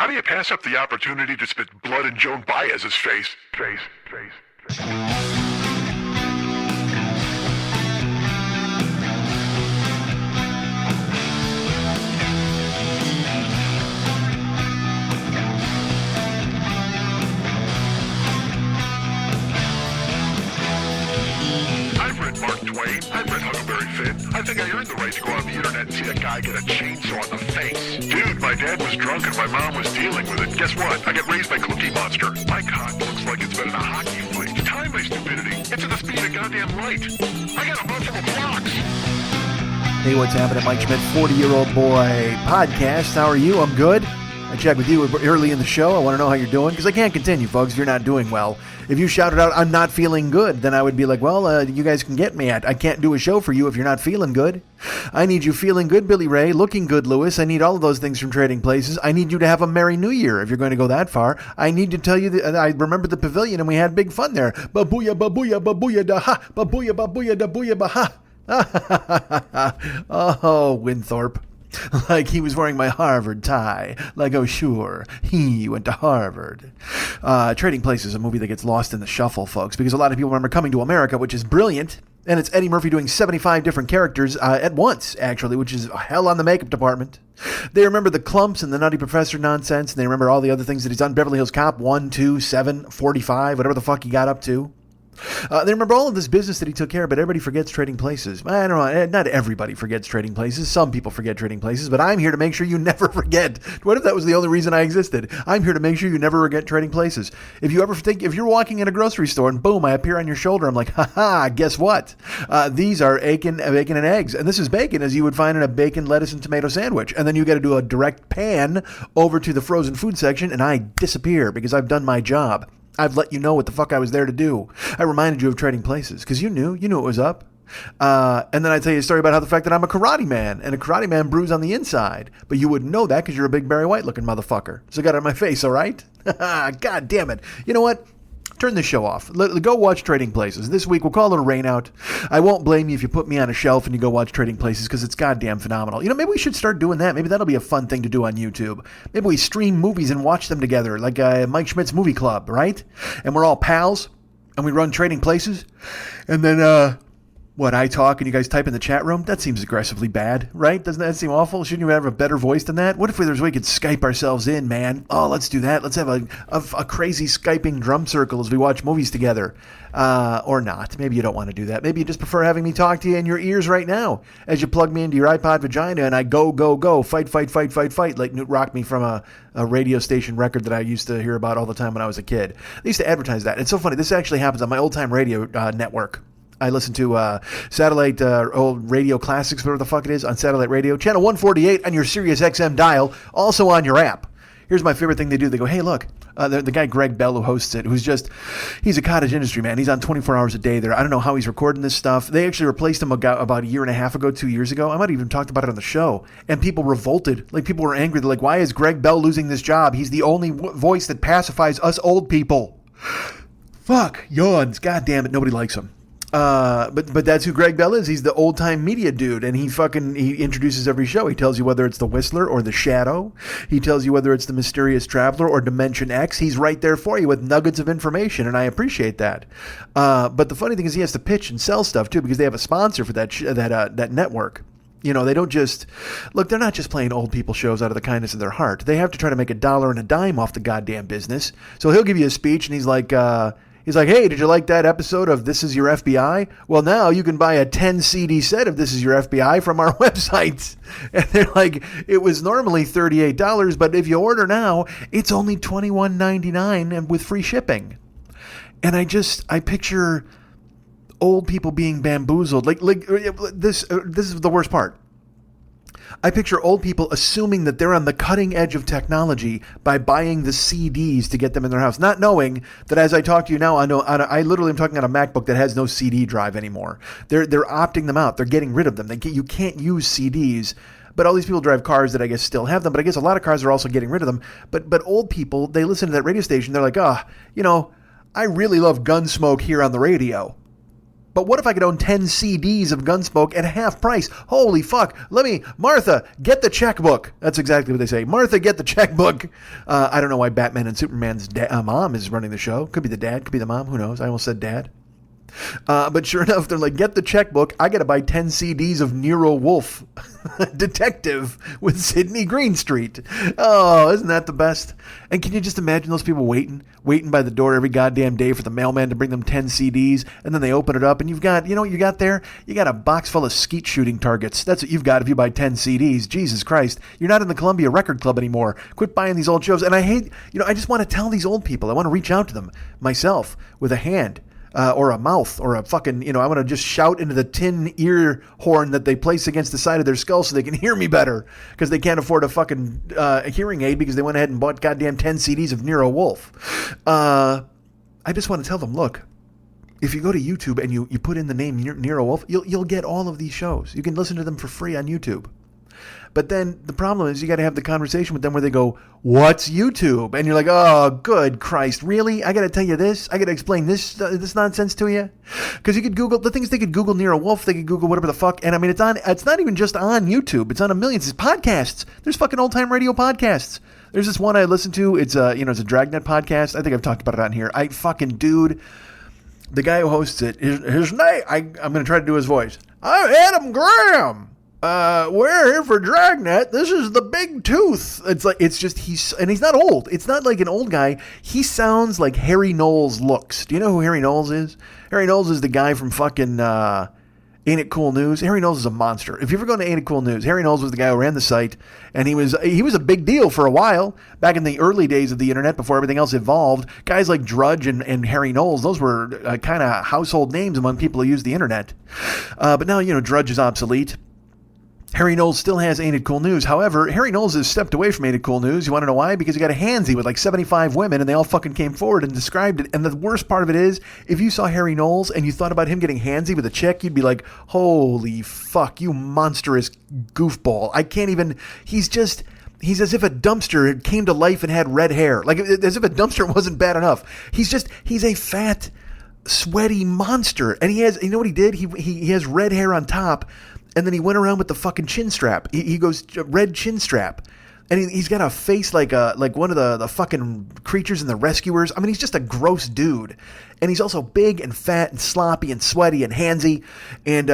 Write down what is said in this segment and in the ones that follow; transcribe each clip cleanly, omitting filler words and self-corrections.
How do you pass up the opportunity to spit blood in Joan Baez's face? I've read Mark Twain. I've read Huckleberry Finn. I think I earned the right to go on the internet and see a guy get a chainsaw in the face. Dude, my dad was drunk and my mom was dealing with it. Guess what? I got raised by Cookie Monster. My cock looks like it's been in a hockey fight. Time my stupidity. It's at the speed of goddamn light. I got a multiple clocks. Hey, what's happening? Mike Schmidt, 40-Year-Old Boy Podcast. How are you? I'm good. I checked with you early in the show. I want to know how you're doing, because I can't continue, folks, if you're not doing well. If you shouted out, I'm not feeling good, then I would be like, well, you guys can get me at. I can't do a show for you if you're not feeling good. I need you feeling good, Billy Ray, looking good, Lewis. I need all of those things from Trading Places. I need you to have a Merry New Year if you're going to go that far. I need to tell you that I remember the pavilion and we had big fun there. Babuya, babuya, babuya, da ha. Babuya, babuya, da buya, ba ha. Oh, Winthorpe. Like he was wearing my Harvard tie. Like, oh, sure, he went to Harvard. Trading Places is a movie that gets lost in the shuffle, folks, because a lot of people remember Coming to America, which is brilliant. And it's Eddie Murphy doing 75 different characters at once, actually, which is hell on the makeup department. They remember the Clumps and the Nutty Professor nonsense, and they remember all the other things that he's done. Beverly Hills Cop 1, 2, 7, 45, whatever the fuck he got up to. They remember all of this business that he took care of, but everybody forgets Trading Places. I don't know, not everybody forgets Trading Places. Some people forget Trading Places, but I'm here to make sure you never forget. What if that was the only reason I existed? I'm here to make sure you never forget Trading Places. If you ever think, if you're walking in a grocery store and boom, I appear on your shoulder, I'm like, haha, guess what? These are bacon and eggs. And this is bacon as you would find in a bacon, lettuce, and tomato sandwich. And then you got to do a direct pan over to the frozen food section, and I disappear because I've done my job. I've let you know what the fuck I was there to do. I reminded you of Trading Places because you knew it was up. And then I tell you a story about how the fact that I'm a karate man and a karate man brews on the inside, but you wouldn't know that because you're a big Barry White looking motherfucker. So I got it on my face, all right? God damn it. You know what? Turn the show off. Go watch Trading Places. This week, we'll call it a rain out. I won't blame you if you put me on a shelf and you go watch Trading Places because it's goddamn phenomenal. You know, maybe we should start doing that. Maybe that'll be a fun thing to do on YouTube. Maybe we stream movies and watch them together like Mike Schmidt's Movie Club, right? And we're all pals and we run Trading Places. And then, I talk and you guys type in the chat room? That seems aggressively bad, right? Doesn't that seem awful? Shouldn't you have a better voice than that? What if we could Skype ourselves in, man? Oh, let's do that. Let's have a crazy Skyping drum circle as we watch movies together. Or not. Maybe you don't want to do that. Maybe you just prefer having me talk to you in your ears right now as you plug me into your iPod vagina and I go, fight, like Newt Rockme from a radio station record that I used to hear about all the time when I was a kid. They used to advertise that. It's so funny. This actually happens on my old-time radio network. I listen to satellite old radio classics, whatever the fuck it is, on satellite radio. Channel 148 on your Sirius XM dial, also on your app. Here's my favorite thing they do. They go, hey, look, the guy Greg Bell who hosts it, he's a cottage industry man. He's on 24 hours a day there. I don't know how he's recording this stuff. They actually replaced him about a year and a half ago, 2 years ago. I might have even talked about it on the show. And people revolted. Like, people were angry. They're like, why is Greg Bell losing this job? He's the only voice that pacifies us old people. Fuck, yawns. God damn it, nobody likes him. But that's who Greg Bell is. He's the old time media dude, and he introduces every show. He tells you whether it's the Whistler or the Shadow. He tells you whether it's the Mysterious Traveler or Dimension X. He's right there for you with nuggets of information, and I appreciate that. But the funny thing is, he has to pitch and sell stuff too because they have a sponsor for that network. You know, they don't just look. They're not just playing old people shows out of the kindness of their heart. They have to try to make a dollar and a dime off the goddamn business. So he'll give you a speech, and he's like, hey, did you like that episode of This Is Your FBI? Well, now you can buy a 10 CD set of This Is Your FBI from our website. And they're like, it was normally $38, but if you order now, it's only $21.99 and with free shipping. And I picture old people being bamboozled. Like this is the worst part. I picture old people assuming that they're on the cutting edge of technology by buying the CDs to get them in their house, not knowing that as I talk to you now, I literally am talking on a MacBook that has no CD drive anymore. They're opting them out. They're getting rid of them. You can't use CDs. But all these people drive cars that I guess still have them. But I guess a lot of cars are also getting rid of them. But old people, they listen to that radio station. They're like, I really love Gunsmoke here on the radio. But what if I could own 10 CDs of Gunsmoke at half price? Holy fuck. Martha, get the checkbook. That's exactly what they say. Martha, get the checkbook. I don't know why Batman and Superman's mom is running the show. Could be the dad, could be the mom. Who knows? I almost said dad. But sure enough, they're like, get the checkbook. I got to buy 10 CDs of Nero Wolfe, Detective with Sidney Greenstreet. Oh, isn't that the best? And can you just imagine those people waiting by the door every goddamn day for the mailman to bring them 10 CDs, and then they open it up, and you've got, you know what you got there? You got a box full of skeet shooting targets. That's what you've got if you buy 10 CDs. Jesus Christ. You're not in the Columbia Record Club anymore. Quit buying these old shows. And I hate, I just want to tell these old people, I want to reach out to them myself with a hand. Or a mouth, or a fucking, I want to just shout into the tin ear horn that they place against the side of their skull so they can hear me better, because they can't afford a fucking a hearing aid because they went ahead and bought goddamn 10 CDs of Nero Wolfe. I just want to tell them, look, if you go to YouTube and you put in the name Nero Wolfe, you'll get all of these shows. You can listen to them for free on YouTube. But then the problem is you got to have the conversation with them where they go, what's YouTube? And you're like, oh, good Christ, really? I got to tell you this? I got to explain this nonsense to you? Because you could Google, the thing is they could Google Nero Wolfe, they could Google whatever the fuck. And I mean, it's not even just on YouTube. It's on a million. It's podcasts. There's fucking old time radio podcasts. There's this one I listen to. It's it's a Dragnet podcast. I think I've talked about it on here. Dude, the guy who hosts it, his name, I'm going to try to do his voice. I'm Adam Graham. We're here for Dragnet. This is the Big Tooth. He's not old. It's not like an old guy. He sounds like Harry Knowles looks. Do you know who Harry Knowles is? Harry Knowles is the guy from fucking Ain't It Cool News. Harry Knowles is a monster. If you ever go to Ain't It Cool News, Harry Knowles was the guy who ran the site, and he was a big deal for a while back in the early days of the internet before everything else evolved. Guys like Drudge and Harry Knowles, those were kind of household names among people who use the internet. But now Drudge is obsolete. Harry Knowles still has Ain't It Cool News. However, Harry Knowles has stepped away from Ain't It Cool News. You want to know why? Because he got a handsy with like 75 women, and they all fucking came forward and described it. And the worst part of it is, if you saw Harry Knowles and you thought about him getting handsy with a chick, you'd be like, holy fuck, you monstrous goofball. I can't even... He's as if a dumpster came to life and had red hair. Like, as if a dumpster wasn't bad enough. He's a fat, sweaty monster. And he has... You know what he did? He has red hair on top... And then he went around with the fucking chin strap. He goes red chin strap. And he's got a face like one of the fucking creatures in The Rescuers. I mean, he's just a gross dude. And he's also big and fat and sloppy and sweaty and handsy. And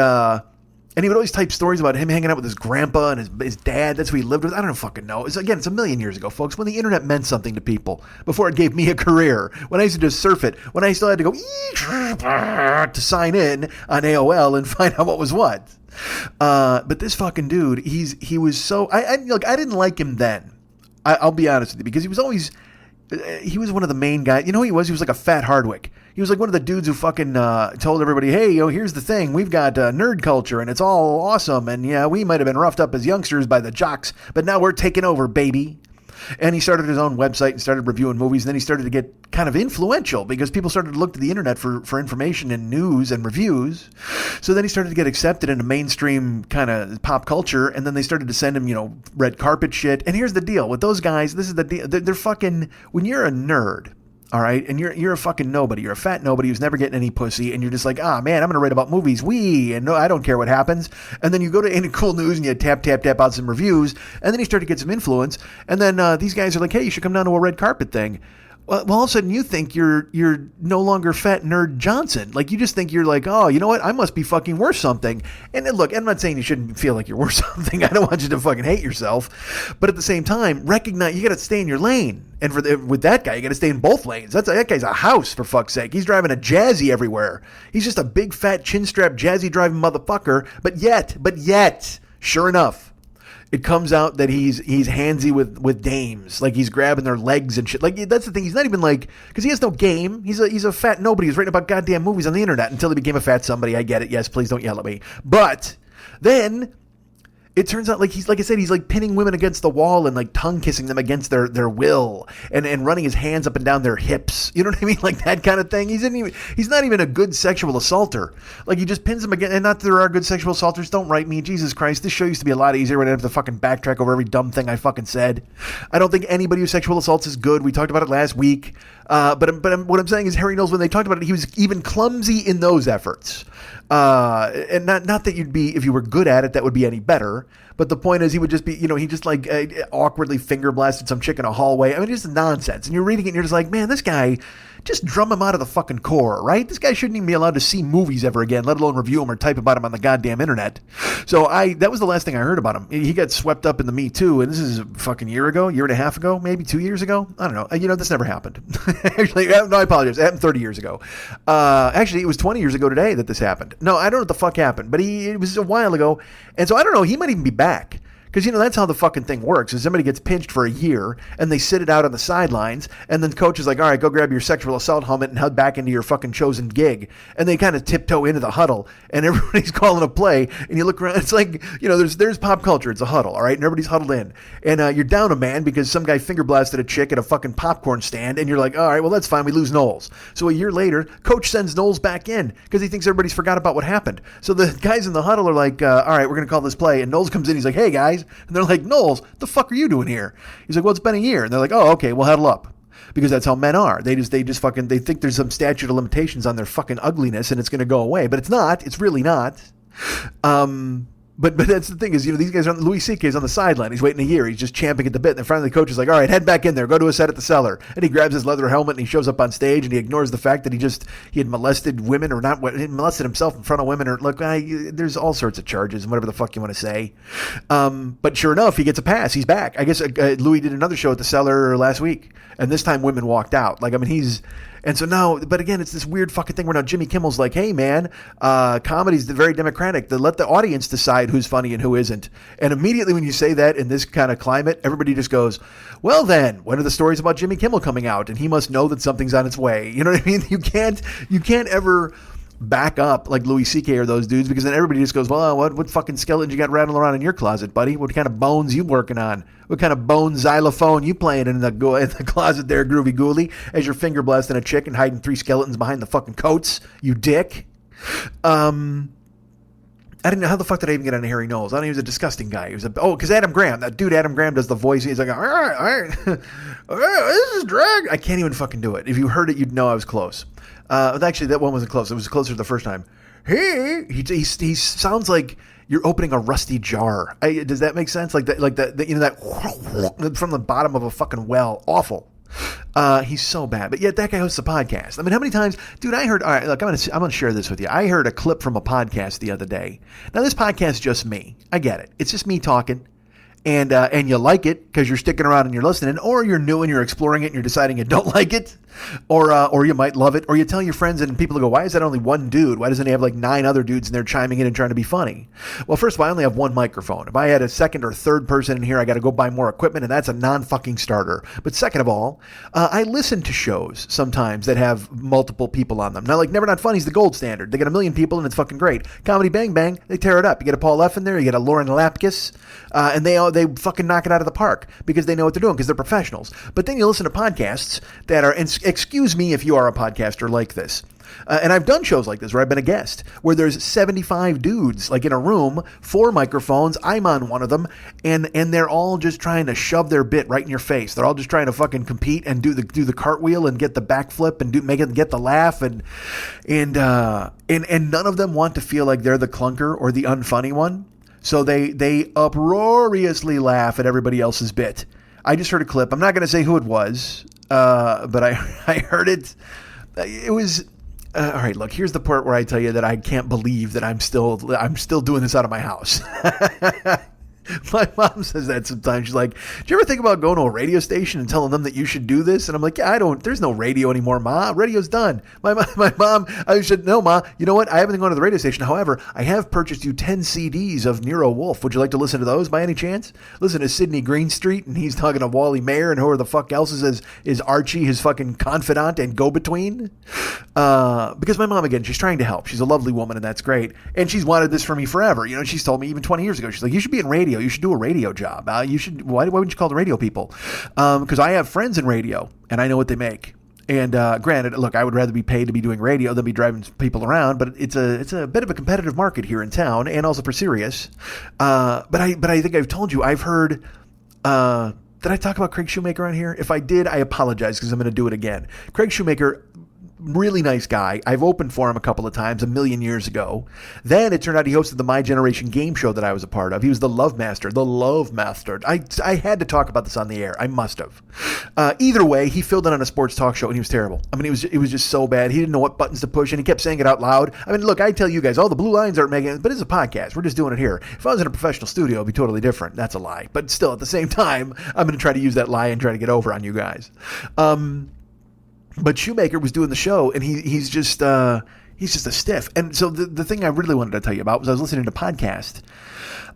he would always type stories about him hanging out with his grandpa and his dad. That's who he lived with. I don't fucking know. It's a million years ago, folks, when the internet meant something to people. Before it gave me a career. When I used to just surf it. When I still had to go to sign in on AOL and find out what was what. But this fucking dude, he was so... I didn't like him then. I'll be honest with you, because he was one of the main guys. You know who he was? He was like a fat Hardwick. He was like one of the dudes who fucking told everybody, hey, here's the thing. We've got nerd culture, and it's all awesome. And yeah, we might have been roughed up as youngsters by the jocks, but now we're taking over, baby. And he started his own website and started reviewing movies. And then he started to get kind of influential because people started to look to the internet for information and news and reviews. So then he started to get accepted into mainstream kind of pop culture. And then they started to send him, red carpet shit. And here's the deal with those guys. This is the deal. They're fucking, when you're a nerd, all right, and you're a fucking nobody. You're a fat nobody who's never getting any pussy, and you're just like, man, I'm going to write about movies. And no, I don't care what happens. And then you go to Ain't It Cool News, and you tap out some reviews, and then you start to get some influence. And then these guys are like, hey, you should come down to a red carpet thing. Well, all of a sudden you think you're no longer Fat Nerd Johnson. Like, you just think you're like, oh, you know what? I must be fucking worth something. And then, look, I'm not saying you shouldn't feel like you're worth something. I don't want you to fucking hate yourself. But at the same time, recognize you got to stay in your lane. And with that guy, you got to stay in both lanes. That guy's a house, for fuck's sake. He's driving a Jazzy everywhere. He's just a big, fat, chin-strapped, Jazzy driving motherfucker. But yet, sure enough, it comes out that he's handsy with dames, like he's grabbing their legs and shit. Like, that's the thing. He's not even like, because he has no game. He's a fat nobody who's writing about goddamn movies on the internet until he became a fat somebody. I get it. Yes, please don't yell at me. But then It turns out, like I said, he's like pinning women against the wall and like tongue kissing them against their will, and running his hands up and down their hips. You know what I mean? Like that kind of thing. He's not even a good sexual assaulter. Like he just pins them again. And not that there are good sexual assaulters. Don't write me. Jesus Christ, this show used to be a lot easier when I didn't have to fucking backtrack over every dumb thing I fucking said. I don't think anybody who sexual assaults is good. We talked about it last week. But what I'm saying is Harry Knowles, when they talked about it, he was even clumsy in those efforts. And not that you'd be, if you were good at it, that would be any better. But the point is, he would just be, he just like awkwardly finger blasted some chick in a hallway. I mean, just nonsense. And you're reading it and you're just like, man, this guy, just drum him out of the fucking core, right? This guy shouldn't even be allowed to see movies ever again, let alone review them or type about him on the goddamn internet. So that was the last thing I heard about him. He got swept up in the Me Too, and this is a fucking year and a half ago, maybe 2 years ago. I don't know. This never happened. Actually, no, I apologize. It happened 30 years ago. Actually, it was 20 years ago today that this happened. No, I don't know what the fuck happened, but it was a while ago. And so I don't know. He might even be back. Because, that's how the fucking thing works. Is somebody gets pinched for a year, and they sit it out on the sidelines, and then coach is like, all right, go grab your sexual assault helmet and head back into your fucking chosen gig. And they kind of tiptoe into the huddle, and everybody's calling a play, and you look around, it's like, there's pop culture, it's a huddle, all right? And everybody's huddled in. And you're down a man because some guy finger blasted a chick at a fucking popcorn stand, and you're like, all right, well, that's fine, we lose Knowles. So a year later, coach sends Knowles back in because he thinks everybody's forgot about what happened. So the guys in the huddle are like, all right, we're going to call this play. And Knowles comes in, he's like, hey, guys. And they're like, Knowles, the fuck are you doing here? He's like, well, it's been a year. And they're like, oh, okay, we'll huddle up. Because that's how men are. They just fucking, they think there's some statute of limitations on their fucking ugliness and it's going to go away. But it's not. It's really not. But that's the thing is, these guys Louis C.K.'s on the sideline. He's waiting a year. He's just champing at the bit. And then finally the coach is like, all right, head back in there. Go to a set at the Cellar. And he grabs his leather helmet and he shows up on stage and he ignores the fact that he had molested women or not, he molested himself in front of women or look, there's all sorts of charges and whatever the fuck you want to say. But sure enough, he gets a pass. He's back. I guess Louis did another show at the Cellar last week. And this time women walked out. And so now, but again, it's this weird fucking thing where now Jimmy Kimmel's like, hey, man, comedy's very democratic. Let the audience decide who's funny and who isn't. And immediately when you say that in this kind of climate, everybody just goes, well, then, when are the stories about Jimmy Kimmel coming out? And he must know that something's on its way. You know what I mean? You can't ever back up like Louis C.K. or those dudes because then everybody just goes, well, what fucking skeletons you got rattling around in your closet, buddy? What kind of bones you working on? What kind of bone xylophone you playing in the closet there, Groovy Ghoulie, as you're finger blasting a chick and hiding 3 skeletons behind the fucking coats, you dick? I didn't know how the fuck did I even get on Harry Knowles. I thought he was a disgusting guy. He was because Adam Graham, that dude Adam Graham does the voice. He's like, all right, this is drag. I can't even fucking do it. If you heard it, you'd know I was close. Actually, that one wasn't close. It was closer the first time. Hey, he sounds like you're opening a rusty jar. Does that make sense? Like that that from the bottom of a fucking well. Awful. He's so bad, but yet that guy hosts a podcast. I mean, how many times, dude? I heard. All right, look, I'm gonna share this with you. I heard a clip from a podcast the other day. Now, this podcast is just me. I get it. It's just me talking. And you like it because you're sticking around and you're listening, or you're new and you're exploring it and you're deciding you don't like it, or you might love it, or you tell your friends and people go, why is that only one dude? Why doesn't he have like 9 other dudes and they're chiming in and trying to be funny? Well, first of all, I only have one microphone. If I had a second or third person in here, I got to go buy more equipment, and that's a non-fucking starter. But second of all, I listen to shows sometimes that have multiple people on them. Now, like Never Not Funny is the gold standard. They get 1 million people and it's fucking great. Comedy Bang Bang, they tear it up. You get a Paul F in there, you get a Lauren Lapkus, and they fucking knock it out of the park because they know what they're doing because they're professionals. But then you listen to podcasts that are, and excuse me if you are a podcaster like this, and I've done shows like this where I've been a guest where there's 75 dudes like in a room, 4 microphones, I'm on one of them, and they're all just trying to shove their bit right in your face. They're all just trying to fucking compete and do the cartwheel and get the backflip and get the laugh and none of them want to feel like they're the clunker or the unfunny one. So they uproariously laugh at everybody else's bit. I just heard a clip. I'm not going to say who it was, but I heard it. It was all right. Look, here's the part where I tell you that I can't believe that I'm still doing this out of my house. My mom says that sometimes. She's like, do you ever think about going to a radio station and telling them that you should do this? And I'm like, yeah, there's no radio anymore, Ma. Radio's done. My mom, I should, no, Ma, you know what? I haven't gone to the radio station. However, I have purchased you 10 CDs of Nero Wolfe. Would you like to listen to those by any chance? Listen to Sidney Greenstreet, and he's talking to Wally Mayer, and whoever the fuck else is Archie, his fucking confidant and go-between. Because my mom, again, she's trying to help. She's a lovely woman, and that's great. And she's wanted this for me forever. You know, she's told me even 20 years ago, she's like, you should be in radio. You should do a radio job. Why wouldn't you call the radio people? Because I have friends in radio, and I know what they make. And granted, look, I would rather be paid to be doing radio than be driving people around, but it's a bit of a competitive market here in town, and also for Sirius. But I think I've told you, I've heard. Did I talk about Craig Shoemaker on here? If I did, I apologize because I'm going to do it again. Craig Shoemaker, really nice guy. I've opened for him a couple of times a million years ago. Then it turned out he hosted the My Generation game show that I was a part of. He was the Love Master. I had to talk about this on the air. I must have. Either way, he filled in on a sports talk show and he was terrible. I mean, it was just so bad. He didn't know what buttons to push and he kept saying it out loud. I mean, look, I tell you guys, all the blue lines aren't making it, but it's a podcast. We're just doing it here. If I was in a professional studio, it'd be totally different. That's a lie. But still, at the same time, I'm going to try to use that lie and try to get over on you guys. But Shoemaker was doing the show, and he's just a stiff. And so the thing I really wanted to tell you about was I was listening to a podcast,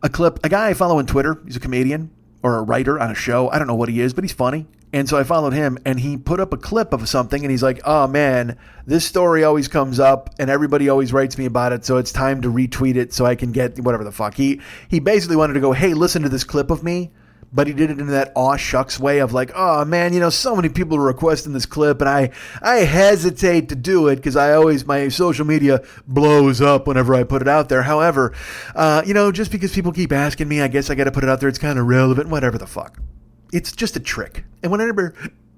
a guy I follow on Twitter. He's a comedian or a writer on a show. I don't know what he is, but he's funny. And so I followed him, and he put up a clip of something, and he's like, oh, man, this story always comes up, and everybody always writes me about it, so it's time to retweet it so I can get whatever the fuck. He basically wanted to go, hey, listen to this clip of me. But he did it in that aw shucks way of like, oh man, you know, so many people are requesting this clip, and I hesitate to do it because my social media blows up whenever I put it out there. However, just because people keep asking me, I guess I got to put it out there. It's kind of relevant, whatever the fuck. It's just a trick. And whenever,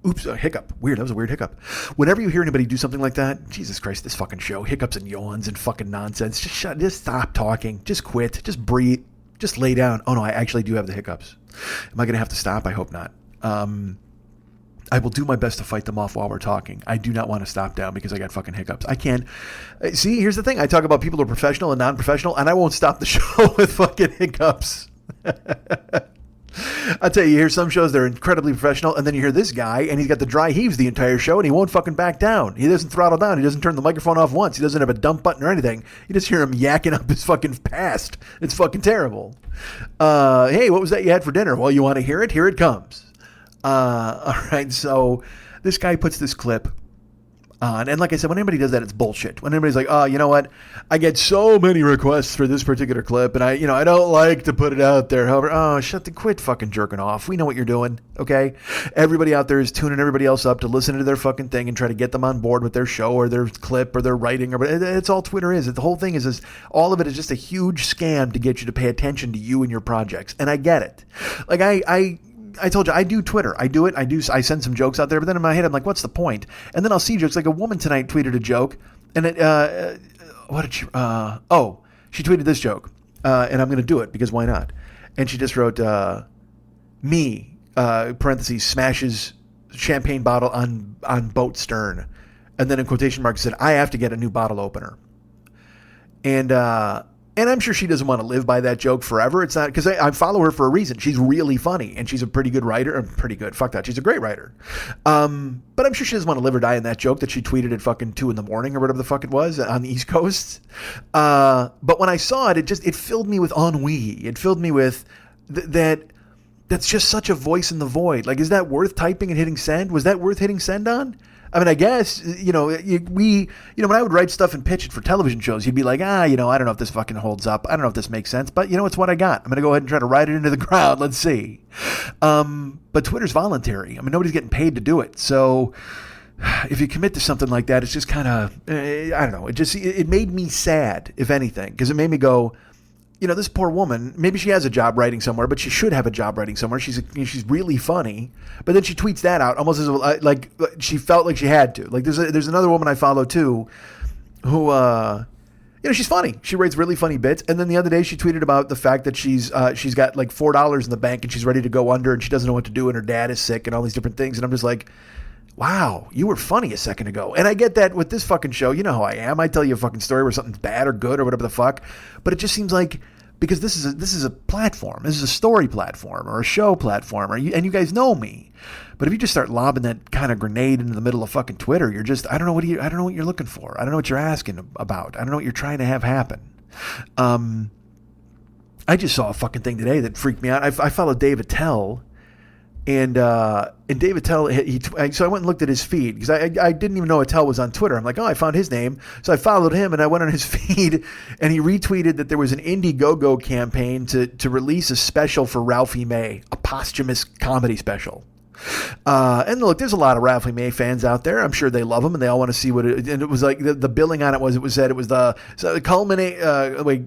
oops, a hiccup. Weird, that was a weird hiccup. Whenever you hear anybody do something like that, Jesus Christ, this fucking show, hiccups and yawns and fucking nonsense. Just stop talking. Just quit. Just breathe. Just lay down. Oh no, I actually do have the hiccups. Am I going to have to stop? I hope not. I will do my best to fight them off while we're talking. I do not want to stop down because I got fucking hiccups. I can't. See, here's the thing. I talk about people who are professional and non-professional, and I won't stop the show with fucking hiccups. I'll tell you, you hear some shows, they're incredibly professional, and then you hear this guy, and he's got the dry heaves the entire show, and he won't fucking back down. He doesn't throttle down. He doesn't turn the microphone off once. He doesn't have a dump button or anything. You just hear him yakking up his fucking past. It's fucking terrible. Hey, what was that you had for dinner? Well, you want to hear it? Here it comes. All right, so this guy puts this clip on, and like I said, when anybody does that, it's bullshit. When anybody's like, oh, you know what? I get so many requests for this particular clip, and I don't like to put it out there. However, quit fucking jerking off. We know what you're doing, okay? Everybody out there is tuning everybody else up to listen to their fucking thing and try to get them on board with their show or their clip or their writing, or it's all Twitter is. The whole thing is all of it is just a huge scam to get you to pay attention to you and your projects, and I get it. Like I told you, I do Twitter. I do it. I send some jokes out there, but then in my head, I'm like, what's the point? And then I'll see jokes. Like a woman tonight tweeted a joke, and what did she? She tweeted this joke, and I'm going to do it because why not? And she just wrote, me, parentheses, smashes champagne bottle on boat stern. And then in quotation marks said, I have to get a new bottle opener. And I'm sure she doesn't want to live by that joke forever. It's not because I follow her for a reason. She's really funny and she's a pretty good writer. Pretty good. Fuck that. She's a great writer. But I'm sure she doesn't want to live or die in that joke that she tweeted at fucking 2 a.m. or whatever the fuck it was on the East Coast. But when I saw it, it filled me with ennui. It filled me with that's just such a voice in the void. Like, is that worth typing and hitting send? Was that worth hitting send on? I mean, I guess, when I would write stuff and pitch it for television shows, you'd be like, I don't know if this fucking holds up. I don't know if this makes sense, but it's what I got. I'm going to go ahead and try to write it into the ground. Let's see. But Twitter's voluntary. I mean, nobody's getting paid to do it. So if you commit to something like that, it's just kind of, I don't know. It made me sad, if anything, because it made me go, this poor woman, maybe she has a job writing somewhere, but she should have a job writing somewhere. She's really funny, but then she tweets that out almost as like she felt like she had to. Like there's another woman I follow too, who she's funny. She writes really funny bits, and then the other day she tweeted about the fact that she's got like $4 in the bank and she's ready to go under and she doesn't know what to do and her dad is sick and all these different things, and I'm just like, wow, you were funny a second ago. And I get that with this fucking show. You know how I am. I tell you a fucking story where something's bad or good or whatever the fuck, but it just seems like because this is a platform. This is a story platform or a show platform, and you guys know me. But if you just start lobbing that kind of grenade into the middle of fucking Twitter, you're just I don't know what you're looking for. I don't know what you're asking about. I don't know what you're trying to have happen. I just saw a fucking thing today that freaked me out. I followed Dave Attell. And Dave Attell, so I went and looked at his feed because I didn't even know Attell was on Twitter. I'm like, oh, I found his name. So I followed him and I went on his feed and he retweeted that there was an Indiegogo campaign to release a special for Ralphie May, a posthumous comedy special. And look, there's a lot of Ralphie May fans out there. I'm sure they love him and they all want to see what it, and it was like the billing on it was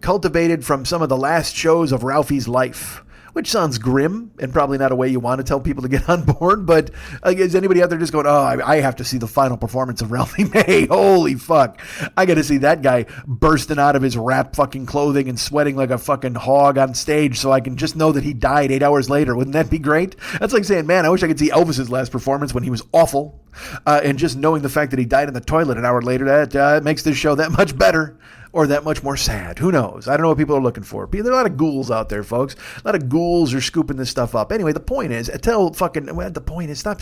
cultivated from some of the last shows of Ralphie's life. Which sounds grim and probably not a way you want to tell people to get on board. But is anybody out there just going, oh, I have to see the final performance of Ralphie May. Holy fuck. I got to see that guy bursting out of his wrap fucking clothing and sweating like a fucking hog on stage so I can just know that he died 8 hours later. Wouldn't that be great? That's like saying, man, I wish I could see Elvis's last performance when he was awful. And just knowing the fact that he died in the toilet an hour later, that makes this show that much better. Or that much more sad. Who knows? I don't know what people are looking for. There are a lot of ghouls out there, folks. A lot of ghouls are scooping this stuff up. Anyway, the point is, stop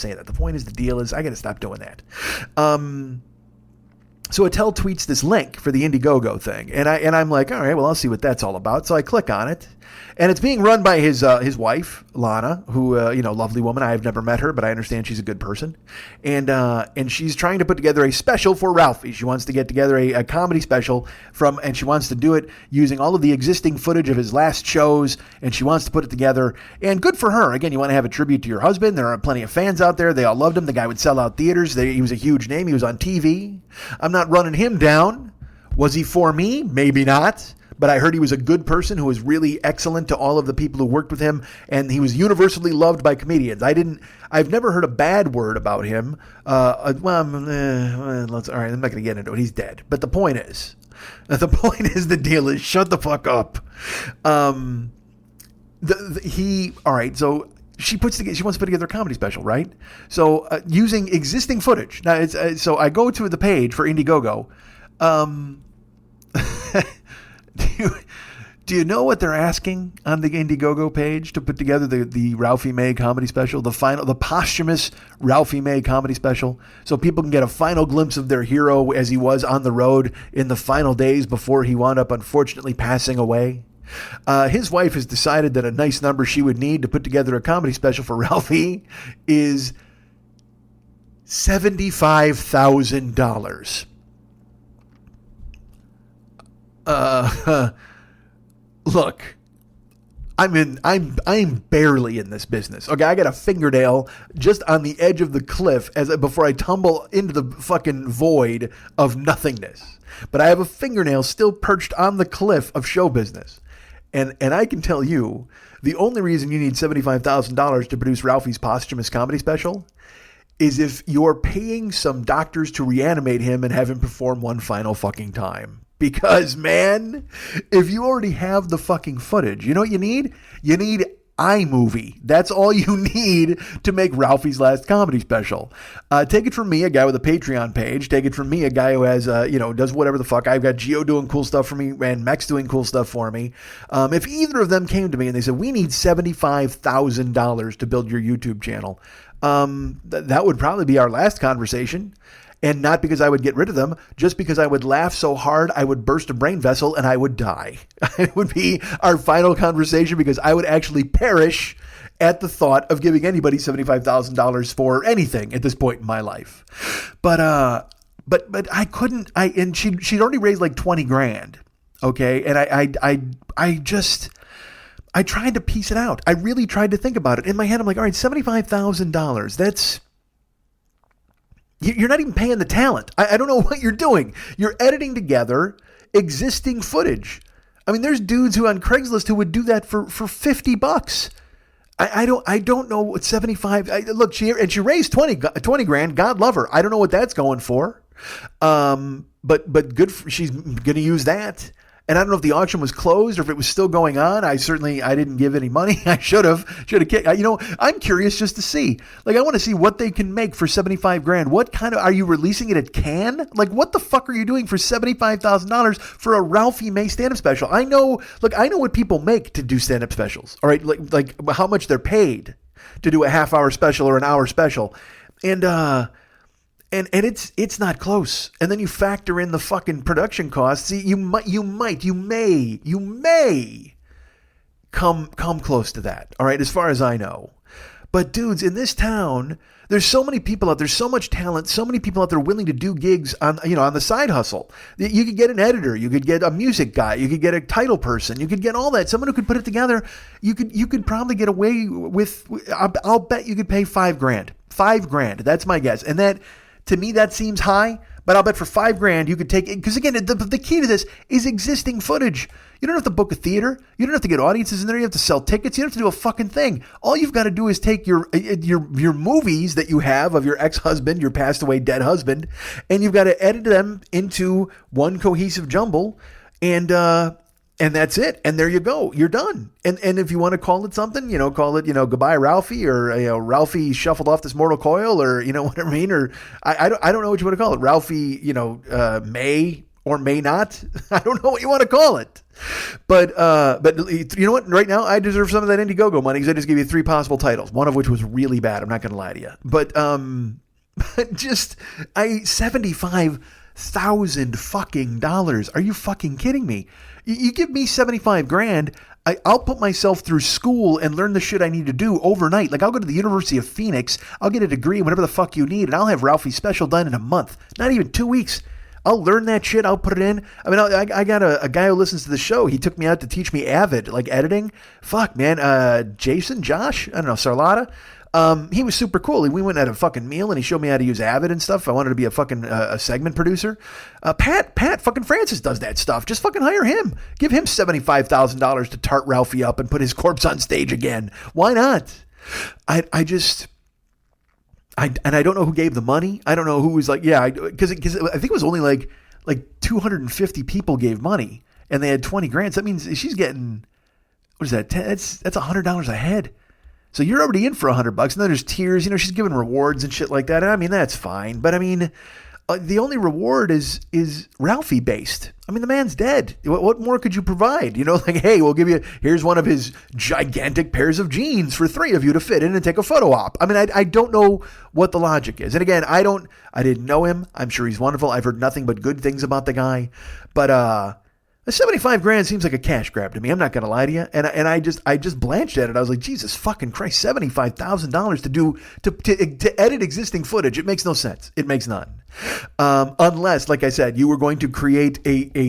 saying that. The point is, the deal is, I got to stop doing that. So Attell tweets this link for the Indiegogo thing. And I'm like, all right, well, I'll see what that's all about. So I click on it. And it's being run by his wife, Lana, who, lovely woman. I have never met her, but I understand she's a good person. And she's trying to put together a special for Ralphie. She wants to get together a comedy special and she wants to do it using all of the existing footage of his last shows. And she wants to put it together. And good for her. Again, you want to have a tribute to your husband. There are plenty of fans out there. They all loved him. The guy would sell out theaters. He was a huge name. He was on TV. I'm not running him down. Was he for me? Maybe not. But I heard he was a good person who was really excellent to all of the people who worked with him, and he was universally loved by comedians. I've never heard a bad word about him. All right, I'm not going to get into it. He's dead. But the point is, the deal is, shut the fuck up. All right, so she wants to put together a comedy special, right? So using existing footage. Now, so I go to the page for Indiegogo. Do you know what they're asking on the Indiegogo page to put together the Ralphie May comedy special, the posthumous Ralphie May comedy special, so people can get a final glimpse of their hero as he was on the road in the final days before he wound up unfortunately passing away? His wife has decided that a nice number she would need to put together a comedy special for Ralphie is $75,000. Look, I'm barely in this business. Okay, I got a fingernail just on the edge of the cliff before I tumble into the fucking void of nothingness. But I have a fingernail still perched on the cliff of show business. And I can tell you, the only reason you need $75,000 to produce Ralphie's posthumous comedy special is if you're paying some doctors to reanimate him and have him perform one final fucking time. Because, man, if you already have the fucking footage, you know what you need? You need iMovie. That's all you need to make Ralphie's last comedy special. Take it from me, a guy with a Patreon page. Take it from me, a guy who has, does whatever the fuck. I've got Gio doing cool stuff for me and Max doing cool stuff for me. If either of them came to me and they said, we need $75,000 to build your YouTube channel, that would probably be our last conversation. And not because I would get rid of them, just because I would laugh so hard I would burst a brain vessel and I would die. It would be our final conversation because I would actually perish at the thought of giving anybody $75,000 for anything at this point in my life. But I couldn't. And she'd already raised like $20,000. Okay, and I tried to piece it out. I really tried to think about it in my head. I'm like, all right, $75,000. That's. You're not even paying the talent. I don't know what you're doing. You're editing together existing footage. I mean, there's dudes who on Craigslist who would do that for $50. I don't know what 75. Look, she raised $20,000. God love her. I don't know what that's going for. But good. She's going to use that. And I don't know if the auction was closed or if it was still going on. I didn't give any money. I should have. I'm curious just to see. Like, I want to see what they can make for $75,000. What kind of, are you releasing it at Cannes? Like, what the fuck are you doing for $75,000 for a Ralphie May stand-up special? I know what people make to do stand-up specials. All right, like how much they're paid to do a half-hour special or an hour special, and it's not close. And then you factor in the fucking production costs. See, you may come close to that. All right, as far as I know. But dudes, in this town, there's so many people out there, so much talent, so many people out there willing to do gigs on the side hustle. You could get an editor, you could get a music guy, you could get a title person, you could get all that. Someone who could put it together. You could probably get away with. I'll bet you could pay $5,000. $5,000. That's my guess. And that, to me, that seems high. But I'll bet for $5,000 you could take it. Because again, the key to this is existing footage. You don't have to book a theater. You don't have to get audiences in there. You have to sell tickets. You don't have to do a fucking thing. All you've got to do is take your movies that you have of your ex-husband, your passed away dead husband, and you've got to edit them into one cohesive jumble, and that's it. And there you go. You're done. And if you want to call it something, call it, Goodbye Ralphie, or Ralphie shuffled off this mortal coil, or what I mean, or I don't know what you want to call it. Ralphie, may or may not. I don't know what you want to call it. But you know what? Right now, I deserve some of that Indiegogo money because I just gave you 3 possible titles, one of which was really bad. I'm not going to lie to you. But $75,000 fucking dollars. Are you fucking kidding me? You give me $75,000, I'll put myself through school and learn the shit I need to do overnight. Like, I'll go to the University of Phoenix, I'll get a degree, whatever the fuck you need, and I'll have Ralphie's special done in a month. Not even 2 weeks. I'll learn that shit. I'll put it in. I mean, I got a guy who listens to the show. He took me out to teach me Avid, like editing. Fuck, man. Josh, I don't know, Sarlata. He was super cool. We went and had a fucking meal and he showed me how to use Avid and stuff. I wanted to be a fucking a segment producer. Pat fucking Francis does that stuff. Just fucking hire him. Give him $75,000 to tart Ralphie up and put his corpse on stage again. Why not? I don't know who gave the money. I don't know who was like, because I think it was only like 250 people gave money and they had 20 grants. That means she's getting, what is that? That's $100 a head. So you're already in for $100 and then there's tiers, she's giving rewards and shit like that. And I mean, that's fine. But I mean, the only reward is Ralphie based. I mean, the man's dead. What more could you provide? Like, hey, we'll give you, here's one of his gigantic pairs of jeans for 3 of you to fit in and take a photo op. I mean, I don't know what the logic is. And again, I didn't know him. I'm sure he's wonderful. I've heard nothing but good things about the guy. But, $75,000 seems like a cash grab to me. I'm not going to lie to you. And I just blanched at it. I was like, Jesus fucking Christ, $75,000 to edit existing footage. It makes no sense. It makes none. Unless, like I said, you were going to create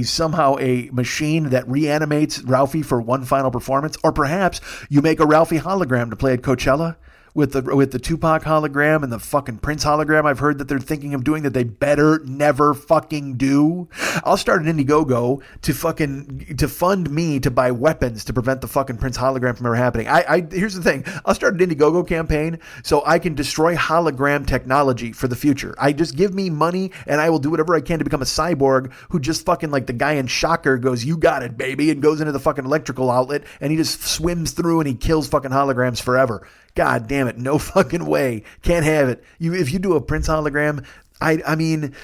somehow a machine that reanimates Ralphie for one final performance, or perhaps you make a Ralphie hologram to play at Coachella. With the Tupac hologram and the fucking Prince hologram I've heard that they're thinking of doing that they better never fucking do. I'll start an Indiegogo to fund me to buy weapons to prevent the fucking Prince hologram from ever happening. Here's the thing. I'll start an Indiegogo campaign so I can destroy hologram technology for the future. Just give me money and I will do whatever I can to become a cyborg who just fucking, like the guy in Shocker, goes, "You got it, baby," and goes into the fucking electrical outlet and he just swims through and he kills fucking holograms forever. God damn it. No fucking way. Can't have it. If you do a Prince hologram, I mean,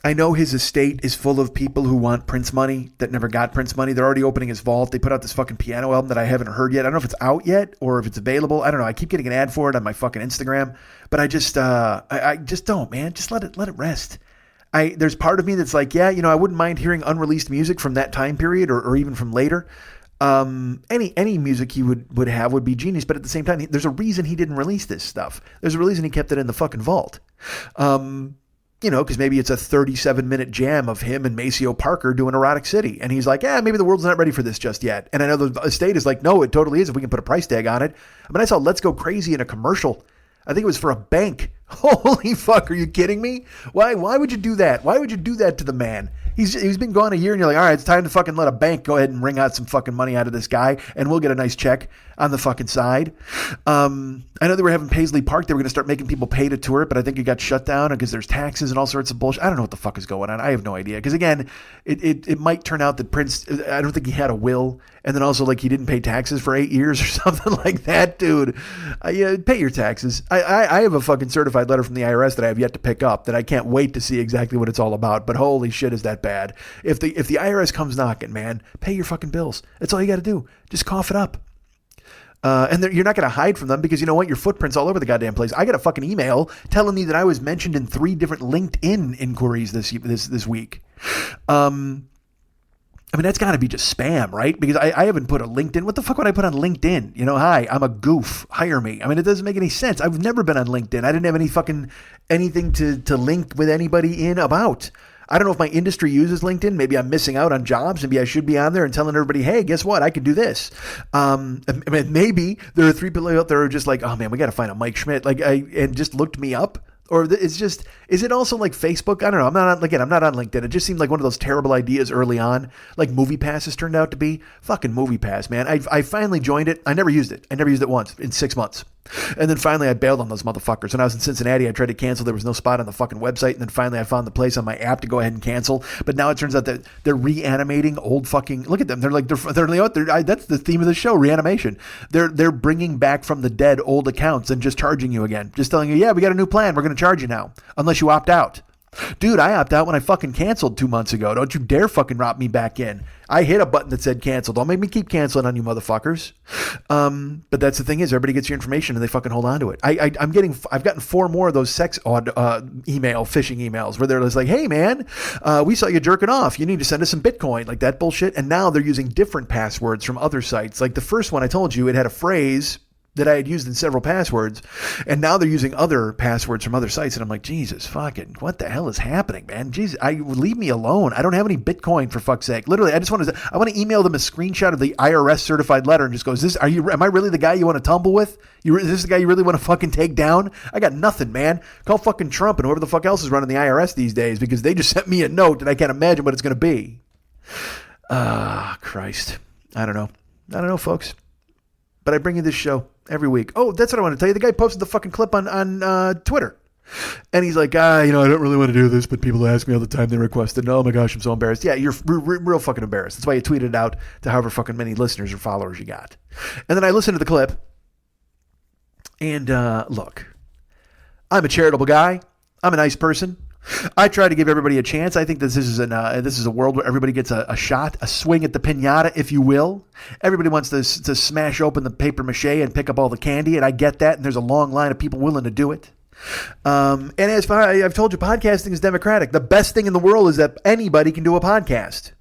I know his estate is full of people who want Prince money that never got Prince money. They're already opening his vault. They put out this fucking piano album that I haven't heard yet. I don't know if it's out yet or if it's available. I don't know. I keep getting an ad for it on my fucking Instagram, but I just don't, man. Just let it rest. There's part of me that's like, yeah, I wouldn't mind hearing unreleased music from that time period or even from later. Any music he would have would be genius, but at the same time, there's a reason he didn't release this stuff. There's a reason he kept it in the fucking vault. Because maybe it's a 37-minute jam of him and Maceo Parker doing Erotic City. And he's like, maybe the world's not ready for this just yet. And I know the estate is like, no, it totally is if we can put a price tag on it. I mean, I saw Let's Go Crazy in a commercial. I think it was for a bank. Holy fuck, are you kidding me? Why would you do that? Why would you do that to the man? He's been gone a year and you're like, all right, it's time to fucking let a bank go ahead and wring out some fucking money out of this guy and we'll get a nice check. on the fucking side. I know they were having Paisley Park. They were going to start making people pay to tour it, but I think it got shut down because there's taxes and all sorts of bullshit. I don't know what the fuck is going on. I have no idea. Because again, it might turn out that Prince, I don't think he had a will. And then also like he didn't pay taxes for 8 years or something like that, dude. Yeah, pay your taxes. I have a fucking certified letter from the IRS that I have yet to pick up that I can't wait to see exactly what it's all about. But holy shit, is that bad. If the IRS comes knocking, man, pay your fucking bills. That's all you got to do. Just cough it up. And you're not going to hide from them because you know what? Your footprint's all over the goddamn place. I got a fucking email telling me that I was mentioned in 3 different LinkedIn inquiries this week. I mean, that's got to be just spam, right? Because I haven't put a LinkedIn. What the fuck would I put on LinkedIn? You know, hi, I'm a goof. Hire me. I mean, it doesn't make any sense. I've never been on LinkedIn. I didn't have any fucking anything to link with anybody in about. I don't know if my industry uses LinkedIn. Maybe I'm missing out on jobs. Maybe I should be on there and telling everybody, hey, guess what? I can do this. I mean, maybe there are 3 people out there who are just like, oh man, we got to find a Mike Schmidt. And just looked me up. Or it's just, is it also like Facebook? I don't know. I'm not on LinkedIn. It just seemed like one of those terrible ideas early on, like MoviePass has turned out to be. Fucking MoviePass, man. I finally joined it. I never used it. I never used it once in 6 months. And then finally I bailed on those motherfuckers. When I was in Cincinnati, I tried to cancel. There was no spot on the fucking website. And then finally I found the place on my app to go ahead and cancel. But now it turns out that they're reanimating old fucking, look at them. They're that's the theme of the show, reanimation. They're bringing back from the dead old accounts and just charging you again. Just telling you, yeah, we got a new plan. We're going to charge you now. Unless you opt out. Dude, I opt out when I fucking canceled 2 months ago. Don't you dare fucking drop me back in. I hit a button that said cancel. Don't make me keep canceling on you motherfuckers. But that's the thing is everybody gets your information and they fucking hold on to it. I've gotten 4 more of those phishing emails where they're just like, hey man, we saw you jerking off. You need to send us some Bitcoin, like that bullshit. And now they're using different passwords from other sites. Like the first one I told you, it had a phrase that I had used in several passwords, and now they're using other passwords from other sites, and I'm like, Jesus fucking, what the hell is happening, man? Jesus, leave me alone. I don't have any Bitcoin, for fuck's sake. Literally, I want to email them a screenshot of the IRS certified letter and just go, am I really the guy you want to tumble with? Is this the guy you really want to fucking take down? I got nothing, man. Call fucking Trump and whoever the fuck else is running the IRS these days, because they just sent me a note and I can't imagine what it's going to be. Christ. I don't know, folks. But I bring you this show every week. Oh, that's what I want to tell you. The guy posted the fucking clip on Twitter. And he's like, I don't really want to do this, but people ask me all the time. They request it. Oh my gosh, I'm so embarrassed. Yeah, you're real fucking embarrassed. That's why you tweeted it out to however fucking many listeners or followers you got. And then I listened to the clip. And look, I'm a charitable guy. I'm a nice person. I try to give everybody a chance. I think this is a world where everybody gets a shot, a swing at the piñata, if you will. Everybody wants to smash open the paper mache and pick up all the candy, and I get that, and there's a long line of people willing to do it. And as far I've told you, podcasting is democratic. The best thing in the world is that anybody can do a podcast.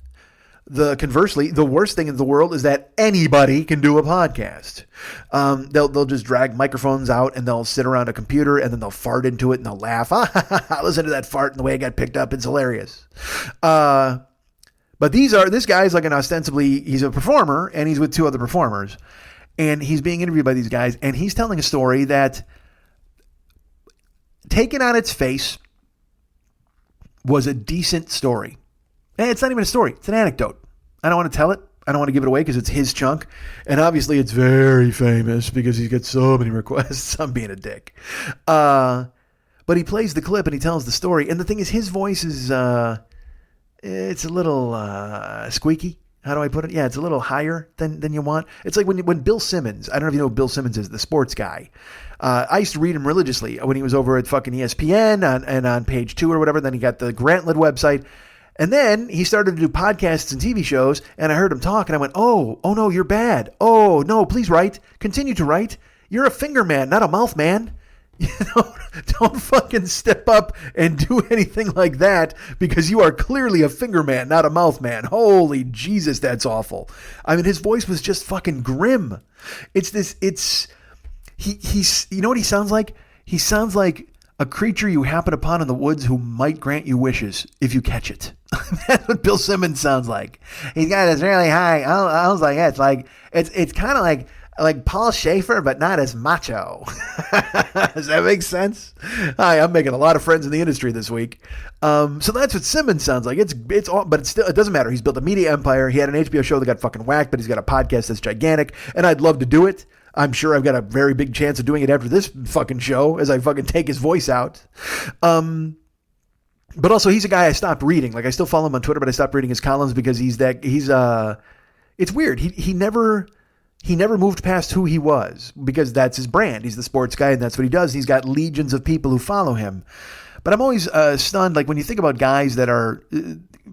Conversely, the worst thing in the world is that anybody can do a podcast. They'll just drag microphones out and they'll sit around a computer and then they'll fart into it and they'll laugh. Listen to that fart and the way it got picked up. It's hilarious. But this guy's like he's a performer and he's with 2 other performers and he's being interviewed by these guys and he's telling a story that, taken on its face, was a decent story. And it's not even a story. It's an anecdote. I don't want to tell it. I don't want to give it away because it's his chunk. And obviously it's very famous because he's got so many requests. I'm being a dick. But he plays the clip and he tells the story. And the thing is, his voice is, it's a little squeaky. How do I put it? Yeah, it's a little higher than you want. It's like when Bill Simmons, I don't know if you know who Bill Simmons is, the sports guy. I used to read him religiously when he was over at fucking ESPN and on Page 2 or whatever. Then he got the Grant-led website. And then he started to do podcasts and TV shows, and I heard him talk, and I went, oh no, you're bad. Oh, no, please write. Continue to write. You're a finger man, not a mouth man. Don't fucking step up and do anything like that because you are clearly a finger man, not a mouth man. Holy Jesus, that's awful. I mean, his voice was just fucking grim. He's you know what he sounds like? He sounds like a creature you happen upon in the woods who might grant you wishes if you catch it. That's what Bill Simmons sounds like. He's got this really high. I was like, yeah, it's kind of like Like Paul Schaefer, but not as macho. Does that make sense? Hi, I'm making a lot of friends in the industry this week. So that's what Simmons sounds like. It's all, but it doesn't matter. He's built a media empire. He had an HBO show that got fucking whacked, but he's got a podcast that's gigantic, and I'd love to do it. I'm sure I've got a very big chance of doing it after this fucking show as I fucking take his voice out. But also he's a guy I stopped reading. Like I still follow him on Twitter, but I stopped reading his columns because it's weird. He never moved past who he was because that's his brand. He's the sports guy and that's what he does. He's got legions of people who follow him. But I'm always stunned, like when you think about guys that are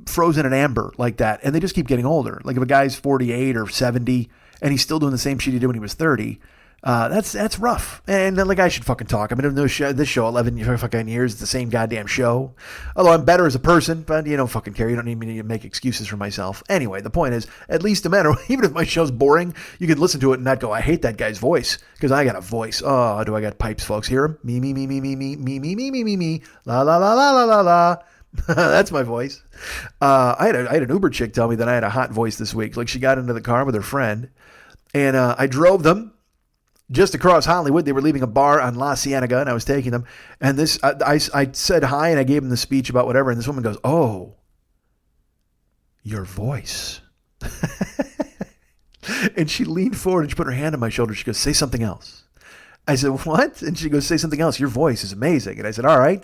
frozen in amber like that, and they just keep getting older. Like if a guy's 48 or 70 and he's still doing the same shit he did when he was 30, that's rough. And then, like, I should fucking talk. I've been doing this show 11 fucking years. It's the same goddamn show. Although I'm better as a person, but you don't fucking care. You don't need me to make excuses for myself. Anyway, the point is, at least no matter, even if my show's boring, you can listen to it and not go, I hate that guy's voice, because I got a voice. Oh, do I got pipes, folks? Hear him? Me, me, me, me, me, me, me, me, me, me, me, me, la, la, la, la, la, la, la. That's my voice. I had an Uber chick tell me that I had a hot voice this week. Like, she got into the car with her friend, and I drove them just across Hollywood. They were leaving a bar on La Cienega, and I was taking them. And I said hi, and I gave them the speech about whatever. And this woman goes, "Oh, your voice." And she leaned forward and she put her hand on my shoulder. She goes, "Say something else." I said, "What?" And she goes, "Say something else. Your voice is amazing." And I said, "All right,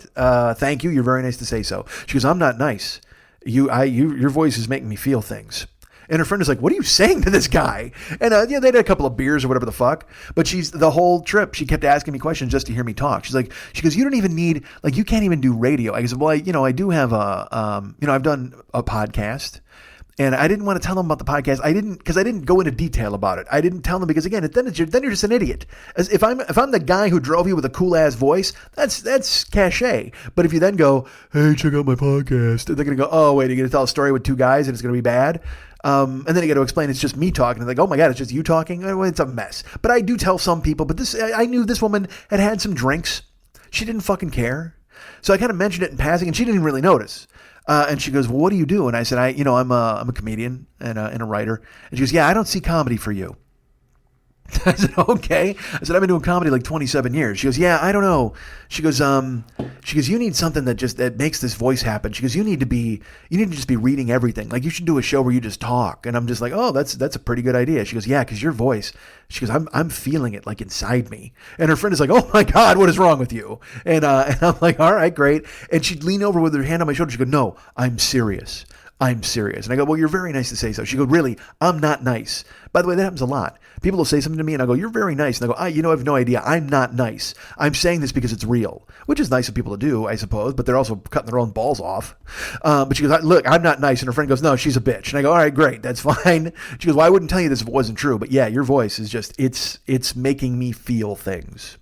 thank you. You're very nice to say so." She goes, "I'm not nice. Your voice is making me feel things." And her friend is like, "What are you saying to this guy?" And they had a couple of beers or whatever the fuck. But the whole trip, she kept asking me questions just to hear me talk. She goes, "You don't even need, like, you can't even do radio." I said, "Well, I do have I've done a podcast." And I didn't want to tell them about the podcast. Because I didn't go into detail about it. I didn't tell them because, again, then you're just an idiot. As if I'm the guy who drove you with a cool ass voice, that's cachet. But if you then go, "Hey, check out my podcast," they're gonna go, "Oh wait, you're gonna tell a story with two guys and it's gonna be bad." And then you got to explain it's just me talking. And they're like, "Oh my God, it's just you talking?" Well, it's a mess. But I do tell some people. But I knew this woman had some drinks. She didn't fucking care. So I kind of mentioned it in passing, and she didn't even really notice. And she goes, "Well, what do you do?" And I said, I'm a comedian and a writer." And she goes, "Yeah, I don't see comedy for you." I said, "Okay." I said, "I've been doing comedy like 27 years. She goes, "Yeah, I don't know." She goes, "You need something that makes this voice happen." She goes, you need to just be reading everything. Like, you should do a show where you just talk." And I'm just like, "Oh, that's a pretty good idea." She goes, "Yeah, because your voice," she goes, I'm feeling it like inside me." And her friend is like, "Oh my God, what is wrong with you?" And I'm like, "All right, great." And she'd lean over with her hand on my shoulder. She'd go, "No, I'm serious. I'm serious." And I go, "Well, you're very nice to say so." She goes, "Really? I'm not nice." By the way, that happens a lot. People will say something to me and I go, "You're very nice." And I go, I have no idea. I'm not nice. I'm saying this because it's real," which is nice of people to do, I suppose, but they're also cutting their own balls off. But she goes, "Look, I'm not nice." And her friend goes, "No, she's a bitch." And I go, "All right, great. That's fine." She goes, "Well, I wouldn't tell you this if it wasn't true. But yeah, your voice is just, it's making me feel things."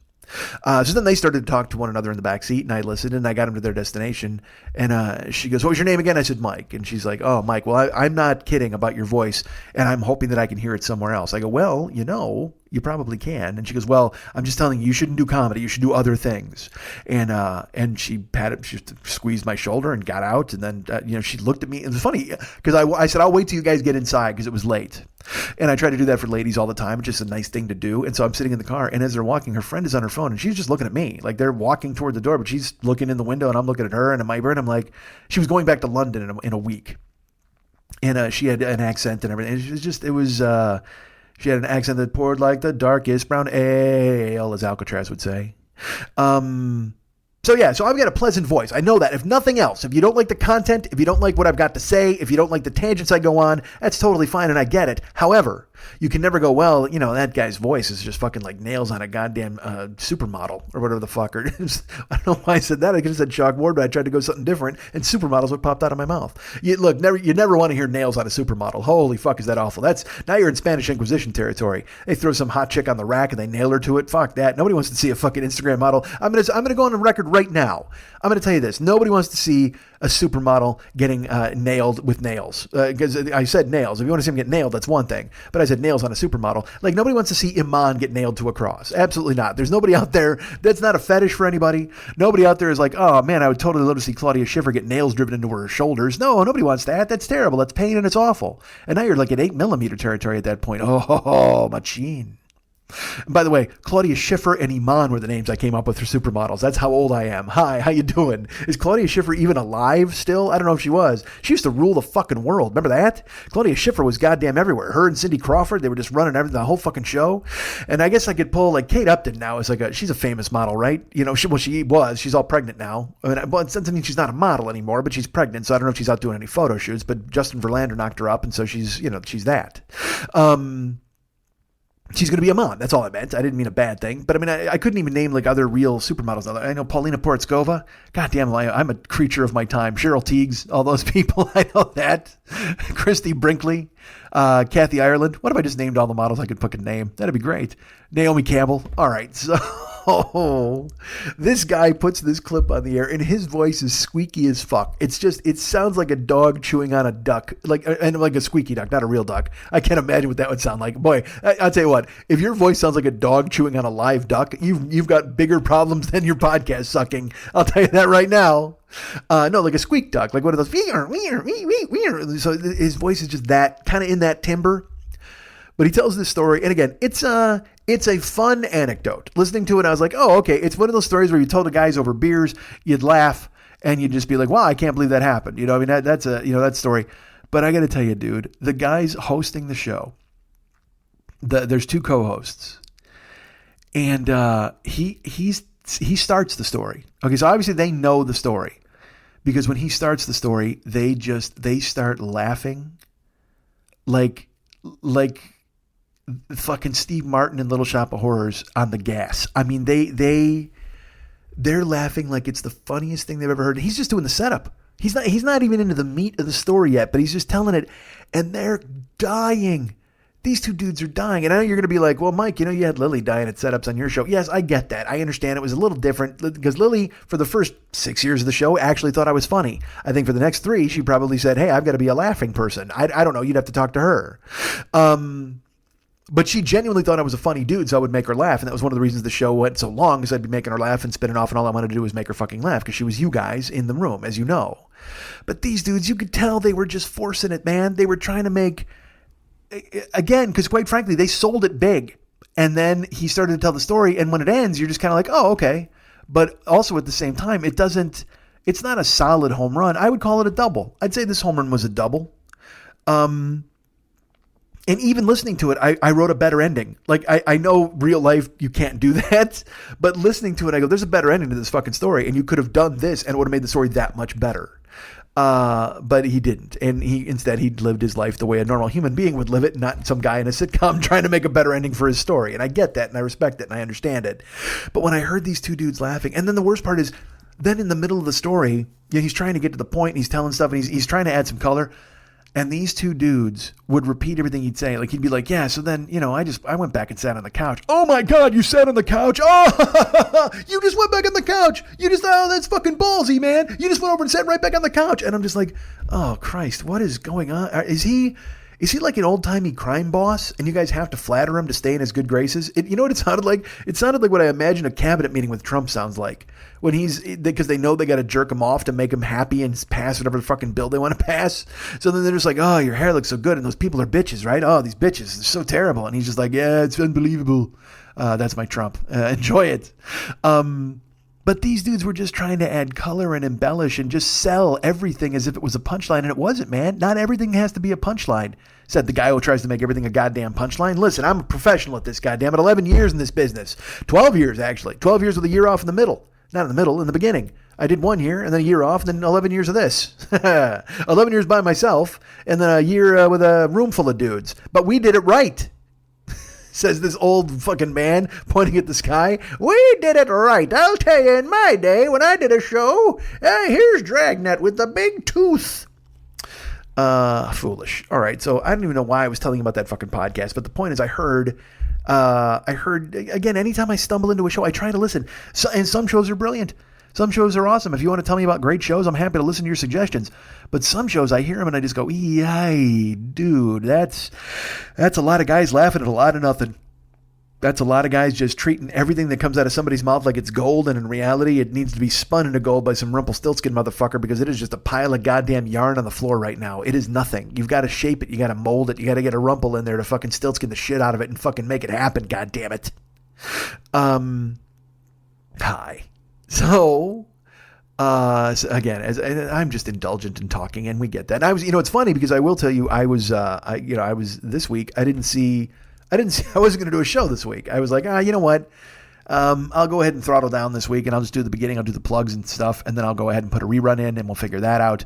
So then they started to talk to one another in the back seat, and I listened, and I got them to their destination. And she goes, "What was your name again?" I said, "Mike." And she's like, "Oh, Mike. Well, I'm not kidding about your voice, and I'm hoping that I can hear it somewhere else." I go, "Well, you probably can." And she goes, "Well, I'm just telling you, you shouldn't do comedy. You should do other things." And she squeezed my shoulder and got out. And then, she looked at me. It was funny because I said, "I'll wait till you guys get inside," because it was late. And I try to do that for ladies all the time. It's just a nice thing to do. And so I'm sitting in the car, and as they're walking, her friend is on her phone, and she's just looking at me. Like, they're walking toward the door, but she's looking in the window, and I'm looking at her, and I'm like, she was going back to London in a week. And she had an accent and everything. She had an accent that poured like the darkest brown ale, as Alcatraz would say. So I've got a pleasant voice. I know that. If nothing else, if you don't like the content, if you don't like what I've got to say, if you don't like the tangents I go on, that's totally fine, and I get it. However, you can never go, "Well, that guy's voice is just fucking like nails on a goddamn supermodel," or whatever the fuck. I don't know why I said that. I could have said Shock Ward, but I tried to go something different, and supermodels what popped out of my mouth. You never want to hear nails on a supermodel. Holy fuck, is that awful. Now you're in Spanish Inquisition territory. They throw some hot chick on the rack and they nail her to it. Fuck that. Nobody wants to see a fucking Instagram model. I'm gonna go on the record right now. I'm going to tell you this. Nobody wants to see a supermodel getting nailed with nails. Because I said nails. If you want to see him get nailed, that's one thing. But I said nails on a supermodel. Like, nobody wants to see Iman get nailed to a cross. Absolutely not. There's nobody out there. That's not a fetish for anybody. Nobody out there is like, "Oh, man, I would totally love to see Claudia Schiffer get nails driven into her shoulders." No, nobody wants that. That's terrible. That's pain and it's awful. And now you're like at 8mm territory at that point. Oh, machine. By the way, Claudia Schiffer and Iman were the names I came up with for supermodels. That's how old I am. Hi, how you doing? Is Claudia Schiffer even alive still? I don't know if she was. She used to rule the fucking world. Remember that? Claudia Schiffer was goddamn everywhere. Her and Cindy Crawford, they were just running everything, the whole fucking show. And I guess I could pull, like, Kate Upton now is like she's a famous model, right? You know, she was. She's all pregnant now. I mean, well, it doesn't mean she's not a model anymore, but she's pregnant, so I don't know if she's out doing any photo shoots, but Justin Verlander knocked her up, and so she's that. She's going to be a mom. That's all I meant. I didn't mean a bad thing. But I mean, I couldn't even name like other real supermodels. I know Paulina Porizkova. God damn, I'm a creature of my time. Cheryl Tiegs, all those people. I know that. Christy Brinkley, Kathy Ireland. What if I just named all the models I could fucking name? That'd be great. Naomi Campbell. All right. So this guy puts this clip on the air and his voice is squeaky as fuck. It sounds like a dog chewing on a duck, like a squeaky duck, not a real duck. I can't imagine what that would sound like. Boy, I'll tell you what, if your voice sounds like a dog chewing on a live duck, you've got bigger problems than your podcast sucking. I'll tell you that right now. No, like a squeak duck, like one of those. So his voice is just that kind of in that timbre. But he tells this story, and again, it's a fun anecdote. Listening to it, I was like, oh, okay. It's one of those stories where you told the guys over beers, you'd laugh, and you'd just be like, wow, I can't believe that happened. You know, I mean, that's that story. But I got to tell you, dude, the guys hosting the show, there's two co-hosts, and he starts the story. Okay, so obviously they know the story, because when he starts the story, they start laughing like fucking Steve Martin in Little Shop of Horrors on the gas. I mean, they're laughing like it's the funniest thing they've ever heard. He's just doing the setup. He's not even into the meat of the story yet, but he's just telling it, and they're dying. These two dudes are dying. And I know you're going to be like, well, Mike, you know, you had Lily dying at setups on your show. Yes, I get that. I understand it was a little different because Lily, for the first 6 years of the show, actually thought I was funny. I think for the next 3, she probably said, hey, I've got to be a laughing person. I don't know. You'd have to talk to her. But she genuinely thought I was a funny dude, so I would make her laugh. And that was one of the reasons the show went so long, because I'd be making her laugh and spinning off, and all I wanted to do was make her fucking laugh, because she was you guys in the room, as you know. But these dudes, you could tell they were just forcing it, man. They were trying to make, again, because quite frankly, they sold it big. And then he started to tell the story, and when it ends, you're just kind of like, oh, okay. But also at the same time, it's not a solid home run. I would call it a double. I'd say this home run was a double. And even listening to it, I wrote a better ending. Like, I know real life, you can't do that. But listening to it, I go, there's a better ending to this fucking story. And you could have done this, and it would have made the story that much better. But he didn't. And instead, he lived his life the way a normal human being would live it, not some guy in a sitcom trying to make a better ending for his story. And I get that, and I respect it, and I understand it. But when I heard these two dudes laughing, and then the worst part is, then in the middle of the story, you know, he's trying to get to the point, and he's telling stuff, and he's trying to add some color. And these two dudes would repeat everything he'd say. Like, he'd be like, yeah, so then, you know, I went back and sat on the couch. Oh my God, you sat on the couch? Oh, you just went back on the couch. Oh, that's fucking ballsy, man. You just went over and sat right back on the couch. And I'm just like, oh Christ, what is going on? Is he like an old-timey crime boss, and you guys have to flatter him to stay in his good graces? You know what it sounded like? It sounded like what I imagine a cabinet meeting with Trump sounds like. When because they know they got to jerk him off to make him happy and pass whatever fucking bill they want to pass. So then they're just like, oh, your hair looks so good, and those people are bitches, right? Oh, these bitches, they're so terrible. And he's just like, yeah, it's unbelievable. That's my Trump. Enjoy it. But these dudes were just trying to add color and embellish and just sell everything as if it was a punchline. And it wasn't, man. Not everything has to be a punchline, said the guy who tries to make everything a goddamn punchline. Listen, I'm a professional at this, goddammit. 11 years in this business. 12 years, actually. 12 years with a year off in the middle. Not in the middle, in the beginning. I did 1 year and then a year off and then 11 years of this. 11 years by myself and then a year with a room full of dudes. But we did it right. Says this old fucking man pointing at the sky. We did it right. I'll tell you, in my day, when I did a show, here's Dragnet with the big tooth. Foolish. All right, so I don't even know why I was telling you about that fucking podcast, but the point is I heard, again, anytime I stumble into a show, I try to listen. And some shows are brilliant. Some shows are awesome. If you want to tell me about great shows, I'm happy to listen to your suggestions. But some shows, I hear them and I just go, yay, dude, that's a lot of guys laughing at a lot of nothing. That's a lot of guys just treating everything that comes out of somebody's mouth like it's gold, and in reality, it needs to be spun into gold by some Rumpelstiltskin motherfucker, because it is just a pile of goddamn yarn on the floor right now. It is nothing. You've got to shape it. You got to mold it. You got to get a rumple in there to fucking Stiltskin the shit out of it and fucking make it happen. God damn it. Hi. So again, I'm just indulgent in talking, and we get that. And I was, it's funny because I will tell you, I was this week. I wasn't going to do a show this week. I was like, you know what? I'll go ahead and throttle down this week, and I'll just do the beginning. I'll do the plugs and stuff, and then I'll go ahead and put a rerun in, and we'll figure that out.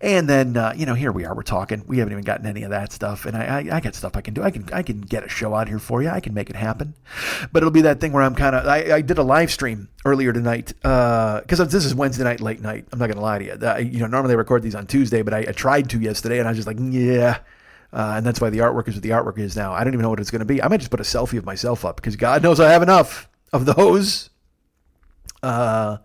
And then, here we are. We're talking. We haven't even gotten any of that stuff, and I got stuff I can do. I can get a show out here for you. I can make it happen. But it'll be that thing where I'm kind of. I did a live stream earlier tonight because this is Wednesday night, late night. I'm not going to lie to you. Normally I record these on Tuesday, but I tried to yesterday, and I was just like, yeah. And that's why the artwork is what the artwork is now. I don't even know what it's going to be. I might just put a selfie of myself up because God knows I have enough of those. I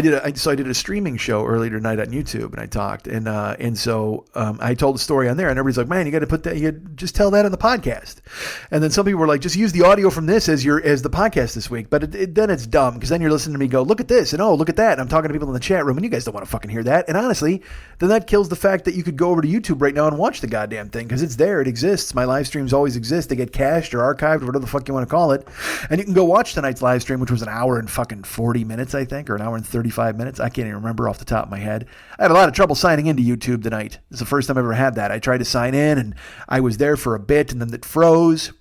did a streaming show earlier tonight on YouTube, and I talked, and so I told the story on there, and everybody's like, man, you got to put that, you just tell that on the podcast. And then some people were like, just use the audio from this as the podcast this week. But then it's dumb, because then you're listening to me go, look at this, and oh, look at that. And I'm talking to people in the chat room, and you guys don't want to fucking hear that. And honestly, then that kills the fact that you could go over to YouTube right now and watch the goddamn thing, because it's there, it exists. My live streams always exist. They get cached or archived or whatever the fuck you want to call it. And you can go watch tonight's live stream, which was an hour and fucking 40 minutes, I think, or an hour and 35 minutes. I can't even remember off the top of my head. I had a lot of trouble signing into YouTube tonight. It's the first time I've ever had that. I tried to sign in, and I was there for a bit, and then it froze.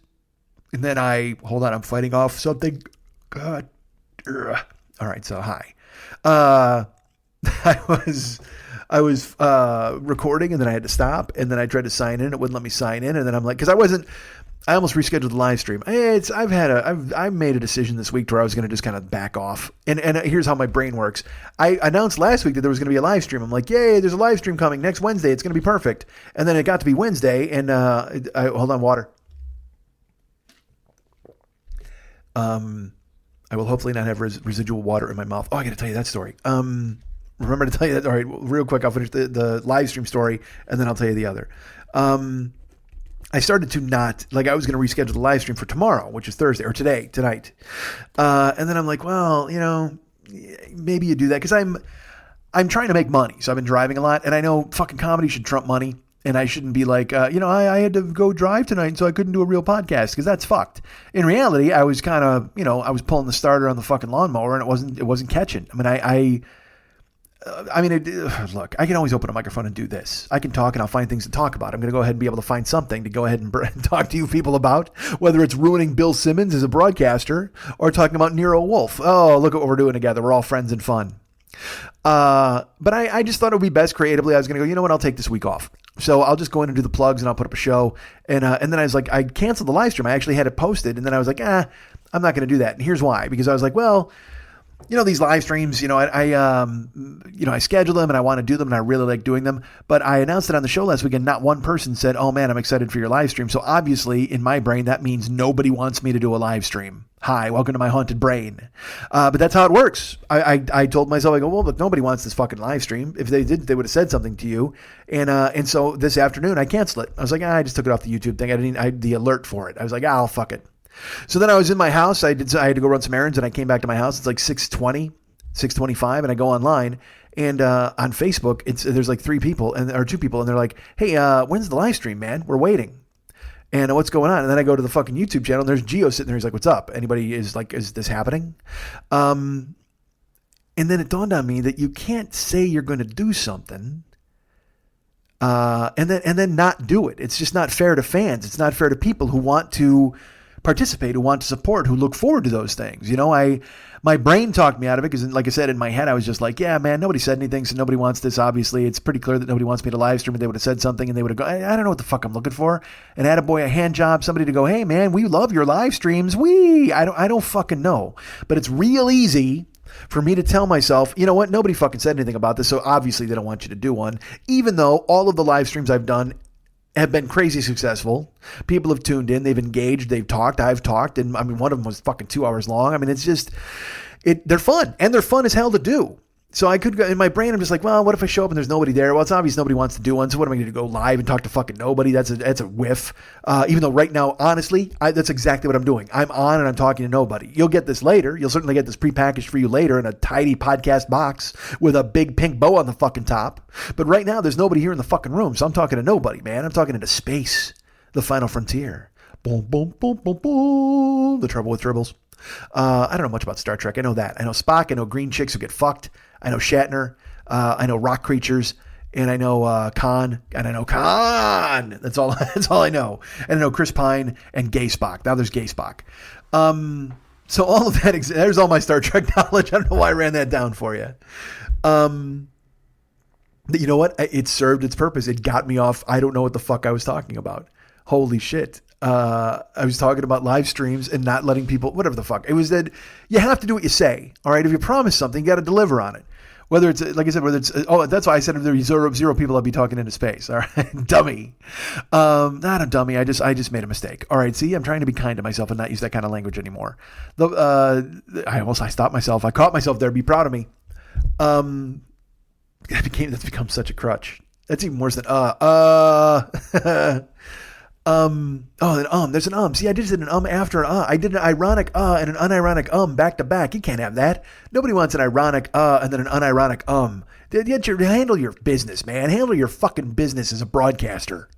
And then I'm fighting off something. God. Ugh. All right, so hi. I was recording, and then I had to stop, and then I tried to sign in. It wouldn't let me sign in, and then I'm like, because I almost rescheduled the live stream. I've made a decision this week where I was going to just kind of back off. And here's how my brain works. I announced last week that there was going to be a live stream. I'm like, yay, there's a live stream coming next Wednesday. It's going to be perfect. And then it got to be Wednesday, and hold on, water. I will hopefully not have residual water in my mouth. Oh, I got to tell you that story. Remember to tell you that. All right, real quick, I'll finish the live stream story, and then I'll tell you the other. I started to I was going to reschedule the live stream for tomorrow, which is Thursday, or tonight. And then I'm like, well, maybe you do that, because I'm trying to make money. So I've been driving a lot, and I know fucking comedy should trump money. And I shouldn't be like, I had to go drive tonight, so I couldn't do a real podcast, because that's fucked. In reality, I was kind of, I was pulling the starter on the fucking lawnmower, and it wasn't catching. Look, I can always open a microphone and do this. I can talk, and I'll find things to talk about. I'm going to go ahead and be able to find something to go ahead and talk to you people about, whether it's ruining Bill Simmons as a broadcaster or talking about Nero Wolfe. Oh, look at what we're doing together. We're all friends and fun. But I just thought it would be best creatively. I was going to go, you know what? I'll take this week off. So I'll just go in and do the plugs, and I'll put up a show. And then I was like, I canceled the live stream. I actually had it posted. And then I was like, I'm not going to do that. And here's why. Because I was like, well, these live streams, I schedule them, and I want to do them, and I really like doing them. But I announced it on the show last week, and not one person said, oh man, I'm excited for your live stream. So obviously in my brain, that means nobody wants me to do a live stream. Hi, welcome to my haunted brain. But that's how it works. I told myself, I go, well, look, nobody wants this fucking live stream. If they did, they would have said something to you. And so this afternoon I canceled it. I was like, I just took it off the YouTube thing. I had the alert for it. I was like, fuck it. So then I was in my house. I had to go run some errands, and I came back to my house. It's like 6:25, and I go online, and on Facebook, there's like 3 people or 2 people, and they're like, hey, when's the live stream, man? We're waiting. And what's going on? And then I go to the fucking YouTube channel, and there's Gio sitting there. He's like, what's up? Anybody is this happening? And then it dawned on me that you can't say you're going to do something and then not do it. It's just not fair to fans. It's not fair to people who want to participate, who want to support, who look forward to those things. My brain talked me out of it, because like I said, in my head, I was just like, yeah, man, nobody said anything, so nobody wants this. Obviously, it's pretty clear that nobody wants me to live stream, and they would have said something, and they would have gone, I don't know what the fuck I'm looking for. And attaboy, a hand job, somebody to go, hey man, we love your live streams. I don't fucking know. But it's real easy for me to tell myself, you know what, nobody fucking said anything about this, so obviously they don't want you to do one. Even though all of the live streams I've done have been crazy successful. People have tuned in, they've engaged, they've talked, I've talked, and one of them was fucking 2 hours long. It's just, they're fun, and they're fun as hell to do. So I could go in my brain. I'm just like, well, what if I show up and there's nobody there? Well, it's obvious nobody wants to do one. So what am I going to go live and talk to fucking nobody? That's a whiff. Even though right now, honestly, that's exactly what I'm doing. I'm on and I'm talking to nobody. You'll get this later. You'll certainly get this prepackaged for you later in a tidy podcast box with a big pink bow on the fucking top. But right now, there's nobody here in the fucking room. So I'm talking to nobody, man. I'm talking into space, the final frontier. Boom, boom, boom, boom, boom. The trouble with dribbles. I don't know much about Star Trek. I know that. I know Spock. I know green chicks who get fucked. I know Shatner. I know rock creatures. And I know Khan. And I know Khan. That's all I know. And I know Chris Pine and Gay Spock. Now there's Gay Spock. So all of that, there's all my Star Trek knowledge. I don't know why I ran that down for you. You know what? It served its purpose. It got me off. I don't know what the fuck I was talking about. Holy shit. I was talking about live streams and not letting people, whatever the fuck. It was that you have to do what you say. All right. If you promise something, you got to deliver on it. Whether it's, like I said, that's why I said if there were zero people, I'd be talking into space. All right. Dummy. Not a dummy. I just made a mistake. All right. See, I'm trying to be kind to myself and not use that kind of language anymore. I stopped myself. I caught myself there. Be proud of me. That's become such a crutch. That's even worse than, there's an See, I just did an after an I did an ironic and an unironic back to back. You can't have that. Nobody wants an ironic and then an unironic Handle your business, man. Handle your fucking business as a broadcaster.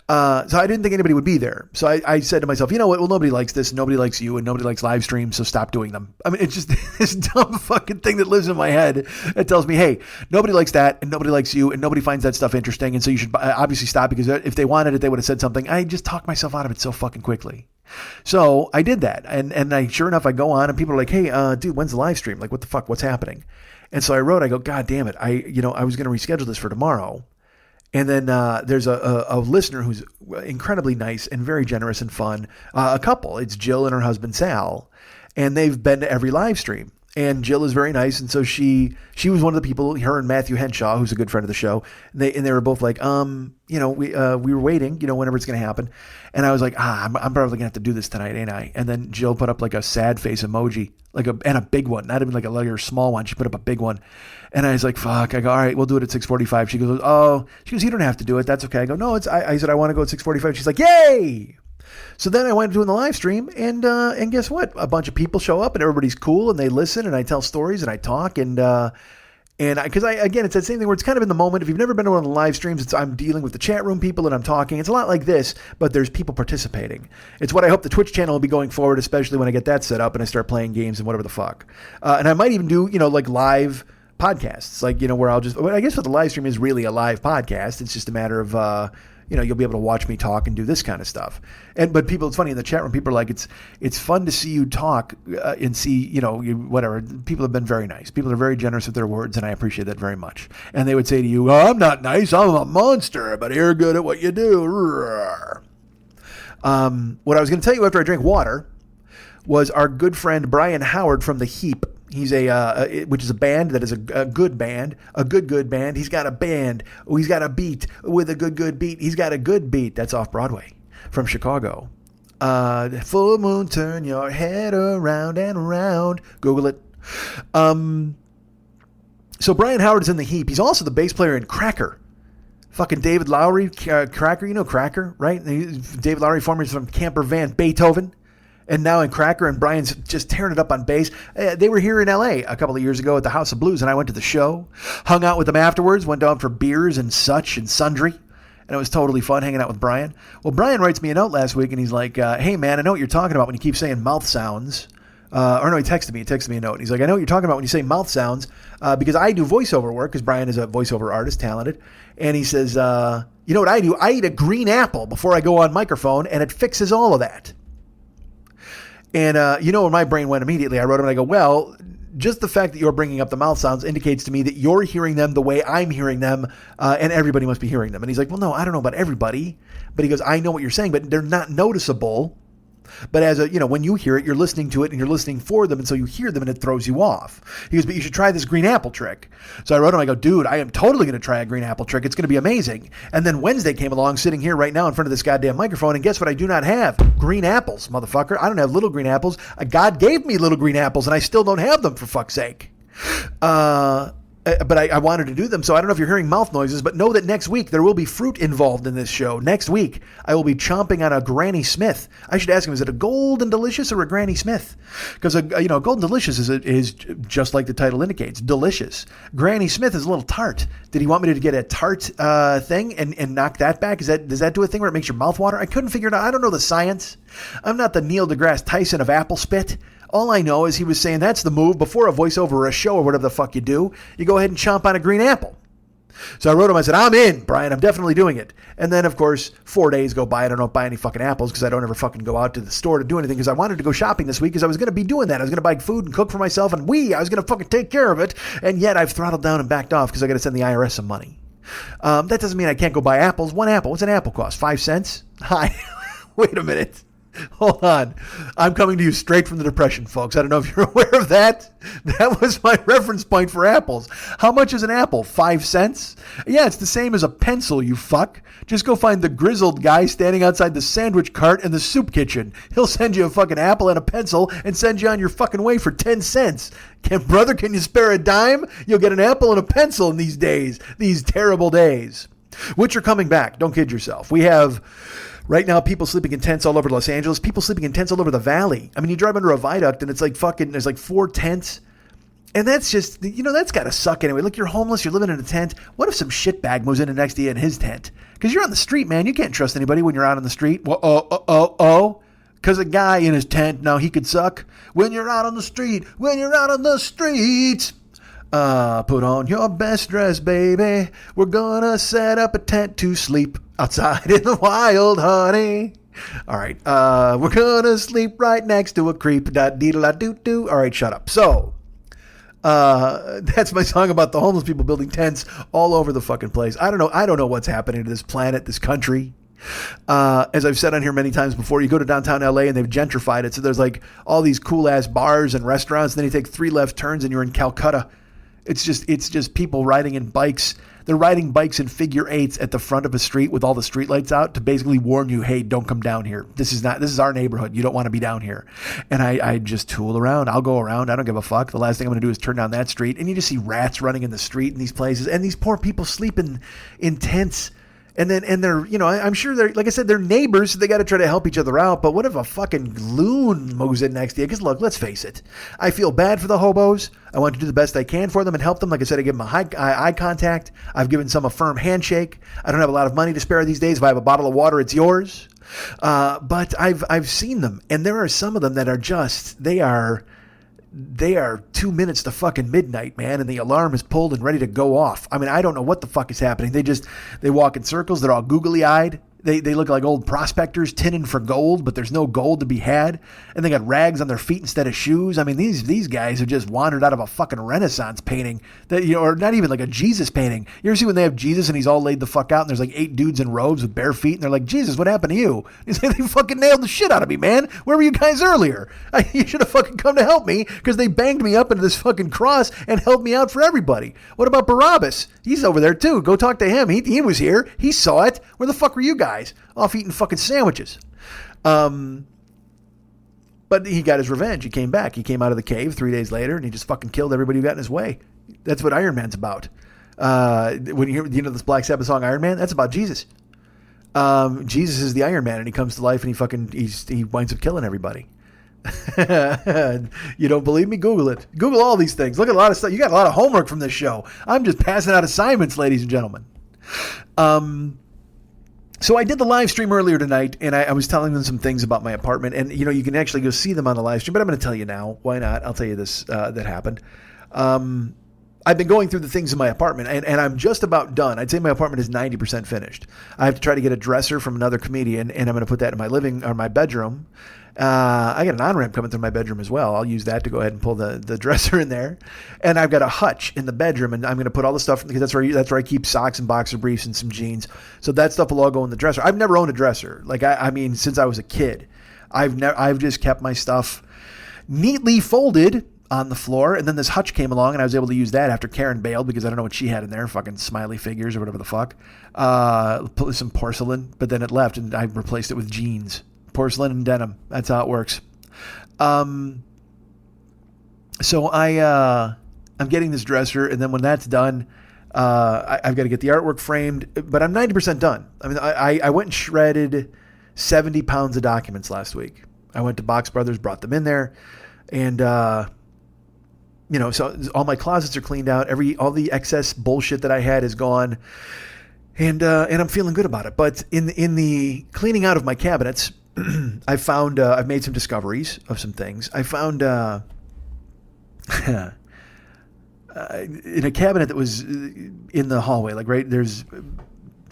So I didn't think anybody would be there. So I said to myself, you know what? Well, nobody likes this. Nobody likes you and nobody likes live streams. So stop doing them. I mean, it's just this dumb fucking thing that lives in my head that tells me, hey, nobody likes that and nobody likes you and nobody finds that stuff interesting. And so you should obviously stop because if they wanted it, they would have said something. I just talked myself out of it so fucking quickly. So I did that. And I, sure enough, I go on and people are like, hey, dude, when's the live stream? Like, what the fuck? What's happening? And so I go, God damn it. I was going to reschedule this for tomorrow. And then there's a listener who's incredibly nice and very generous and fun. A couple. It's Jill and her husband, Sal. And they've been to every live stream. And Jill is very nice. And so she was one of the people, her and Matthew Henshaw, who's a good friend of the show. And they were both like, we were waiting, whenever it's going to happen. And I was like, I'm probably going to have to do this tonight, ain't I? And then Jill put up like a sad face emoji, and a big one, not even like a small one. She put up a big one. And I was like, fuck. I go, all right, we'll do it at 6:45. She goes, you don't have to do it. That's okay. I go, no, I said, I want to go at 6:45. She's like, yay. So then I went doing the live stream and guess what? A bunch of people show up and everybody's cool and they listen and I tell stories and I talk again, it's that same thing where it's kind of in the moment. If you've never been to one of the live streams, I'm dealing with the chat room people and I'm talking. It's a lot like this, but there's people participating. It's what I hope the Twitch channel will be going forward, especially when I get that set up and I start playing games and whatever the fuck. And I might even do, like live podcasts, where I guess what the live stream is really a live podcast. It's just a matter of, you'll be able to watch me talk and do this kind of stuff. But people, it's funny in the chat room, people are like, it's fun to see you talk and see, whatever. People have been very nice. People are very generous with their words, and I appreciate that very much. And they would say to you, I'm not nice, I'm a monster, but you're good at what you do. What I was going to tell you after I drank water was our good friend Brian Howard from The Heap. He's which is a band that is a good band, a good band. He's got a band. He's got a beat with a good beat. He's got a good beat. That's off Broadway from Chicago. Full moon, turn your head around and around. Google it. So Brian Howard is in The Heap. He's also the bass player in Cracker. Fucking David Lowery, Cracker. You know Cracker, right? David Lowery, formerly from Camper Van Beethoven. And now in Cracker, and Brian's just tearing it up on bass. They were here in L.A. a couple of years ago at the House of Blues, and I went to the show, hung out with them afterwards, went down for beers and such and sundry, and it was totally fun hanging out with Brian. Well, Brian writes me a note last week, and he's like, hey, man, I know what you're talking about when you keep saying mouth sounds. He texted me a note. He's like, I know what you're talking about when you say mouth sounds, because I do voiceover work, because Brian is a voiceover artist, talented, and he says, you know what I do? I eat a green apple before I go on microphone, and it fixes all of that. And where my brain went immediately, I wrote him and I go, well, just the fact that you're bringing up the mouth sounds indicates to me that you're hearing them the way I'm hearing them, and everybody must be hearing them. And he's like, well, no, I don't know about everybody. But he goes, I know what you're saying, but they're not noticeable. But as when you hear it, you're listening to it and you're listening for them. And so you hear them and it throws you off. He goes, but you should try this green apple trick. So I wrote him, I go, dude, I am totally going to try a green apple trick. It's going to be amazing. And then Wednesday came along, sitting here right now in front of this goddamn microphone. And guess what? I do not have green apples, motherfucker. I don't have little green apples. God gave me little green apples and I still don't have them, for fuck's sake. But I wanted to do them, so I don't know if you're hearing mouth noises, but know that next week there will be fruit involved in this show. Next week, I will be chomping on a Granny Smith. I should ask him, is it a Golden Delicious or a Granny Smith? Because, Golden Delicious is just like the title indicates, delicious. Granny Smith is a little tart. Did he want me to get a tart thing and knock that back? Does that do a thing where it makes your mouth water? I couldn't figure it out. I don't know the science. I'm not the Neil deGrasse Tyson of apple spit. All I know is he was saying that's the move before a voiceover or a show or whatever the fuck you do. You go ahead and chomp on a green apple. So I wrote him, I said, I'm in, Brian. I'm definitely doing it. And then, of course, 4 days go by. I don't buy any fucking apples because I don't ever fucking go out to the store to do anything because I wanted to go shopping this week because I was going to be doing that. I was going to buy food and cook for myself and I was going to fucking take care of it. And yet I've throttled down and backed off because I got to send the IRS some money. That doesn't mean I can't go buy apples. One apple. What's an apple cost? 5 cents? Hi. Wait a minute. Hold on. I'm coming to you straight from the Depression, folks. I don't know if you're aware of that. That was my reference point for apples. How much is an apple? 5 cents? Yeah, it's the same as a pencil, you fuck. Just go find the grizzled guy standing outside the sandwich cart in the soup kitchen. He'll send you a fucking apple and a pencil and send you on your fucking way for 10 cents. Brother, can you spare a dime? You'll get an apple and a pencil in these days, these terrible days. Which are coming back. Don't kid yourself. We have... Right now, people sleeping in tents all over Los Angeles. People sleeping in tents all over the valley. I mean, you drive under a viaduct and it's like fucking, there's like 4 tents. And that's just, that's got to suck anyway. Look, you're homeless. You're living in a tent. What if some shitbag moves in next to you in his tent? Because you're on the street, man. You can't trust anybody when you're out on the street. Because a guy in his tent, now he could suck. When you're out on the street. Put on your best dress, baby. We're gonna set up a tent to sleep outside in the wild, honey. All right. We're gonna sleep right next to a creep. Da-dee-da-doo-doo. All right, shut up. So, that's my song about the homeless people building tents all over the fucking place. I don't know what's happening to this planet, this country. As I've said on here many times before, you go to downtown LA and they've gentrified it. So there's like all these cool ass bars and restaurants. And then you take 3 left turns and you're in Calcutta. It's just people riding in bikes. They're riding bikes in figure eights at the front of a street with all the streetlights out to basically warn you, hey, don't come down here. This is our neighborhood. You don't want to be down here. And I just tool around. I'll go around. I don't give a fuck. The last thing I'm going to do is turn down that street. And you just see rats running in the street in these places. And these poor people sleep in tents. And they're, I'm sure they're, like I said, they're neighbors, so they got to try to help each other out. But what if a fucking loon moves in next to you? Because look, let's face it. I feel bad for the hobos. I want to do the best I can for them and help them. Like I said, I give them eye contact. I've given some a firm handshake. I don't have a lot of money to spare these days. If I have a bottle of water, it's yours. But I've seen them, and there are some of them that are just, they are 2 minutes to fucking midnight, man, and the alarm is pulled and ready to go off. I mean, I don't know what the fuck is happening. They walk in circles. They're all googly-eyed. They look like old prospectors tinning for gold, but there's no gold to be had. And they got rags on their feet instead of shoes. I mean, these guys have just wandered out of a fucking Renaissance painting, or not even like a Jesus painting. You ever see when they have Jesus and he's all laid the fuck out and there's like 8 dudes in robes with bare feet and they're like, Jesus, what happened to you? He's like, they fucking nailed the shit out of me, man. Where were you guys earlier? You should have fucking come to help me because they banged me up into this fucking cross and helped me out for everybody. What about Barabbas? He's over there too. Go talk to him. He was here. He saw it. Where the fuck were you guys? Off eating fucking sandwiches. But he got his revenge. He came back. He came out of the cave 3 days later and he just fucking killed everybody who got in his way. That's what Iron Man's about. When you hear, this Black Sabbath song Iron Man, that's about Jesus. Jesus is the Iron Man and he comes to life and he winds up killing everybody. You don't believe me? Google it. Google all these things. Look at a lot of stuff. You got a lot of homework from this show. I'm just passing out assignments, ladies and gentlemen. So I did the live stream earlier tonight, and I was telling them some things about my apartment, and you can actually go see them on the live stream, but I'm going to tell you now. Why not? I'll tell you this that happened. I've been going through the things in my apartment, and I'm just about done. I'd say my apartment is 90% finished. I have to try to get a dresser from another comedian, and I'm going to put that in my bedroom. I got an on-ramp coming through my bedroom as well. I'll use that to go ahead and pull the dresser in there. And I've got a hutch in the bedroom, and I'm going to put all the stuff, because that's where I keep socks and boxer briefs and some jeans. So that stuff will all go in the dresser. I've never owned a dresser. Like, I mean, since I was a kid, I've just kept my stuff neatly folded on the floor. And then this hutch came along, and I was able to use that after Karen bailed, because I don't know what she had in there, fucking smiley figures or whatever the fuck. Put some porcelain, but then it left, and I replaced it with jeans. Porcelain and denim. That's how it works. So I I'm getting this dresser, and then when that's done, I've got to get the artwork framed, but I'm 90% done. I mean, I went and shredded 70 pounds of documents last week. I went to Box Brothers, brought them in there, and so all my closets are cleaned out. All the excess bullshit that I had is gone, and I'm feeling good about it. But in the cleaning out of my cabinets, I've made some discoveries of some things. I found in a cabinet that was in the hallway, like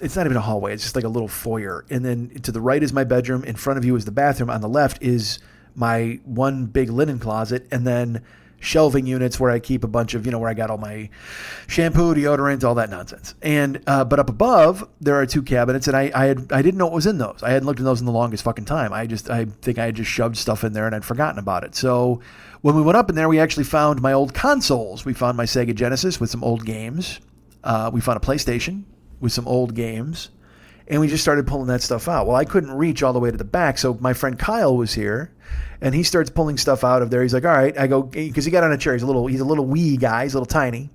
it's not even a hallway. It's just like a little foyer. And then to the right is my bedroom. In front of you is the bathroom. On the left is my one big linen closet. And then shelving units where I keep a bunch of, where I got all my shampoo, deodorant, all that nonsense. And, but up above there are two cabinets, and I didn't know what was in those. I hadn't looked in those in the longest fucking time. I think I had just shoved stuff in there and I'd forgotten about it. So when we went up in there, we actually found my old consoles. We found my Sega Genesis with some old games. We found a PlayStation with some old games, and we just started pulling that stuff out. Well, I couldn't reach all the way to the back, so my friend Kyle was here, and he starts pulling stuff out of there. He's like, all right. I go, because he got on a chair. He's a little wee guy. He's a little tiny.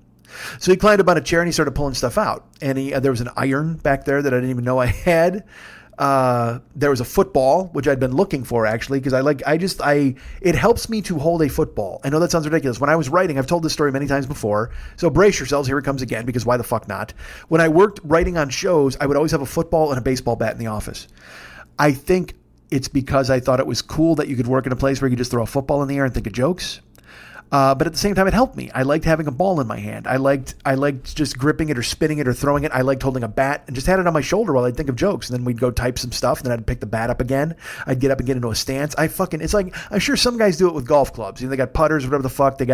So he climbed up on a chair and he started pulling stuff out. And there was an iron back there that I didn't even know I had. There was a football, which I'd been looking for actually, because it helps me to hold a football. I know that sounds ridiculous. When I was writing, I've told this story many times before, so brace yourselves. Here it comes again, because why the fuck not? When I worked writing on shows, I would always have a football and a baseball bat in the office. I think it's because I thought it was cool that you could work in a place where you could just throw a football in the air and think of jokes. But at the same time, it helped me. I liked having a ball in my hand. I liked just gripping it or spinning it or throwing it. I liked holding a bat and just had it on my shoulder while I'd think of jokes. And then we'd go type some stuff, and then I'd pick the bat up again. I'd get up and get into a stance. It's like, I'm sure some guys do it with golf clubs. They got putters, whatever the fuck. They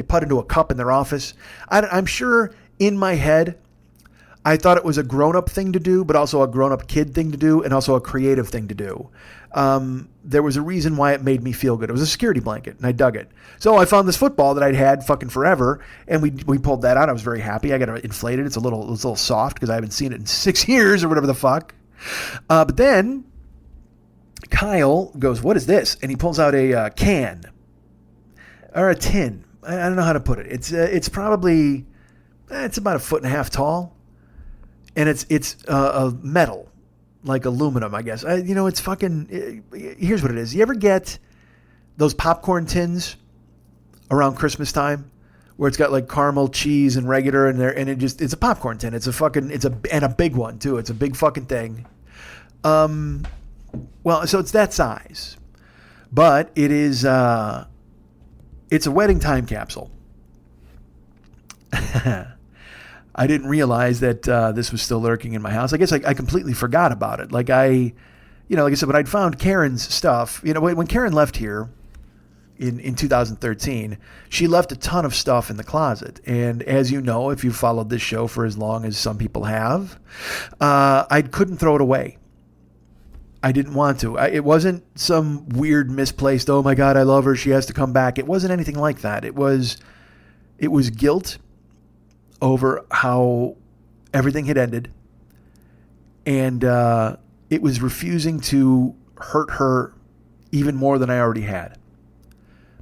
putt into a cup in their office. I'm sure in my head, I thought it was a grown-up thing to do, but also a grown-up kid thing to do, and also a creative thing to do. There was a reason why it made me feel good. It was a security blanket, and I dug it. So I found this football that I'd had fucking forever, and we pulled that out. I was very happy. I got it inflated. It's a little soft because I haven't seen it in 6 years or whatever the fuck. But then Kyle goes, "What is this?" And he pulls out a can or a tin. I don't know how to put it. It's probably it's about 1.5 feet tall. And it's a metal, like aluminum, I guess. It's fucking. Here's what it is. You ever get those popcorn tins around Christmas time, where it's got like caramel, cheese, and regular, and it's a popcorn tin. It's a big one too. It's a big fucking thing. Well, so it's that size, but it is. It's a wedding time capsule. I didn't realize that this was still lurking in my house. I guess I completely forgot about it. Like I said, when I'd found Karen's stuff, when Karen left here in 2013, she left a ton of stuff in the closet. And as you know, if you've followed this show for as long as some people have, I couldn't throw it away. I didn't want to. It wasn't some weird misplaced, oh my God, I love her, she has to come back. It wasn't anything like that. It was guilt over how everything had ended, and it was refusing to hurt her even more than I already had,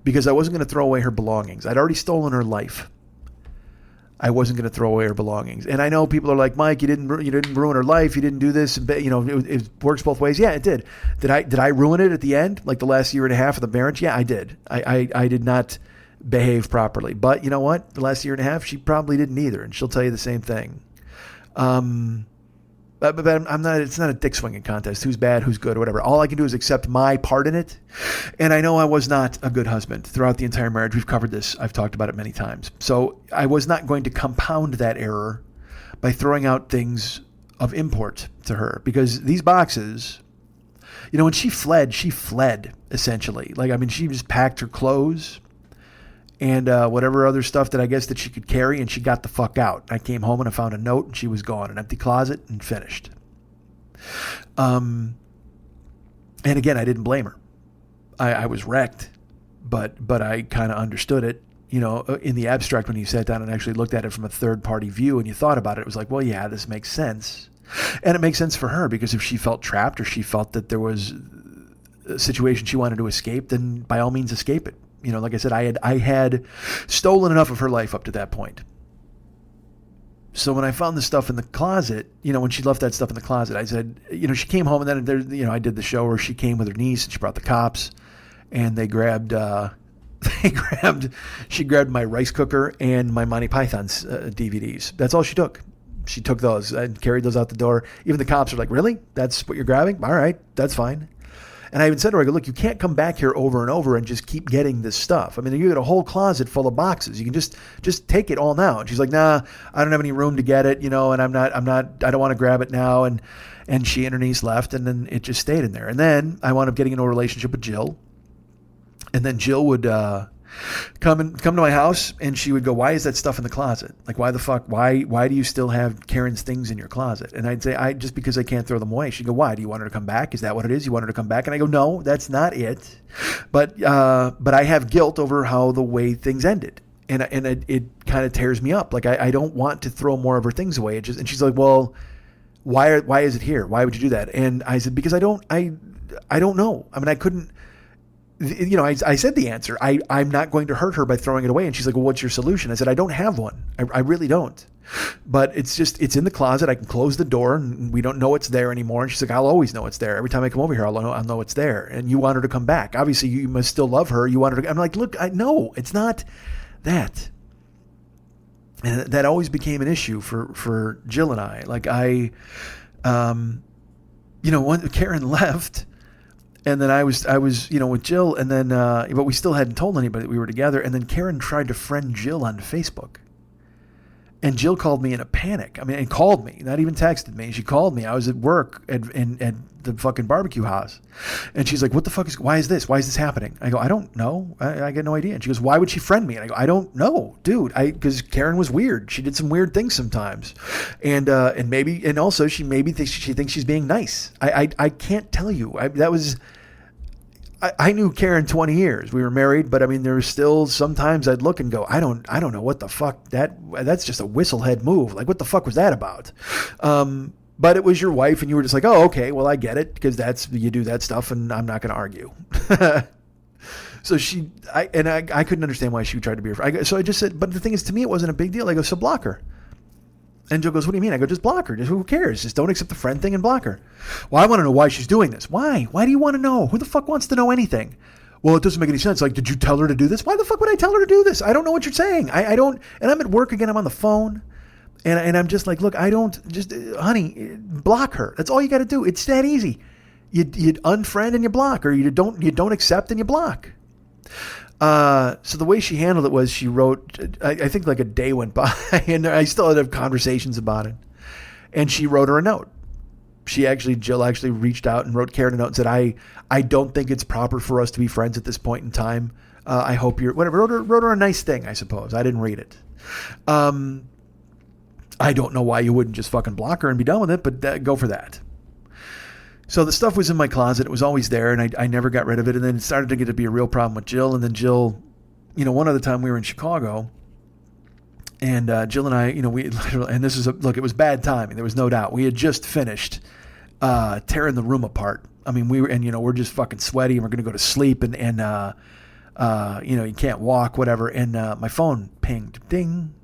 because I wasn't going to throw away her belongings. I'd already stolen her life. I wasn't going to throw away her belongings. And I know people are like, Mike, you didn't ruin her life. You didn't do this. It works both ways. Yeah, it did. Did I ruin it at the end? Like the last year and a half of the marriage? Yeah, I did. I did not behave properly. But you know what? The last year and a half, she probably didn't either, and she'll tell you the same thing. But I'm not. It's not a dick swinging contest. Who's bad? Who's good? Or whatever. All I can do is accept my part in it. And I know I was not a good husband throughout the entire marriage. We've covered this. I've talked about it many times. So I was not going to compound that error by throwing out things of import to her, because these boxes. When she fled essentially. She just packed her clothes and whatever other stuff that I guess that she could carry, and she got the fuck out. I came home and I found a note, and she was gone. An empty closet, and finished. And again, I didn't blame her. I was wrecked, but I kind of understood it. In the abstract, when you sat down and actually looked at it from a third-party view and you thought about it, it was like, well, yeah, this makes sense. And it makes sense for her, because if she felt trapped or she felt that there was a situation she wanted to escape, then by all means escape it. Like I said, I had stolen enough of her life up to that point. So when I found the stuff in the closet, when she left that stuff in the closet, I said, she came home, and then I did the show where she came with her niece and she brought the cops, and they grabbed, she grabbed my rice cooker and my Monty Python's DVDs. That's all she took. She took those and carried those out the door. Even the cops are like, really? That's what you're grabbing? All right, that's fine. And I even said to her, I go, look, you can't come back here over and over and just keep getting this stuff. I mean, you got a whole closet full of boxes. You can just take it all now. And she's like, nah, I don't have any room to get it, and I don't want to grab it now. And she and her niece left, and then it just stayed in there. And then I wound up getting into a relationship with Jill. And then Jill would come to my house, and she would go, why is that stuff in the closet? Like, why the fuck? Why do you still have Karen's things in your closet? And I'd say, just because I can't throw them away. She'd go, why? Do you want her to come back? Is that what it is? You want her to come back? And I go, no, that's not it. But I have guilt over how the way things ended. And it kind of tears me up. Like, I don't want to throw more of her things away. And she's like, well, why is it here? Why would you do that? And I said, because I don't know. I mean, I couldn't. I said the answer. I'm not going to hurt her by throwing it away. And she's like, well, what's your solution? I said, I don't have one. I really don't. But it's in the closet. I can close the door and we don't know it's there anymore. And she's like, I'll always know it's there. Every time I come over here, I'll know it's there. And you want her to come back. Obviously, you must still love her. You want her to. I'm like, look, no, it's not that. And that always became an issue for Jill and I. Like when Karen left. And then I was, with Jill, and then, but we still hadn't told anybody that we were together. And then Karen tried to friend Jill on Facebook. And Jill called me in a panic. I mean, and called me, not even texted me. She called me. I was at work at the fucking barbecue house. And she's like, what the fuck why is this? Why is this happening? I go, I don't know. I get no idea. And she goes, why would she friend me? And I go, I don't know, dude. Because Karen was weird. She did some weird things sometimes. And also she thinks she's being nice. I can't tell you. I knew Karen 20 years. We were married, but I mean, there was still sometimes I'd look and go, I don't know what the fuck that's just a whistlehead move. Like, what the fuck was that about? But it was your wife, and you were just like, oh, okay, well, I get it, because you do that stuff, and I'm not going to argue. So I couldn't understand why she tried to be her friend. So I just said, but the thing is, to me, it wasn't a big deal. I go, so block her. And Jill goes, what do you mean? I go, just block her. Just who cares? Just don't accept the friend thing and block her. Well, I want to know why she's doing this. Why? Why do you want to know? Who the fuck wants to know anything? Well, it doesn't make any sense. Like, did you tell her to do this? Why the fuck would I tell her to do this? I don't know what you're saying. I don't. And I'm at work again. I'm on the phone. And I'm just like, look, I don't. Just, honey, block her. That's all you got to do. It's that easy. You unfriend and you block, or you don't accept and you block. So the way she handled it was she wrote, I think like a day went by and I still had conversations about it. And she wrote her a note. Jill actually reached out and wrote Karen a note and said, I don't think it's proper for us to be friends at this point in time. I hope you're, whatever, wrote her a nice thing, I suppose. I didn't read it. I don't know why you wouldn't just fucking block her and be done with it, but go for that. So the stuff was in my closet. It was always there, and I never got rid of it. And then it started to get to be a real problem with Jill. And then Jill, one other time we were in Chicago, and Jill and I, we literally, and this is it was bad timing. There was no doubt. We had just finished tearing the room apart. I mean, we're just fucking sweaty, and we're going to go to sleep, and you can't walk, whatever. And my phone pinged, ding.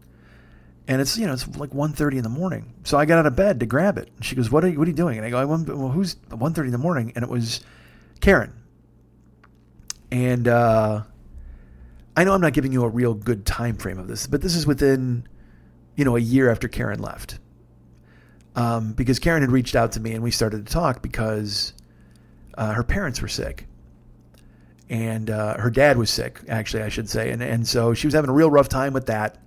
And it's like 1:30 in the morning. So I got out of bed to grab it. And she goes, what are you doing? And I go, well, who's 1:30 in the morning? And it was Karen. And I know I'm not giving you a real good time frame of this, but this is within, a year after Karen left. Because Karen had reached out to me and we started to talk because her parents were sick. And her dad was sick, actually, I should say. And so she was having a real rough time with that,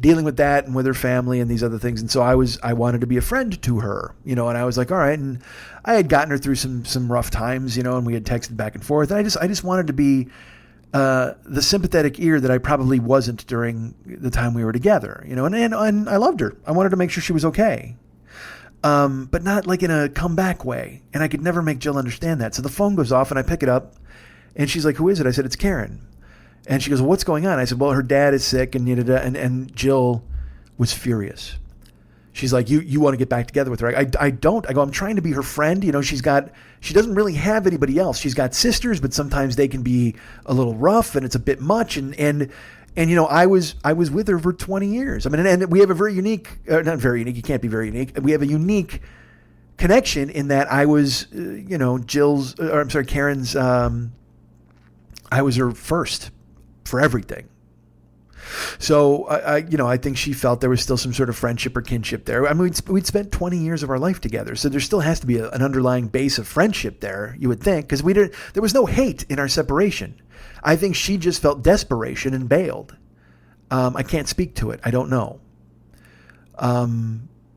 dealing with that and with her family and these other things. And so I wanted to be a friend to her, and I was like, all right. And I had gotten her through some rough times, and we had texted back and forth. And I just wanted to be the sympathetic ear that I probably wasn't during the time we were together, and I loved her. I wanted to make sure she was okay. But not like in a comeback way. And I could never make Jill understand that. So the phone goes off and I pick it up. And she's like, who is it? I said, it's Karen. And she goes, well, what's going on? I said, well, her dad is sick. And Jill was furious. she's like, you want to get back together with her? I don't. I go, I'm trying to be her friend. You know, she doesn't really have anybody else. She's got sisters, but sometimes they can be a little rough and it's a bit much. And you know, I was with her for 20 years. I mean, and we have a very unique, not very unique. You can't be very unique. We have a unique connection in that I was, you know, Karen's, I was her first for everything. So I think she felt there was still some sort of friendship or kinship there. I mean, we'd spent 20 years of our life together, so there still has to be an underlying base of friendship there, you would think, because there was no hate in our separation. I think she just felt desperation and bailed. I can't speak to it. I don't know.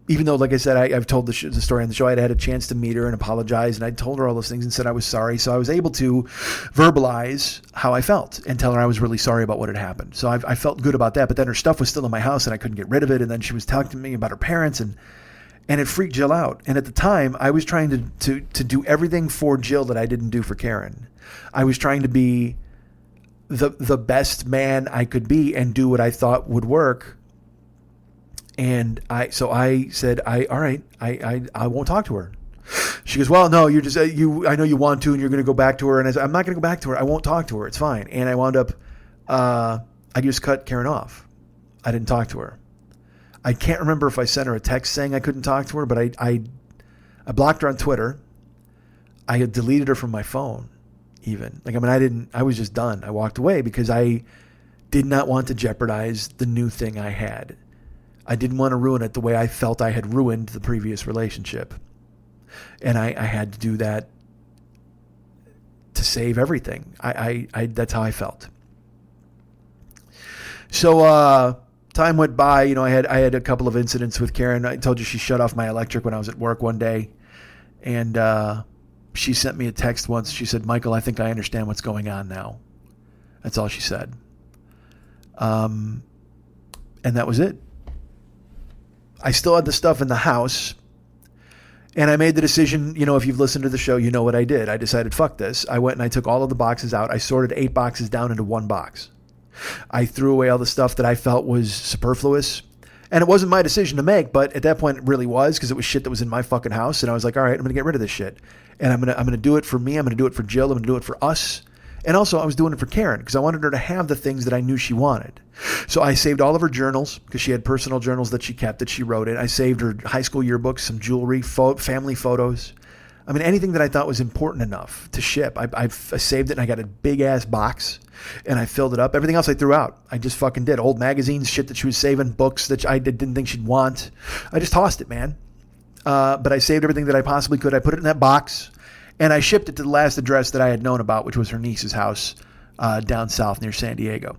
Even though, like I said, I've told the story on the show, I'd had a chance to meet her and apologize, and I told her all those things and said I was sorry. So I was able to verbalize how I felt and tell her I was really sorry about what had happened. So I felt good about that. But then her stuff was still in my house, and I couldn't get rid of it. And then she was talking to me about her parents, and it freaked Jill out. And at the time, I was trying to do everything for Jill that I didn't do for Karen. I was trying to be the best man I could be and do what I thought would work. And I said, all right, I won't talk to her. She goes, well, no, you're just, I know you want to, and you're going to go back to her. And I said, I'm not going to go back to her. I won't talk to her. It's fine. And I wound up, I just cut Karen off. I didn't talk to her. I can't remember if I sent her a text saying I couldn't talk to her, but I blocked her on Twitter. I had deleted her from my phone even. Like, I mean, I was just done. I walked away because I did not want to jeopardize the new thing I had. I didn't want to ruin it the way I felt I had ruined the previous relationship. And I had to do that to save everything. I that's how I felt. So time went by. You know, I had a couple of incidents with Karen. I told you she shut off my electric when I was at work one day. And she sent me a text once. She said, Michael, I think I understand what's going on now. That's all she said. And that was it. I still had the stuff in the house, and I made the decision, you know, if you've listened to the show, you know what I did. I decided, fuck this. I went and I took all of the boxes out. I sorted 8 boxes down into 1 box. I threw away all the stuff that I felt was superfluous, and it wasn't my decision to make, but at that point it really was, because it was shit that was in my fucking house, and I was like, all right, I'm going to get rid of this shit, and I'm going to do it for me. I'm going to do it for Jill. I'm going to do it for us. And also I was doing it for Karen because I wanted her to have the things that I knew she wanted. So I saved all of her journals because she had personal journals that she kept, that she wrote in. I saved her high school yearbooks, some jewelry, family photos. I mean, anything that I thought was important enough to ship. I saved it, and I got a big ass box and I filled it up. Everything else I threw out. I just fucking did. Old magazines, shit that she was saving, books that I didn't think she'd want. I just tossed it, man. But I saved everything that I possibly could. I put it in that box. And I shipped it to the last address that I had known about, which was her niece's house down south near San Diego.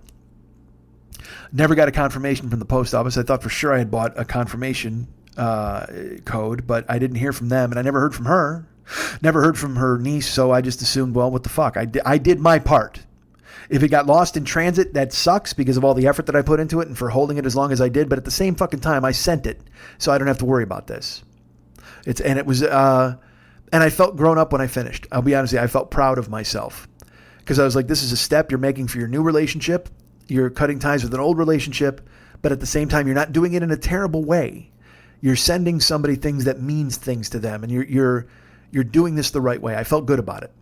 Never got a confirmation from the post office. I thought for sure I had bought a confirmation code, but I didn't hear from them, and I never heard from her. Never heard from her niece, so I just assumed, well, what the fuck? I did my part. If it got lost in transit, that sucks because of all the effort that I put into it and for holding it as long as I did, but at the same fucking time, I sent it, so I don't have to worry about this. And I felt grown up when I finished. I'll be honest with you, I felt proud of myself because I was like, this is a step you're making for your new relationship. You're cutting ties with an old relationship, but at the same time, you're not doing it in a terrible way. You're sending somebody things that means things to them, and you're doing this the right way. I felt good about it.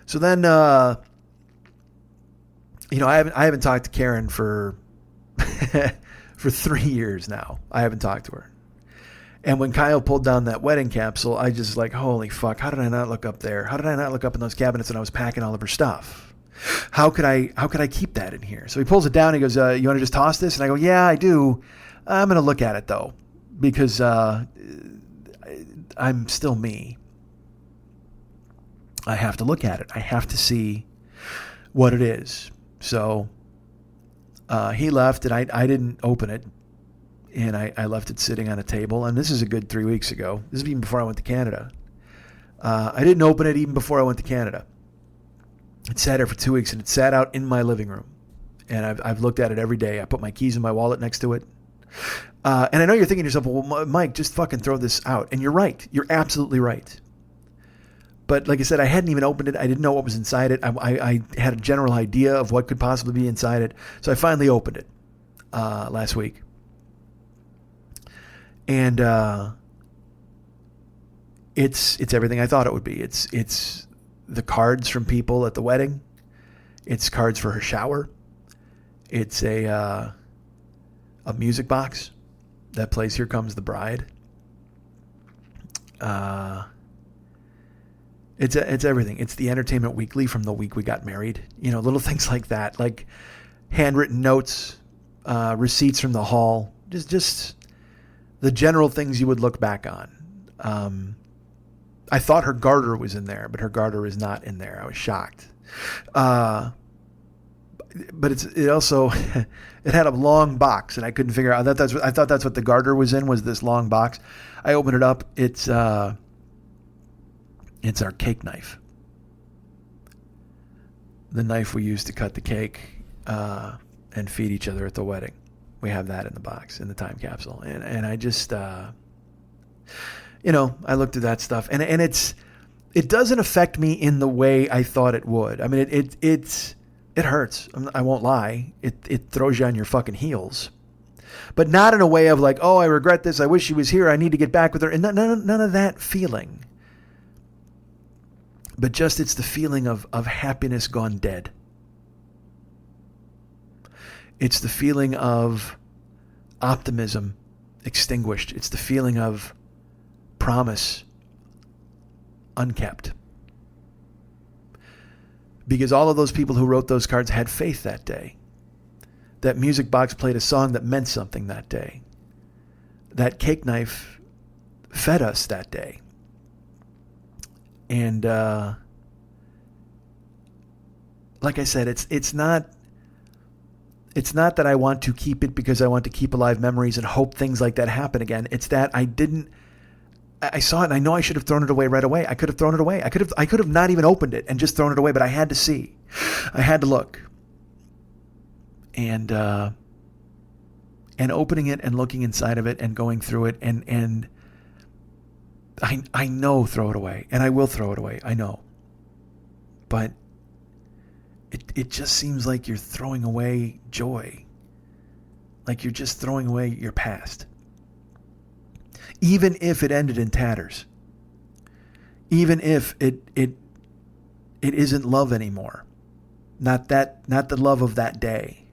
So then, you know, I haven't talked to Karen for 3 years now. I haven't talked to her. And when Kyle pulled down that wedding capsule, I just like, holy fuck, how did I not look up there? How did I not look up in those cabinets when I was packing all of her stuff? How could I keep that in here? So he pulls it down. He goes, you want to just toss this? And I go, yeah, I do. I'm going to look at it though, because I'm still me. I have to look at it. I have to see what it is. So he left, and I didn't open it. And I left it sitting on a table. And this is a good 3 weeks ago. This is even before I went to Canada. I didn't open it even before I went to Canada. It sat there for 2 weeks, and it sat out in my living room. And I've looked at it every day. I put my keys in my wallet next to it. And I know you're thinking to yourself, well, Mike, just fucking throw this out. And you're right. You're absolutely right. But like I said, I hadn't even opened it. I didn't know what was inside it. I had a general idea of what could possibly be inside it. So I finally opened it last week. And it's everything I thought it would be. It's the cards from people at the wedding. It's cards for her shower. It's a music box that plays "Here Comes the Bride." It's everything. It's the Entertainment Weekly from the week we got married. You know, little things like that, like handwritten notes, receipts from the hall, just the general things you would look back on. I thought her garter was in there, but her garter is not in there. I was shocked. But it also it had a long box, and I couldn't figure out. I thought that's what the garter was in, was this long box. I opened it up. It's our cake knife, the knife we used to cut the cake and feed each other at the wedding. We have that in the box, in the time capsule, and I just I looked at that stuff, and it doesn't affect me in the way I thought it would. I mean, it hurts. I won't lie. It throws you on your fucking heels. But not in a way of like, oh, I regret this. I wish she was here. I need to get back with her. And none of that feeling. But just it's the feeling of happiness gone dead. It's the feeling of optimism extinguished. It's the feeling of promise unkept. Because all of those people who wrote those cards had faith that day. That music box played a song that meant something that day. That cake knife fed us that day. And like I said, it's not that I want to keep it because I want to keep alive memories and hope things like that happen again. It's that I saw it and I know I should have thrown it away right away. I could have thrown it away. I could have not even opened it and just thrown it away, but I had to see. I had to look. And opening it and looking inside of it and going through it and I know throw it away, and I will throw it away. I know. But it just seems like you're throwing away joy. Like you're just throwing away your past. Even if it ended in tatters. Even if it isn't love anymore. Not the love of that day.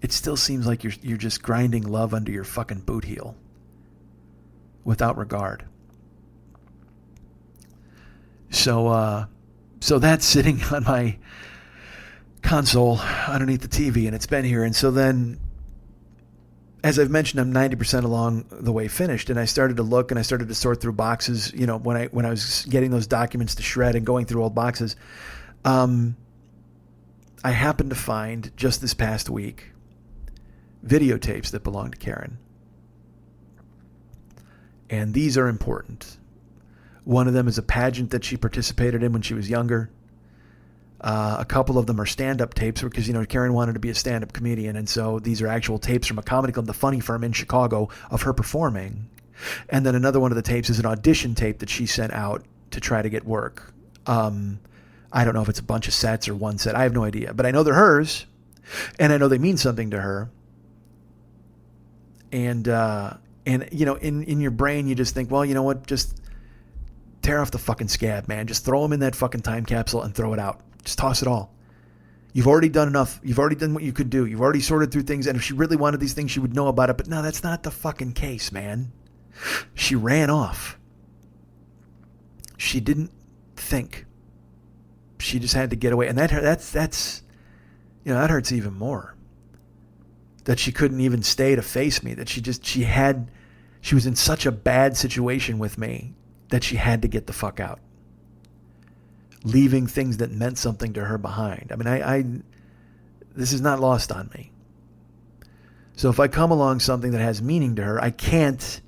It still seems like you're just grinding love under your fucking boot heel. Without regard. So that's sitting on my console underneath the TV, and it's been here. And so then, as I've mentioned, I'm 90% along the way finished, and I started to look and I started to sort through boxes. You know, when I was getting those documents to shred and going through old boxes, I happened to find just this past week videotapes that belong to Karen, and these are important. One of them is a pageant that she participated in when she was younger. A couple of them are stand-up tapes because, Karen wanted to be a stand-up comedian. And so these are actual tapes from a comedy club, The Funny Firm in Chicago, of her performing. And then another one of the tapes is an audition tape that she sent out to try to get work. I don't know if it's a bunch of sets or one set. I have no idea. But I know they're hers. And I know they mean something to her. And in your brain, you just think, well, you know what? Just tear off the fucking scab, man. Just throw them in that fucking time capsule and throw it out. Just toss it all. You've already done enough. You've already done what you could do. You've already sorted through things. And if she really wanted these things, she would know about it. But no, that's not the fucking case, man. She ran off. She didn't think. She just had to get away. And that hurts even more. That she couldn't even stay to face me. That she was in such a bad situation with me that she had to get the fuck out. Leaving things that meant something to her behind. I mean, this is not lost on me. So if I come along something that has meaning to her, I can't,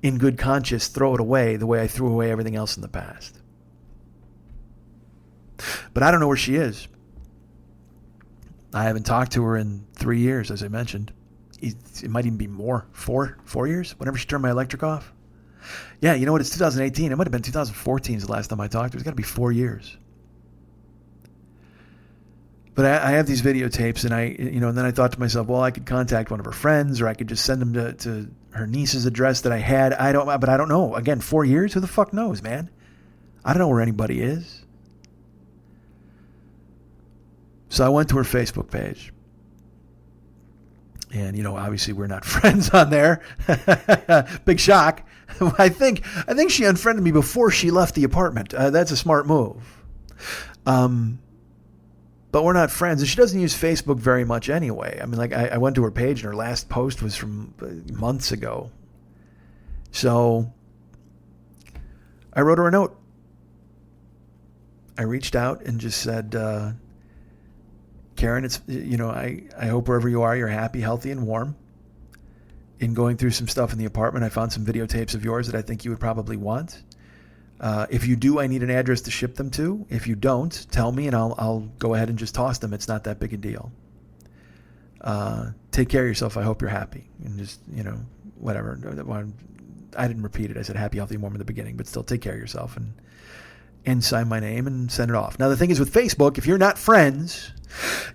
in good conscience, throw it away the way I threw away everything else in the past. But I don't know where she is. I haven't talked to her in 3 years, as I mentioned. It might even be more. 4 years? Whenever she turned my electric off. Yeah, you know what? It's 2018. It might have been 2014 is the last time I talked to her. It's got to be 4 years. But I have these videotapes, and and then I thought to myself, well, I could contact one of her friends, or I could just send them to her niece's address that I had. But I don't know. Again, 4 years? Who the fuck knows, man? I don't know where anybody is. So I went to her Facebook page. And, obviously we're not friends on there. Big shock. I think she unfriended me before she left the apartment. That's a smart move. But we're not friends. And she doesn't use Facebook very much anyway. I mean, like, I went to her page and her last post was from months ago. So I wrote her a note. I reached out and just said, Karen, it's, I hope wherever you are, you're happy, healthy, and warm. In going through some stuff in the apartment, I found some videotapes of yours that I think you would probably want. If you do, I need an address to ship them to. If you don't, tell me and I'll go ahead and just toss them. It's not that big a deal. Take care of yourself. I hope you're happy. And just, whatever. I didn't repeat it. I said happy, healthy, warm at the beginning, but still take care of yourself and sign my name and send it off. Now, the thing is with Facebook, if you're not friends,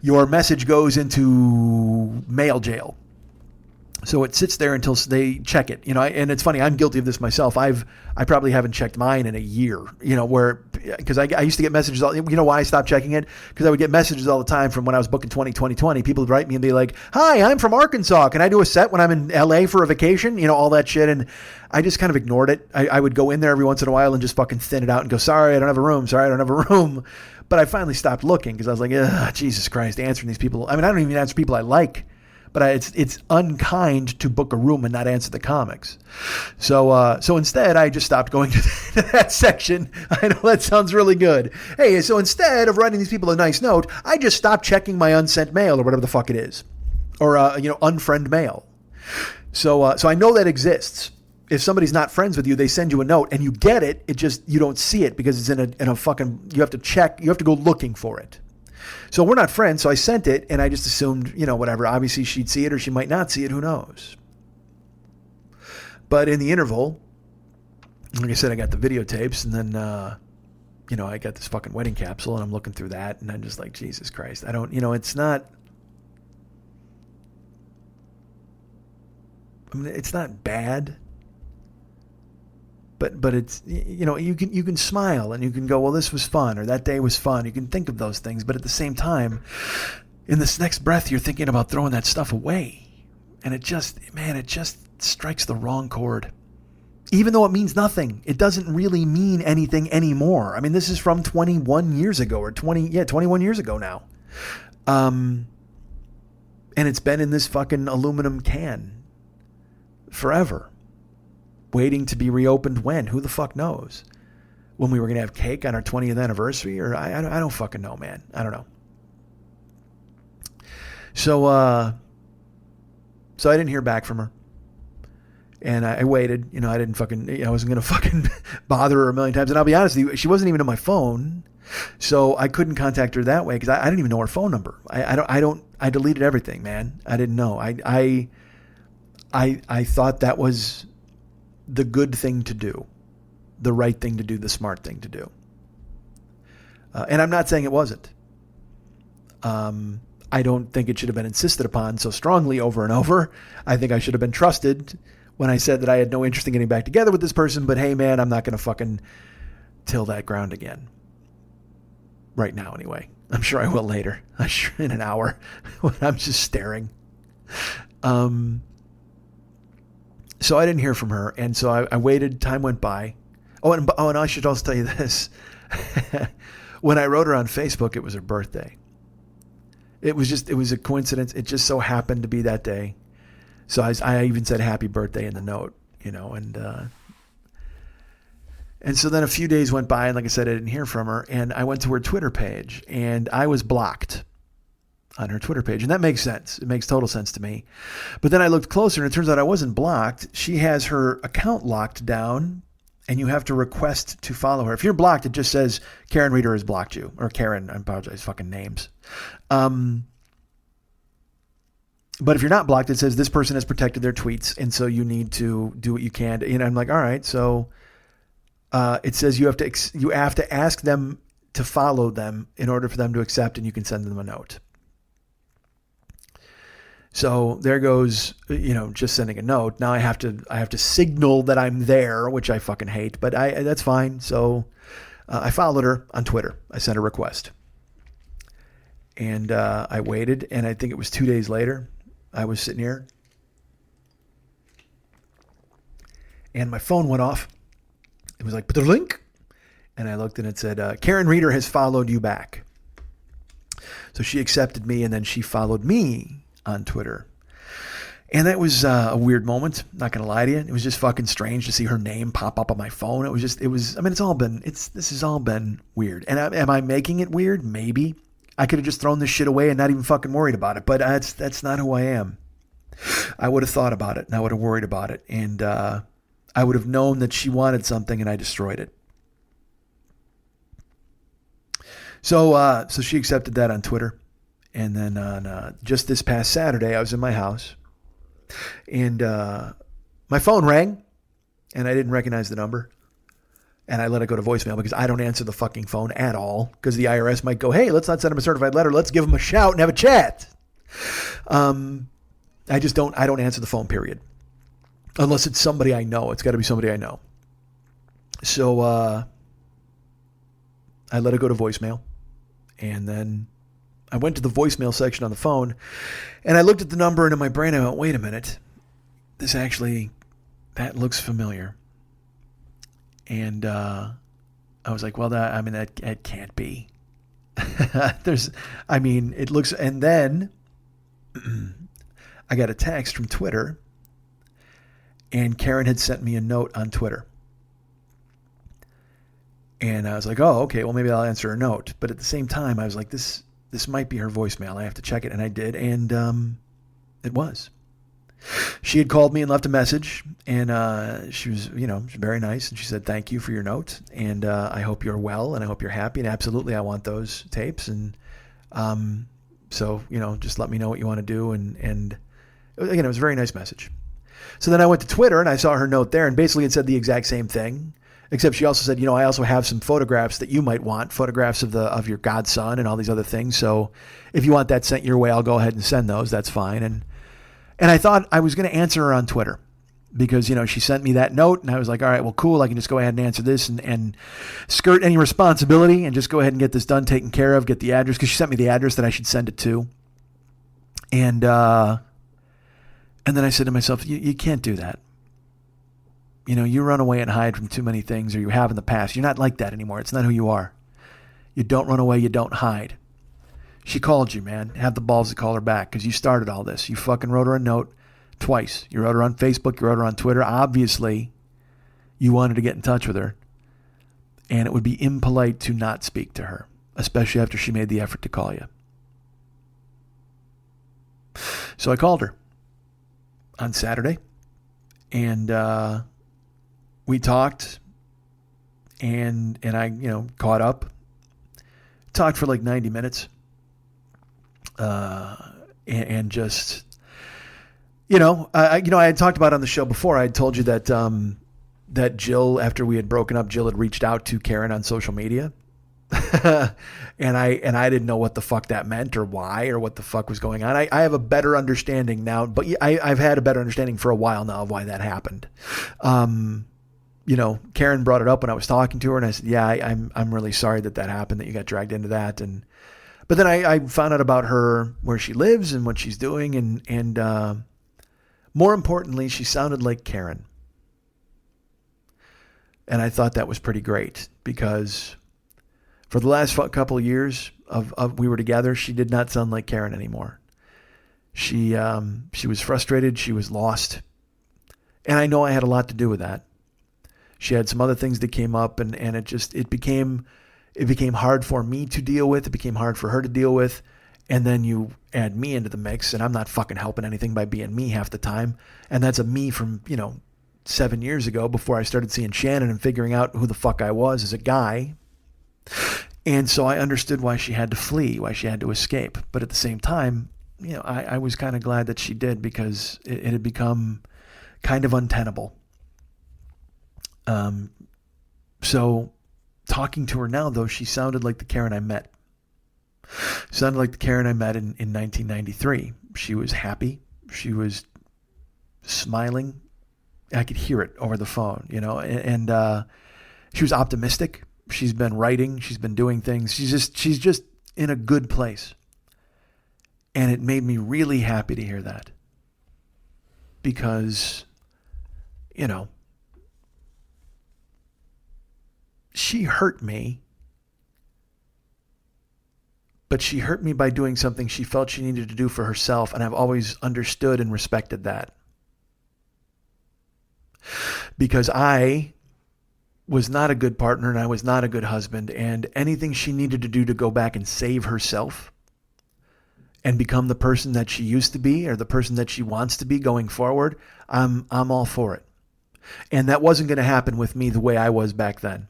your message goes into mail jail. So it sits there until they check it, and it's funny. I'm guilty of this myself. I probably haven't checked mine in a year, because I used to get messages. Why I stopped checking it? Because I would get messages all the time from when I was booking 2020. People would write me and be like, "Hi, I'm from Arkansas. Can I do a set when I'm in LA for a vacation?" All that shit. And I just kind of ignored it. I would go in there every once in a while and just fucking thin it out and go, "Sorry, I don't have a room. Sorry, I don't have a room." But I finally stopped looking because I was like, Jesus Christ, answering these people. I mean, I don't even answer people I like. But it's unkind to book a room and not answer the comics. So instead, I just stopped going to that section. I know that sounds really good. Hey, so instead of writing these people a nice note, I just stopped checking my unsent mail or whatever the fuck it is. Or, unfriend mail. So I know that exists. If somebody's not friends with you, they send you a note and you get it. It just, you don't see it because it's in a fucking, you have to check, you have to go looking for it. So we're not friends, so I sent it, and I just assumed, whatever. Obviously, she'd see it or she might not see it. Who knows? But in the interval, like I said, I got the videotapes, and then, I got this fucking wedding capsule, and I'm looking through that, and I'm just like, Jesus Christ. I don't, it's not... I mean, it's not bad. But it's, you can smile and you can go, well, this was fun, or that day was fun. You can think of those things, but at the same time, in this next breath, you're thinking about throwing that stuff away. And it just strikes the wrong chord. Even though it means nothing, it doesn't really mean anything anymore. I mean, this is from 21 years ago or 21 years ago now. And it's been in this fucking aluminum can forever. Waiting to be reopened when? Who the fuck knows? When we were going to have cake on our 20th anniversary? Or I don't fucking know, man. I don't know. So I didn't hear back from her. And I waited. I didn't fucking... I wasn't going to fucking bother her a million times. And I'll be honest with you, she wasn't even on my phone. So I couldn't contact her that way because I didn't even know her phone number. I deleted everything, man. I didn't know. I thought that was... the good thing to do, the right thing to do, the smart thing to do. And I'm not saying it wasn't. I don't think it should have been insisted upon so strongly over and over. I think I should have been trusted when I said that I had no interest in getting back together with this person, but hey, man, I'm not going to fucking till that ground again. Right now, anyway. I'm sure I will later. I'm sure in an hour when I'm just staring. So I didn't hear from her, and so I waited. Time went by. And I should also tell you this. When I wrote her on Facebook, it was her birthday. It was a coincidence. It just so happened to be that day. So I even said happy birthday in the note, and so then a few days went by, and like I said, I didn't hear from her, and I went to her Twitter page, and I was blocked on her Twitter page. And that makes sense. It makes total sense to me. But then I looked closer and it turns out I wasn't blocked. She has her account locked down and you have to request to follow her. If you're blocked, it just says Karen Reeder has blocked you, or Karen, I apologize, fucking names. But if you're not blocked, it says this person has protected their tweets. And so you need to do what you can. I'm like, all right. So it says you have to ask them to follow them in order for them to accept, and you can send them a note. So there goes, just sending a note. Now I have to signal that I'm there, which I fucking hate, but that's fine. So I followed her on Twitter. I sent a request. And I waited, and I think it was 2 days later, I was sitting here, and my phone went off. It was like, "Put the link," and I looked, and it said, "Karen Reeder has followed you back." So she accepted me, and then she followed me on Twitter. And that was a weird moment. Not going to lie to you. It was just fucking strange to see her name pop up on my phone. This has all been weird. And am I making it weird? Maybe. I could have just thrown this shit away and not even fucking worried about it. But that's not who I am. I would have thought about it, and I would have worried about it. And I would have known that she wanted something, and I destroyed it. So she accepted that on Twitter. And then on just this past Saturday, I was in my house, and my phone rang, and I didn't recognize the number, and I let it go to voicemail because I don't answer the fucking phone at all, because the IRS might go, "Hey, let's not send him a certified letter. Let's give him a shout and have a chat." I don't answer the phone, period, unless it's somebody I know. It's got to be somebody I know. So I let it go to voicemail, and then I went to the voicemail section on the phone, and I looked at the number, and in my brain I went, "Wait a minute, that looks familiar." And I was like, "Well, that can't be." It looks, and then I got a text from Twitter, and Karen had sent me a note on Twitter. And I was like, "Oh, okay, well, maybe I'll answer her note." But at the same time, I was like, this might be her voicemail. I have to check it. And I did. And it was. She had called me and left a message. And she was, very nice. And she said, "Thank you for your note. And I hope you're well. And I hope you're happy. And absolutely, I want those tapes. And so, just let me know what you want to do." And again, it was a very nice message. So then I went to Twitter, and I saw her note there. And basically it said the exact same thing. Except she also said, "I also have some photographs that you might want, photographs of your godson and all these other things. So if you want that sent your way, I'll go ahead and send those. That's fine." And I thought I was going to answer her on Twitter because, she sent me that note, and I was like, "All right, well, cool. I can just go ahead and answer this and skirt any responsibility and just go ahead and get this done, taken care of, get the address," because she sent me the address that I should send it to. And then I said to myself, you can't do that. You run away and hide from too many things, or you have in the past. You're not like that anymore. It's not who you are. You don't run away. You don't hide. She called you, man. Have the balls to call her back because you started all this. You fucking wrote her a note twice. You wrote her on Facebook. You wrote her on Twitter. Obviously, you wanted to get in touch with her. And it would be impolite to not speak to her, especially after she made the effort to call you. So I called her on Saturday. And we talked, and I, caught up, talked for like 90 minutes, and just, I had talked about on the show before. I had told you that, that Jill, after we had broken up, Jill had reached out to Karen on social media. and I didn't know what the fuck that meant or why or what the fuck was going on. I have a better understanding now, but I've had a better understanding for a while now of why that happened. Karen brought it up when I was talking to her, and I said, "Yeah, I'm really sorry that happened, that you got dragged into that." But then I found out about her, where she lives and what she's doing. And more importantly, she sounded like Karen. And I thought that was pretty great because for the last couple of years of we were together, she did not sound like Karen anymore. She was frustrated. She was lost. And I know I had a lot to do with that. She had some other things that came up, and it became hard for me to deal with. It became hard for her to deal with. And then you add me into the mix, and I'm not fucking helping anything by being me half the time. And that's a me from, 7 years ago, before I started seeing Shannon and figuring out who the fuck I was as a guy. And so I understood why she had to flee, why she had to escape. But at the same time, I was kind of glad that she did, because it had become kind of untenable. So talking to her now, though, she sounded like the Karen I met. Sounded like the Karen I met in 1993. She was happy. She was smiling. I could hear it over the phone, and she was optimistic. She's been writing. She's been doing things. She's just in a good place. And it made me really happy to hear that. Because, she hurt me. But she hurt me by doing something she felt she needed to do for herself. And I've always understood and respected that. Because I was not a good partner and I was not a good husband. And anything she needed to do to go back and save herself and become the person that she used to be or the person that she wants to be going forward, I'm all for it. And that wasn't going to happen with me the way I was back then.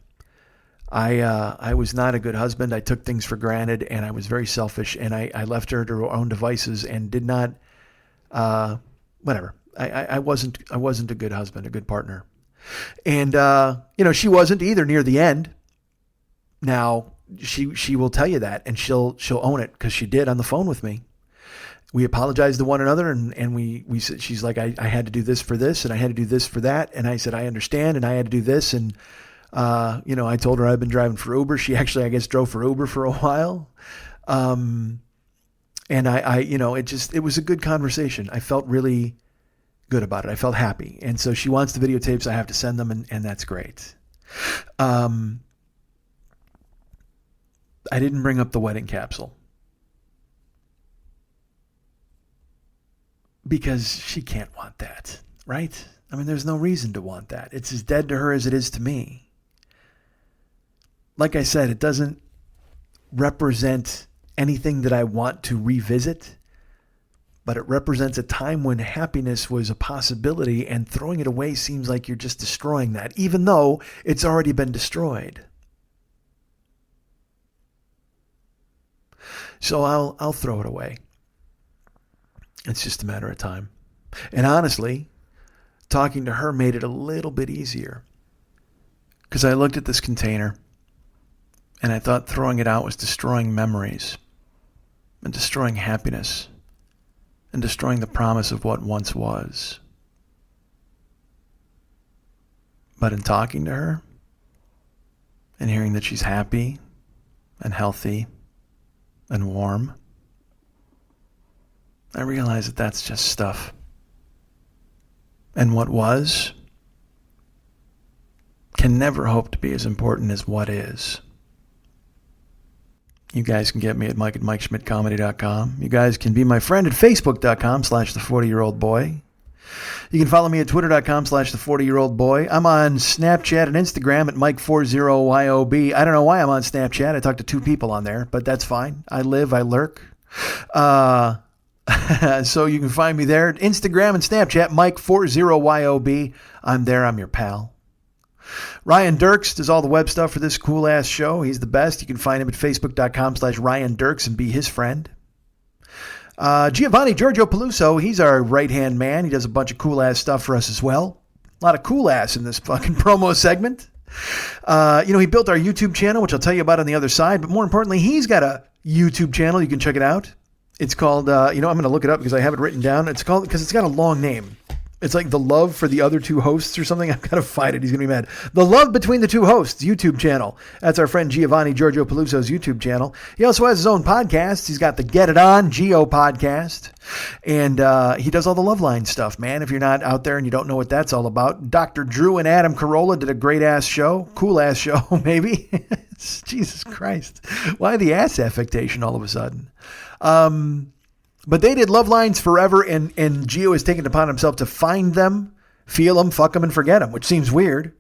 I was not a good husband. I took things for granted and I was very selfish and I left her to her own devices and did not, whatever. I wasn't a good husband, a good partner. And, she wasn't either near the end. Now she will tell you that and she'll own it because she did on the phone with me. We apologized to one another and we said, she's like, I had to do this for this and I had to do this for that. And I said, I understand. And I had to do this. And, I told her I've been driving for Uber. She actually, I guess, drove for Uber for a while. And it was a good conversation. I felt really good about it. I felt happy. And so she wants the videotapes. I have to send them and that's great. I didn't bring up the wedding capsule because she can't want that, right? I mean, there's no reason to want that. It's as dead to her as it is to me. Like I said, it doesn't represent anything that I want to revisit, but it represents a time when happiness was a possibility and throwing it away seems like you're just destroying that, even though it's already been destroyed. So I'll throw it away. It's just a matter of time. And honestly, talking to her made it a little bit easier because I looked at this container and I thought throwing it out was destroying memories and destroying happiness and destroying the promise of what once was. But in talking to her and hearing that she's happy and healthy and warm, I realized that that's just stuff. And what was can never hope to be as important as what is. You guys can get me at Mike@MikeSchmidtComedy.com. You guys can be my friend at Facebook.com/the40yearoldboy. You can follow me at Twitter.com/the40yearoldboy. I'm on Snapchat and Instagram at Mike40YOB. I don't know why I'm on Snapchat. I talked to 2 people on there, but that's fine. I lurk. So you can find me there at Instagram and Snapchat, Mike40YOB. I'm there. I'm your pal. Ryan Dirks does all the web stuff for this cool ass show. He's the best. You can find him at Facebook.com/Ryan Dirks and be his friend. Giovanni Giorgio Peluso, he's our right-hand man. He does a bunch of cool ass stuff for us as well. A lot of cool ass in this fucking promo segment. He built our YouTube channel, which I'll tell you about on the other side. But more importantly, he's got a YouTube channel. You can check it out. It's called, I'm going to look it up because I have it written down. It's called, because it's got a long name. It's like The Love for the Other Two Hosts or something. I've got to find it. He's going to be mad. The Love Between the Two Hosts YouTube channel. That's our friend Giovanni Giorgio Peluso's YouTube channel. He also has his own podcast. He's got the Get It On Geo podcast. And he does all the Loveline stuff, man. If you're not out there and you don't know what that's all about, Dr. Drew and Adam Carolla did a great-ass show. Cool-ass show, maybe. Jesus Christ. Why the ass affectation all of a sudden? But they did Love Lines forever, and Geo has taken it upon himself to find them, feel them, fuck them, and forget them, which seems weird.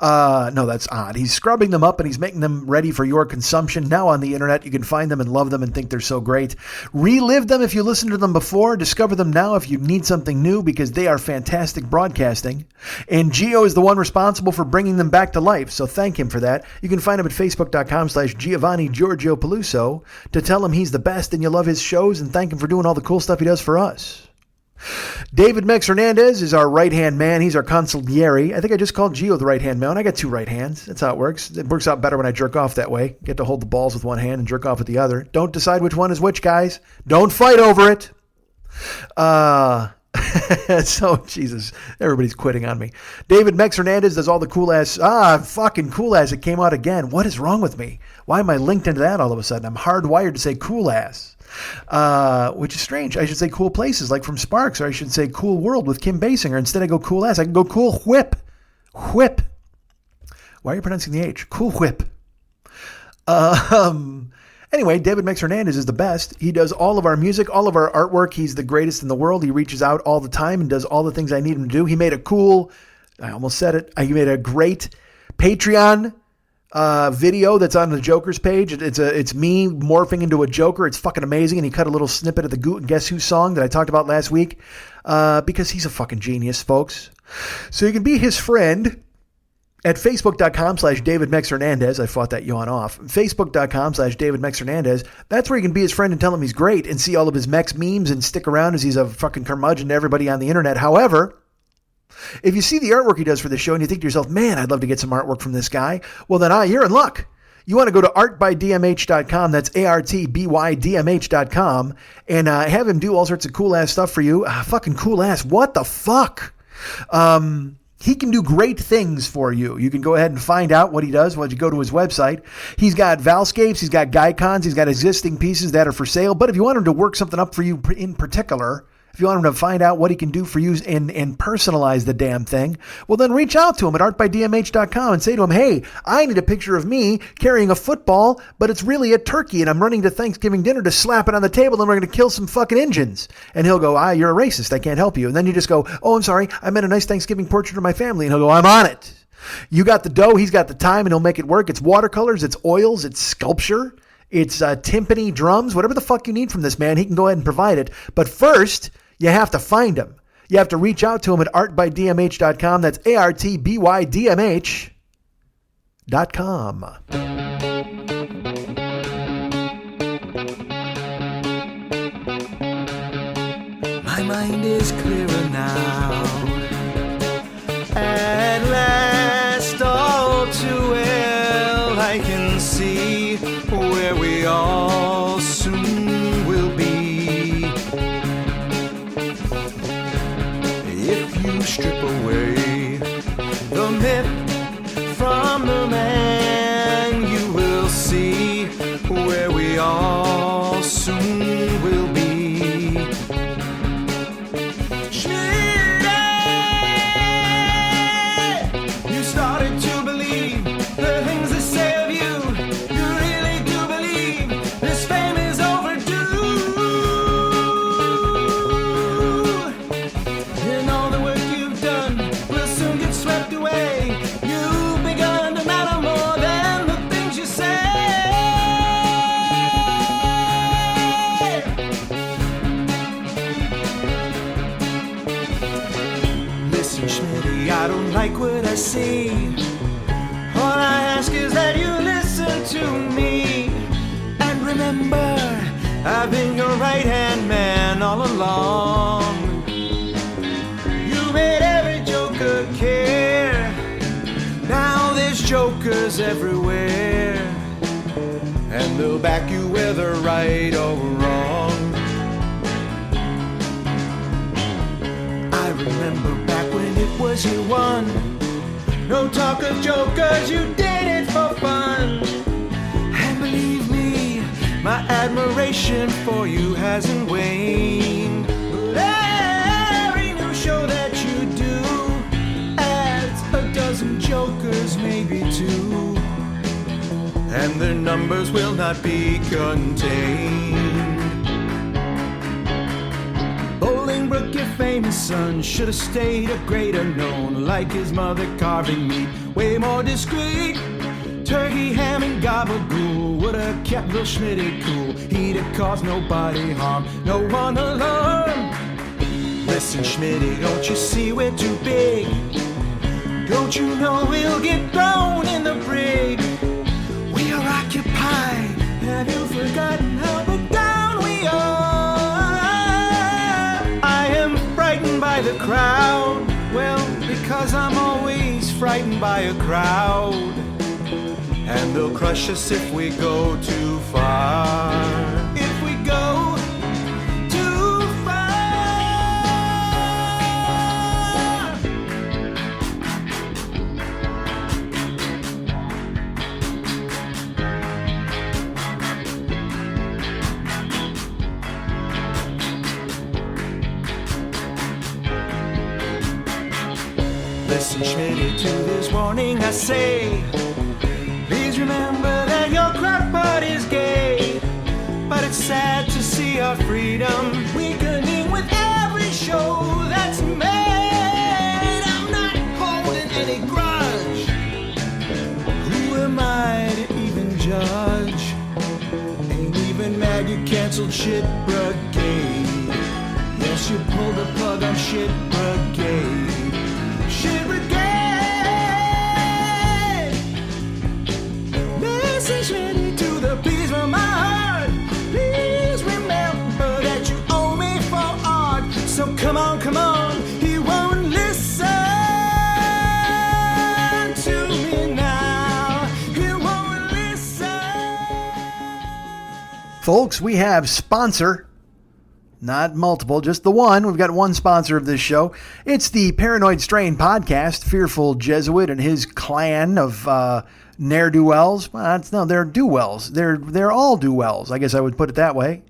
No, that's odd. He's scrubbing them up and he's making them ready for your consumption. Now on the internet, you can find them and love them and think they're so great. Relive them if you listened to them before. Discover them now if you need something new, because they are fantastic broadcasting. And Gio is the one responsible for bringing them back to life, so thank him for that. You can find him at Facebook.com/Giovanni Giorgio Peluso to tell him he's the best and you love his shows and thank him for doing all the cool stuff he does for us. David Mex Hernandez is our right-hand man. He's our consigliere. I think I just called Gio the right-hand man. I got two right hands. That's how it works. It works out better when I jerk off that way. Get to hold the balls with one hand and jerk off with the other. Don't decide which one is which, guys. Don't fight over it. So, Jesus, everybody's quitting on me. David Mex Hernandez does all the cool ass, fucking cool ass. It came out again. What is wrong with me? Why am I linked into that all of a sudden? I'm hardwired to say cool ass, which is strange. I should say cool places like from Sparks, or I should say cool world with Kim Basinger. Instead I go cool ass. I can go cool whip. Whip. Why are you pronouncing the H? Cool whip. Anyway, David Mex Hernandez is the best. He does all of our music, all of our artwork. He's the greatest in the world. He reaches out all the time and does all the things I need him to do. He made a cool, I almost said it, he made a great Patreon video that's on the Joker's page. It's me morphing into a Joker. It's fucking amazing. And he cut a little snippet of the Guess Who song that I talked about last week because he's a fucking genius, folks. So you can be his friend at facebook.com/David Mex Hernandez. I fought that yawn off. Facebook.com/David Mex Hernandez. That's where you can be his friend and tell him he's great and see all of his Mex memes and stick around as he's a fucking curmudgeon to everybody on the internet. However, if you see the artwork he does for this show and you think to yourself, man, I'd love to get some artwork from this guy, well, then you're in luck. You want to go to artbydmh.com. That's ARTBYDMH.com and have him do all sorts of cool ass stuff for you. Fucking cool ass. What the fuck? He can do great things for you. You can go ahead and find out what he does when you go to his website. He's got Valscapes, he's got Gycons, he's got existing pieces that are for sale. But if you want him to work something up for you in particular, if you want him to find out what he can do for you and personalize the damn thing, well, then reach out to him at artbydmh.com and say to him, hey, I need a picture of me carrying a football, but it's really a turkey, and I'm running to Thanksgiving dinner to slap it on the table, and we're going to kill some fucking Injuns. And he'll go, you're a racist. I can't help you. And then you just go, oh, I'm sorry. I meant a nice Thanksgiving portrait of my family. And he'll go, I'm on it. You got the dough. He's got the time, and he'll make it work. It's watercolors. It's oils. It's sculpture. It's timpani, drums, whatever the fuck you need from this man. He can go ahead and provide it. But first, you have to find him. You have to reach out to him at artbydmh.com. That's ARTBYDMH.com. My mind is clearer now. At last, all too well, I can see where we all soon will be. If you strip away the myth from the man, you will see where we all soon will be. Schmidt, you started to believe the things they say of you. You really do believe this fame is overdue. And all the work you've done will soon get swept away. You've begun to matter more than the things you say. Listen, Schmitty, I don't like what I see. All I ask is that you listen to me. And remember, I've been your right-hand man all along. You made every joker care. Now there's jokers everywhere, and they'll back you whether right or wrong. I remember back when it was you won. No talk of jokers, you did it for fun. And believe me, my admiration for you hasn't waned. Every new show that you do adds a dozen jokers, maybe two, and their numbers will not be contained. Bolingbrook, your famous son, should have stayed a greater known, like his mother carving meat, way more discreet. Turkey, ham, and gabagool would have kept Bill Schmitty cool. He'd have caused nobody harm, no one alarm. Listen, Schmitty, don't you see we're too big? Don't you know we'll get thrown in the brig? We are occupied. Have you forgotten how put down we are? I am frightened by by the crowd? Well, because I'm always frightened by a crowd. And they'll crush us if we go too far. If we go too far. Listen, Schmitty, to this warning I say. Please remember that your crack party's gay. But it's sad to see our freedom weakening with every show that's made. I'm not holding any grudge. Who am I to even judge? Ain't even mad you canceled Shit Brigade. Yes, you pulled the plug on Shit Brigade. Shit Brigade. Message ready to the please from my heart. Please remember that you owe me for art. So come on, he won't listen to me now. He won't listen. Folks, we have sponsor. Not multiple, just the one. We've got one sponsor of this show. It's the Paranoid Strain podcast, Fearful Jesuit and his clan of ne'er-do-wells. No, they're do-wells. They're all do-wells, I guess I would put it that way.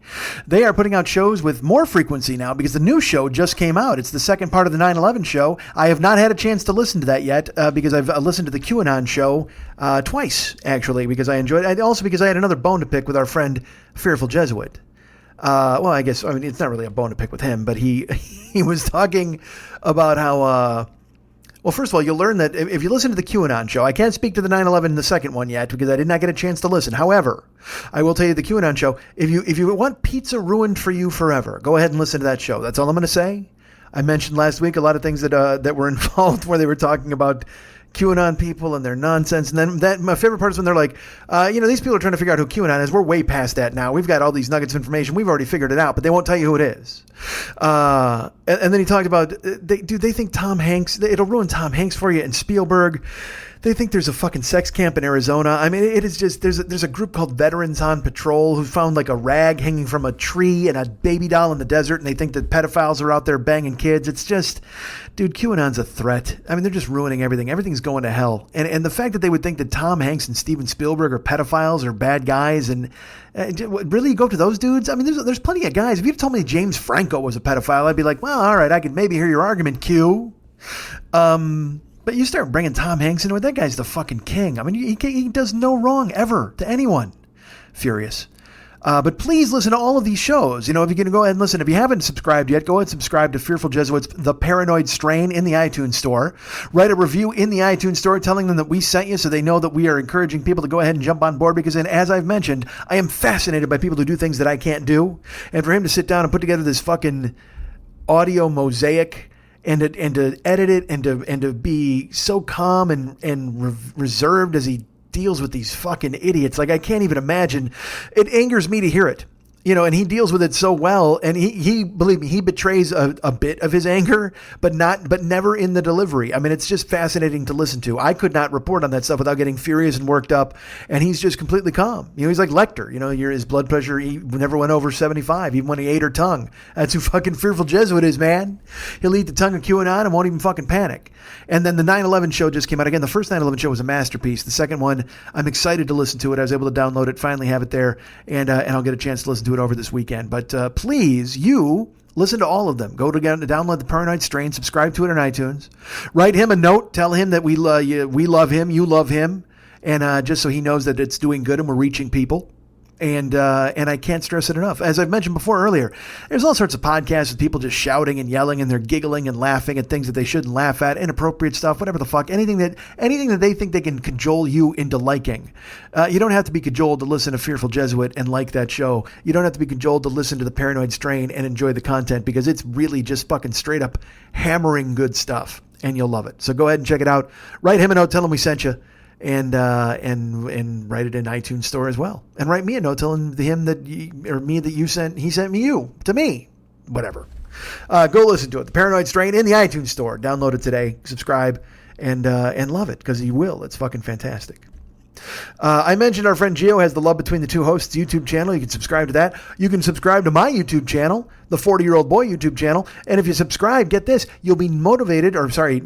They are putting out shows with more frequency now because the new show just came out. It's the second part of the 9/11 show. I have not had a chance to listen to that yet because I've listened to the QAnon show twice, actually, because I enjoyed it. Also because I had another bone to pick with our friend Fearful Jesuit. Well, I guess, I mean, it's not really a bone to pick with him, but he was talking about how, well, first of all, you'll learn that if you listen to the QAnon show, I can't speak to the 9/11, the second one yet, because I did not get a chance to listen. However, I will tell you the QAnon show, if you want pizza ruined for you forever, go ahead and listen to that show. That's all I'm going to say. I mentioned last week a lot of things that were involved where they were talking about QAnon people and their nonsense. And then my favorite part is when they're like, these people are trying to figure out who QAnon is. We're way past that now. We've got all these nuggets of information. We've already figured it out, but they won't tell you who it is. And then he talked about, they think Tom Hanks, it'll ruin Tom Hanks for you, and Spielberg. They think there's a fucking sex camp in Arizona. I mean, it is just, there's a group called Veterans on Patrol who found like a rag hanging from a tree and a baby doll in the desert, and they think that pedophiles are out there banging kids. It's just, dude, QAnon's a threat. I mean, they're just ruining everything. Everything's going to hell. And the fact that they would think that Tom Hanks and Steven Spielberg are pedophiles or bad guys, and really go to those dudes? I mean, there's plenty of guys. If you'd told me James Franco was a pedophile, I'd be like, well, all right, I could maybe hear your argument, Q. But you start bringing Tom Hanks into it, that guy's the fucking king. I mean, he does no wrong ever to anyone. Furious. But please listen to all of these shows. You know, if you're going to go ahead and listen, if you haven't subscribed yet, go ahead and subscribe to Fearful Jesuits, The Paranoid Strain in the iTunes Store. Write a review in the iTunes Store telling them that we sent you so they know that we are encouraging people to go ahead and jump on board because, as I've mentioned, I am fascinated by people who do things that I can't do. And for him to sit down and put together this fucking audio mosaic and to edit it and to be so calm and reserved as he deals with these fucking idiots. Like, I can't even imagine. It angers me to hear it. You know, and he deals with it so well, and he believe me, he betrays a bit of his anger, but never in the delivery. I mean, it's just fascinating to listen to. I could not report on that stuff without getting furious and worked up, and he's just completely calm. You know, he's like Lecter. You know, his blood pressure, he never went over 75, even when he ate her tongue. That's who fucking Fearful Jesuit is, man. He'll eat the tongue of QAnon and won't even fucking panic. And then the 9/11 show just came out again. The first 9/11 show was a masterpiece. The second one, I'm excited to listen to it. I was able to download it, finally have it there, and I'll get a chance to listen to it over this weekend. But please, you listen to all of them. Go to download the Paranoid Strain, subscribe to it on iTunes, write him a note, tell him that we love him, you love him, and just so he knows that it's doing good and we're reaching people. And I can't stress it enough. As I've mentioned before earlier, there's all sorts of podcasts with people just shouting and yelling, and they're giggling and laughing at things that they shouldn't laugh at, inappropriate stuff, whatever the fuck, anything that they think they can cajole you into liking. You don't have to be cajoled to listen to Fearful Jesuit and like that show. You don't have to be cajoled to listen to the Paranoid Strain and enjoy the content, because it's really just fucking straight up hammering good stuff, and you'll love it. So go ahead and check it out. Write him a note, tell him we sent you. And write it in iTunes Store as well. And write me a note telling him that he sent me you to me. Whatever. Go listen to it. The Paranoid Strain in the iTunes store. Download it today. Subscribe and love it, because you will. It's fucking fantastic. I mentioned our friend Gio has the Love Between the Two Hosts YouTube channel. You can subscribe to that. You can subscribe to my YouTube channel, the 40-Year-Old Boy YouTube channel. And if you subscribe, get this, you'll be notified.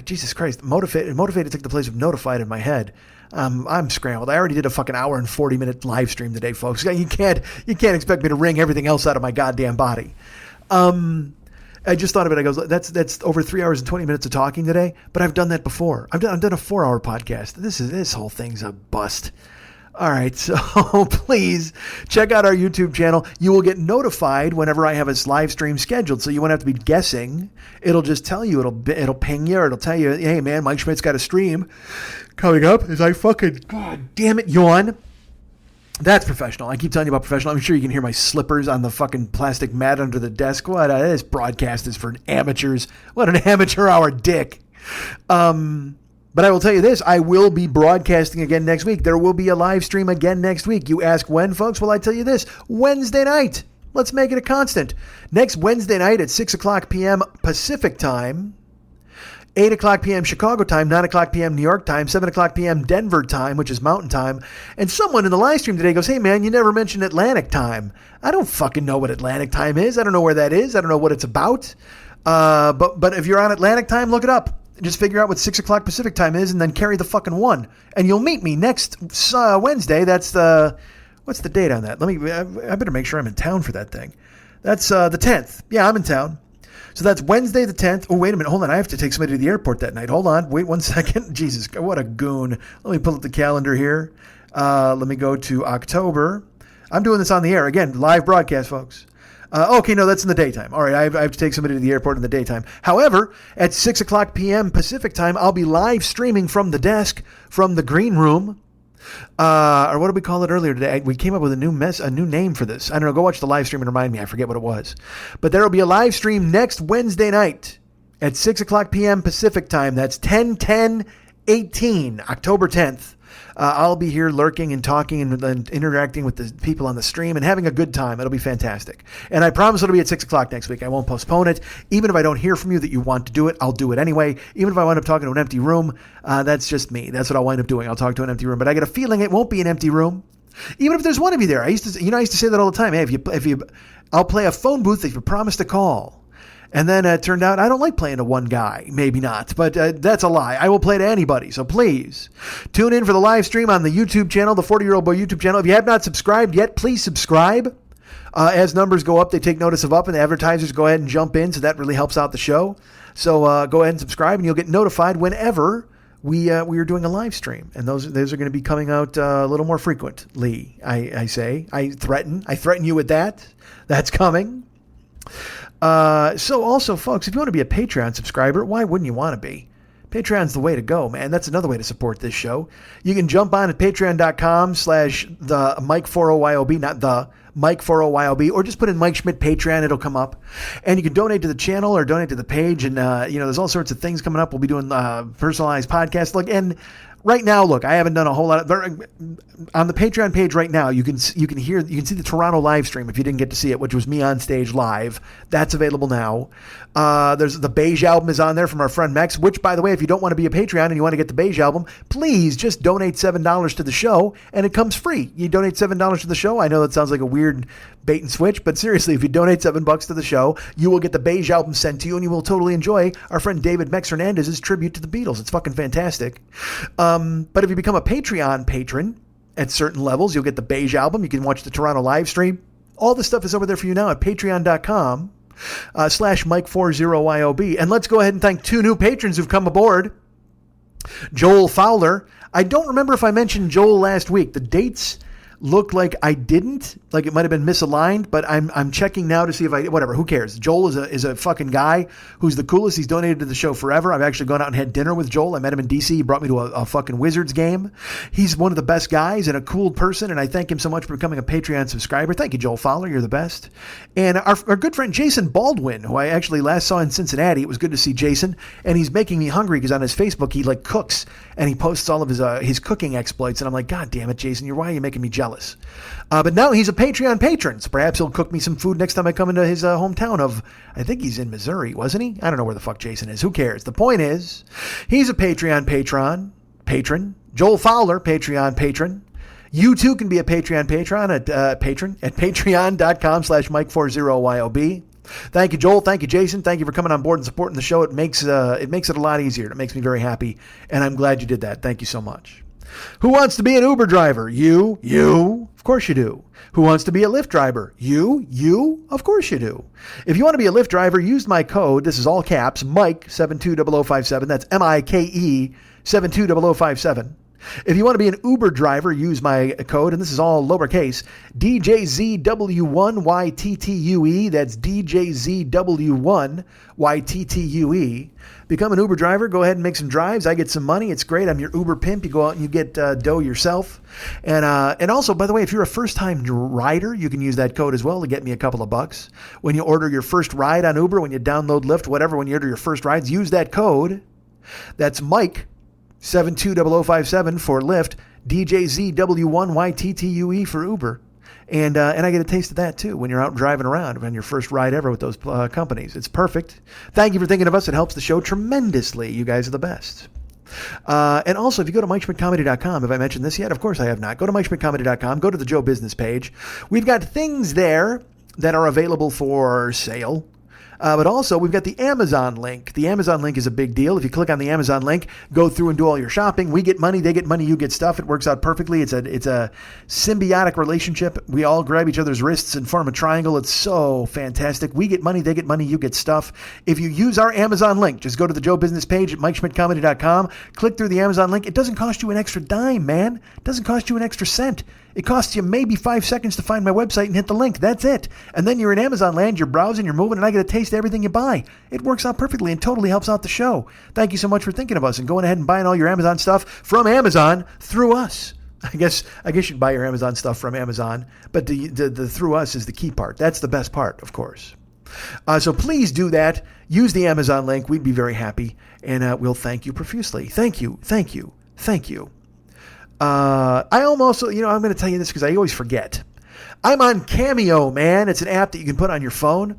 Jesus Christ, motivated took the place of notified in my head. I'm scrambled. I already did a fucking hour and 40-minute live stream today, folks. You can't expect me to wring everything else out of my goddamn body. I just thought of it. I go, that's over 3 hours and 20 minutes of talking today, but I've done that before. I've done a 4-hour podcast. This whole thing's a bust. All right, so please check out our YouTube channel. You will get notified whenever I have a live stream scheduled, so you won't have to be guessing. It'll just tell you. It'll ping you, or it'll tell you, hey man, Mike Schmidt's got a stream coming up. As I fucking, god damn it, yawn. That's professional. I keep telling you about professional. I'm sure you can hear my slippers on the fucking plastic mat under the desk. What? This broadcast is for amateurs. What an amateur hour dick. But I will tell you this. I will be broadcasting again next week. There will be a live stream again next week. You ask when, folks? Well, I tell you this. Wednesday night. Let's make it a constant. Next Wednesday night at 6 o'clock p.m. Pacific time. 8 o'clock p.m. Chicago time, 9 o'clock p.m. New York time, 7 o'clock p.m. Denver time, which is Mountain time. And someone in the live stream today goes, hey, man, you never mentioned Atlantic time. I don't fucking know what Atlantic time is. I don't know where that is. I don't know what it's about. But if you're on Atlantic time, look it up. Just figure out what 6 o'clock Pacific time is and then carry the fucking 1. And you'll meet me next Wednesday. That's what's the date on that? I better make sure I'm in town for that thing. That's the 10th. Yeah, I'm in town. So that's Wednesday the 10th. Oh, wait a minute. Hold on. I have to take somebody to the airport that night. Hold on. Wait 1 second. Jesus, what a goon. Let me pull up the calendar here. Let me go to October. I'm doing this on the air. Again, live broadcast, folks. Okay, no, that's in the daytime. All right, I have to take somebody to the airport in the daytime. However, at 6 o'clock p.m. Pacific time, I'll be live streaming from the desk, from the green room. Or what did we call it earlier today? We came up with a new name for this. I don't know. Go watch the live stream and remind me. I forget what it was. But there will be a live stream next Wednesday night at 6 o'clock p.m. Pacific time. That's 10/10/18, October 10th. I'll be here lurking and talking and interacting with the people on the stream and having a good time. It'll be fantastic. And I promise it'll be at 6 o'clock next week. I won't postpone it. Even if I don't hear from you that you want to do it, I'll do it anyway. Even if I wind up talking to an empty room, that's just me. That's what I'll wind up doing. I'll talk to an empty room. But I get a feeling it won't be an empty room. Even if there's one of you there. I used to say that all the time. Hey, I'll play a phone booth if you promise to call. And then it turned out I don't like playing to one guy. Maybe not, but that's a lie. I will play to anybody. So please tune in for the live stream on the YouTube channel, the 40-Year-Old Boy YouTube channel. If you have not subscribed yet, please subscribe. As numbers go up, they take notice of up, and the advertisers go ahead and jump in. So that really helps out the show. So go ahead and subscribe, and you'll get notified whenever we are doing a live stream. And those are going to be coming out a little more frequently. I threaten you with that. That's coming. So also, folks, if you want to be a Patreon subscriber, why wouldn't you want to be? Patreon's the way to go, man. That's another way to support this show. You can jump on at patreon.com/the Mike40YOB, not the Mike40YOB, or just put in Mike Schmidt Patreon. It'll come up. And you can donate to the channel or donate to the page. And, there's all sorts of things coming up. We'll be doing personalized podcasts. Look, and right now, look, I haven't done a whole lot on the Patreon page right now. You can see the Toronto live stream if you didn't get to see it, which was me on stage live. That's available now. There's the Beige album is on there from our friend Mex, which, by the way, if you don't want to be a Patreon and you want to get the Beige album, please just donate $7 to the show and it comes free. You donate $7 to the show. I know that sounds like a weird bait and switch, but seriously, if you donate $7 to the show, you will get the Beige album sent to you and you will totally enjoy our friend David Mex Hernandez's tribute to the Beatles. It's fucking fantastic. But if you become a Patreon patron at certain levels, you'll get the Beige album. You can watch the Toronto live stream. All the stuff is over there for you now at patreon.com/Mike40YOB. And let's go ahead and thank 2 new patrons who've come aboard. Joel Fowler. I don't remember if I mentioned Joel last week. The dates looked like I didn't, like it might have been misaligned, but I'm checking now to see if whatever, who cares? Joel is a fucking guy who's the coolest. He's donated to the show forever. I've actually gone out and had dinner with Joel. I met him in DC. He brought me to a fucking Wizards game. He's one of the best guys and a cool person, and I thank him so much for becoming a Patreon subscriber. Thank you, Joel Fowler. You're the best. And our good friend Jason Baldwin, who I actually last saw in Cincinnati. It was good to see Jason, and he's making me hungry because on his Facebook he cooks and he posts all of his cooking exploits, and I'm like, God damn it, Jason, why are you making me jealous? jealous. But now he's a Patreon patron, so perhaps he'll cook me some food next time I come into his hometown of, I think he's in Missouri, wasn't he? I don't know where the fuck Jason is. Who cares? The point is, he's a Patreon patron. Joel Fowler, Patreon patron. You too can be a Patreon patron at patreon.com/Mike40YOB. Thank you, Joel. Thank you, Jason. Thank you for coming on board and supporting the show. It makes it a lot easier. It makes me very happy, and I'm glad you did that. Thank you so much. Who wants to be an Uber driver? You. Of course you do. Who wants to be a Lyft driver? You. Of course you do. If you want to be a Lyft driver, use my code. This is all caps. Mike 720057. That's MIKE 720057. If you want to be an Uber driver, use my code, and this is all lowercase, DJZW1YTTUE. That's DJZW1YTTUE. Become an Uber driver. Go ahead and make some drives. I get some money. It's great. I'm your Uber pimp. You go out and you get dough yourself. And also, by the way, if you're a first-time rider, you can use that code as well to get me a couple of bucks. When you order your first ride on Uber, when you download Lyft, whatever, when you order your first rides, use that code. That's Mike 720057 for Lyft, DJZW1YTTUE for Uber. And I get a taste of that too when you're out driving around on your first ride ever with those companies. It's perfect. Thank you for thinking of us. It helps the show tremendously. You guys are the best. And also, if you go to MikeSchmidtComedy.com, have I mentioned this yet? Of course I have not. Go to MikeSchmidtComedy.com. Go to the Joe Business page. We've got things there that are available for sale. But also, we've got the Amazon link. The Amazon link is a big deal. If you click on the Amazon link, go through and do all your shopping. We get money, they get money, you get stuff. It works out perfectly. It's a symbiotic relationship. We all grab each other's wrists and form a triangle. It's so fantastic. We get money, they get money, you get stuff. If you use our Amazon link, just go to the Joe Business page at MikeSchmidtComedy.com. Click through the Amazon link. It doesn't cost you an extra dime, man. It doesn't cost you an extra cent. It costs you maybe 5 seconds to find my website and hit the link. That's it. And then you're in Amazon land, you're browsing, you're moving, and I get a taste of everything you buy. It works out perfectly and totally helps out the show. Thank you so much for thinking of us and going ahead and buying all your Amazon stuff from Amazon through us. I guess you'd buy your Amazon stuff from Amazon, but the through us is the key part. That's the best part, of course. So please do that. Use the Amazon link. We'd be very happy, and we'll thank you profusely. Thank you. I'm also, I'm going to tell you this because I always forget. I'm on Cameo, man. It's an app that you can put on your phone.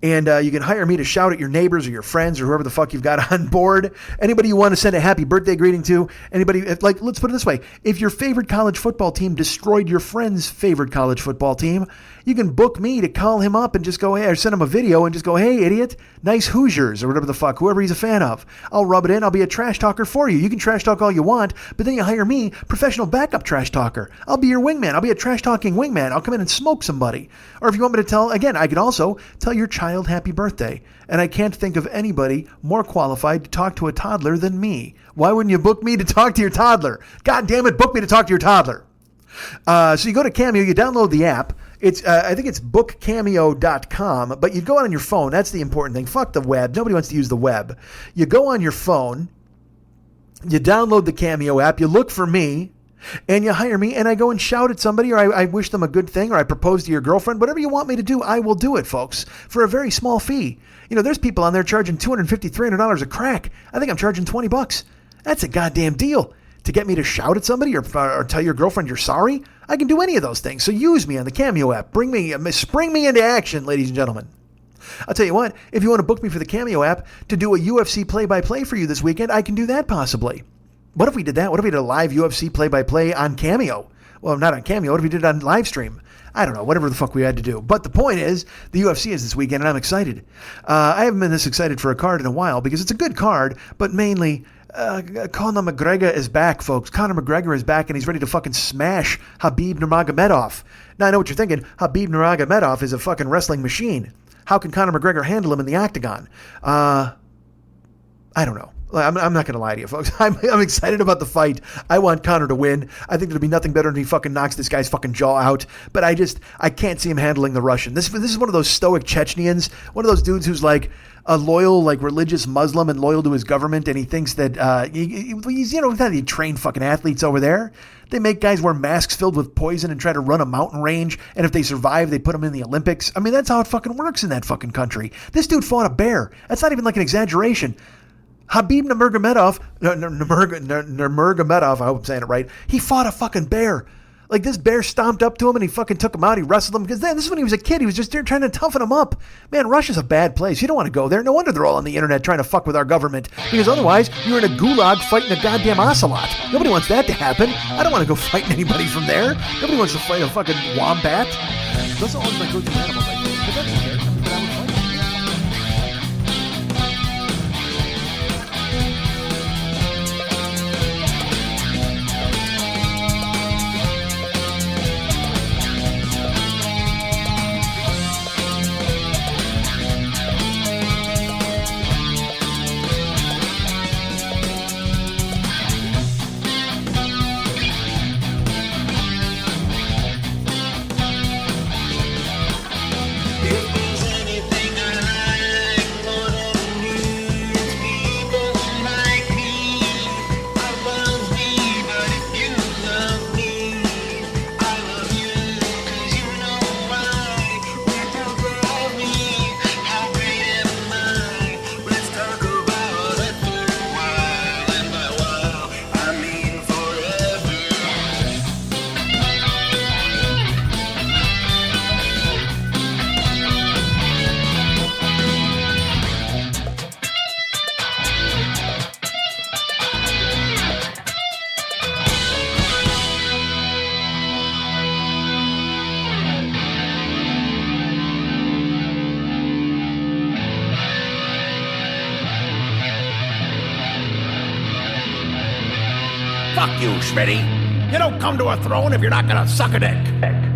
And you can hire me to shout at your neighbors or your friends or whoever the fuck you've got on board. Anybody you want to send a happy birthday greeting to. Anybody, let's put it this way. If your favorite college football team destroyed your friend's favorite college football team, you can book me to call him up and just go, hey, or send him a video and just go, hey, idiot, nice Hoosiers or whatever the fuck, whoever he's a fan of. I'll rub it in. I'll be a trash talker for you. You can trash talk all you want, but then you hire me, professional backup trash talker. I'll be your wingman. I'll be a trash talking wingman. I'll come in and smoke somebody. Or if you want me to tell, again, I can also tell your child happy birthday. And I can't think of anybody more qualified to talk to a toddler than me. Why wouldn't you book me to talk to your toddler? God damn it, book me to talk to your toddler. So you go to Cameo, you download the app. It's I think it's bookcameo.com, but you go on your phone. That's the important thing. Fuck the web. Nobody wants to use the web. You go on your phone, you download the Cameo app, you look for me, and you hire me, and I go and shout at somebody, or I wish them a good thing, or I propose to your girlfriend. Whatever you want me to do, I will do it, folks, for a very small fee. There's people on there charging $250, $300 a crack. I think I'm charging $20. That's a goddamn deal. To get me to shout at somebody or tell your girlfriend you're sorry, I can do any of those things. So use me on the Cameo app. Spring me into action, ladies and gentlemen. I'll tell you what, if you want to book me for the Cameo app to do a UFC play-by-play for you this weekend, I can do that possibly. What if we did that? What if we did a live UFC play-by-play on Cameo? Well, not on Cameo. What if we did it on live stream? I don't know, whatever the fuck we had to do. But the point is, the UFC is this weekend, and I'm excited. I haven't been this excited for a card in a while because it's a good card, but mainly Conor McGregor is back, folks. Conor McGregor is back, and he's ready to fucking smash Khabib Nurmagomedov. Now, I know what you're thinking. Khabib Nurmagomedov is a fucking wrestling machine. How can Conor McGregor handle him in the octagon? I don't know. I'm not going to lie to you, folks. I'm excited about the fight. I want Conor to win. I think there'll be nothing better than he fucking knocks this guy's fucking jaw out. But I can't see him handling the Russian. This is one of those stoic Chechnyans, one of those dudes who's like a loyal, like religious Muslim and loyal to his government, and he thinks that he's he trained fucking athletes over there. They make guys wear masks filled with poison and try to run a mountain range, and if they survive, they put them in the Olympics. I mean, that's how it fucking works in that fucking country. This dude fought a bear. That's not even like an exaggeration. Khabib Nurmagomedov, I hope I'm saying it right, he fought a fucking bear. Like, this bear stomped up to him and he fucking took him out. He wrestled him. Because then, this is when he was a kid. He was just there trying to toughen him up. Man, Russia's a bad place. You don't want to go there. No wonder they're all on the internet trying to fuck with our government. Because otherwise, you're in a gulag fighting a goddamn ocelot. Nobody wants that to happen. I don't want to go fighting anybody from there. Nobody wants to fight a fucking wombat. Those are always my go-to animals, I think. But that's okay. I mean, but I would fight them. Fuck you, Schmitty. You don't come to a throne if you're not gonna suck a dick.